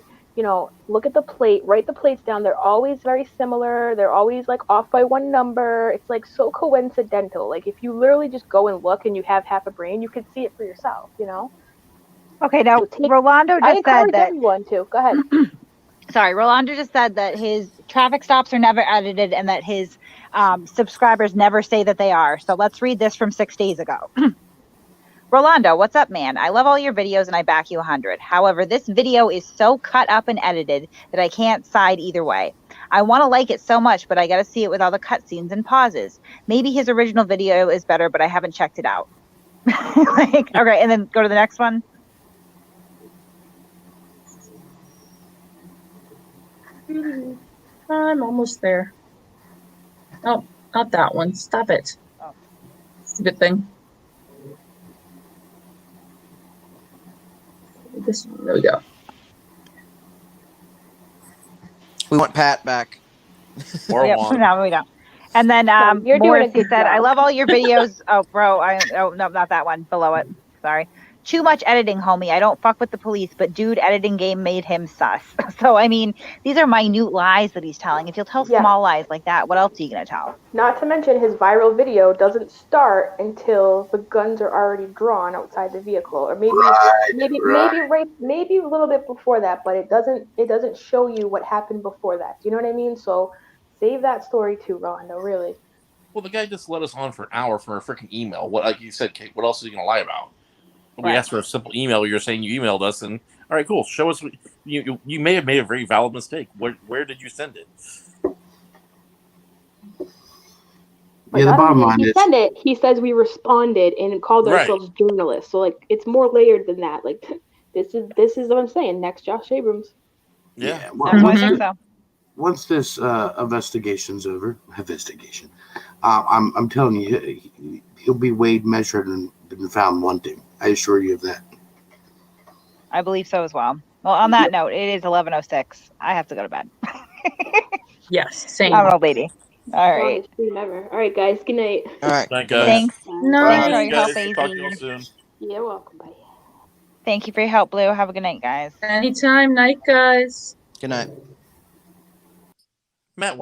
[SPEAKER 4] Look at the plate. Write the plates down. They're always very similar. They're always like off by one number. It's like so coincidental. Like if you literally just go and look and you have half a brain, you could see it for yourself.
[SPEAKER 1] Okay, now Rolando just said that.
[SPEAKER 4] Everyone to. Go ahead.
[SPEAKER 1] Sorry, Rolando just said that his traffic stops are never edited and that his subscribers never say that they are. So let's read this from 6 days ago. Rolando, what's up, man? I love all your videos and I back you 100. However, this video is so cut up and edited that I can't side either way. I want to like it so much, but I got to see it with all the cutscenes and pauses. Maybe his original video is better, but I haven't checked it out. Okay, and then go to the next one.
[SPEAKER 5] I'm almost there. Oh, not that one. Stop it.
[SPEAKER 1] Oh.
[SPEAKER 5] Good thing. There we go.
[SPEAKER 2] We want Pat back.
[SPEAKER 1] No, we don't. And then
[SPEAKER 4] you're doing a good
[SPEAKER 1] said,
[SPEAKER 4] job.
[SPEAKER 1] I love all your videos. Oh, bro. No, not that one. Below it. Sorry. Too much editing, homie. I don't fuck with the police, but dude, editing game made him sus. So, I mean, these are minute lies that he's telling. If you'll tell small lies like that, what else are you going to tell?
[SPEAKER 4] Not to mention his viral video doesn't start until the guns are already drawn outside the vehicle, or maybe maybe a little bit before that, but it doesn't show you what happened before that. Do you know what I mean? So save that story too, Rolando. Really.
[SPEAKER 10] Well, the guy just let us on for an hour for a freaking email. What, like you said, Kate? What else is he going to lie about? We asked for a simple email. You're saying you emailed us, and all right, cool. Show us. You may have made a very valid mistake. Where did you send it?
[SPEAKER 9] Yeah, the bottom line is
[SPEAKER 4] sent it. He says we responded and called ourselves journalists. So like, it's more layered than that. Like, this is what I'm saying. Next, Josh Abrams.
[SPEAKER 10] Yeah.
[SPEAKER 9] Once this investigation's over, I'm telling you, he'll be weighed, measured, and found wanting. I assure you of that.
[SPEAKER 1] I believe so as well. Well, on that note, it is 11:06. I have to go to bed.
[SPEAKER 5] Yes, same.
[SPEAKER 1] I'm an old lady. All right.
[SPEAKER 4] All right, guys. Good night.
[SPEAKER 2] All right.
[SPEAKER 10] Night, guys.
[SPEAKER 1] Thanks.
[SPEAKER 5] Night.
[SPEAKER 1] Thanks for your help,
[SPEAKER 10] Talk to you all
[SPEAKER 1] AZ.
[SPEAKER 10] soon.
[SPEAKER 4] You're welcome. Bye.
[SPEAKER 1] Thank you for your help, Blue. Have a good night, guys.
[SPEAKER 5] Anytime. Night, guys.
[SPEAKER 2] Good night.
[SPEAKER 10] Matt,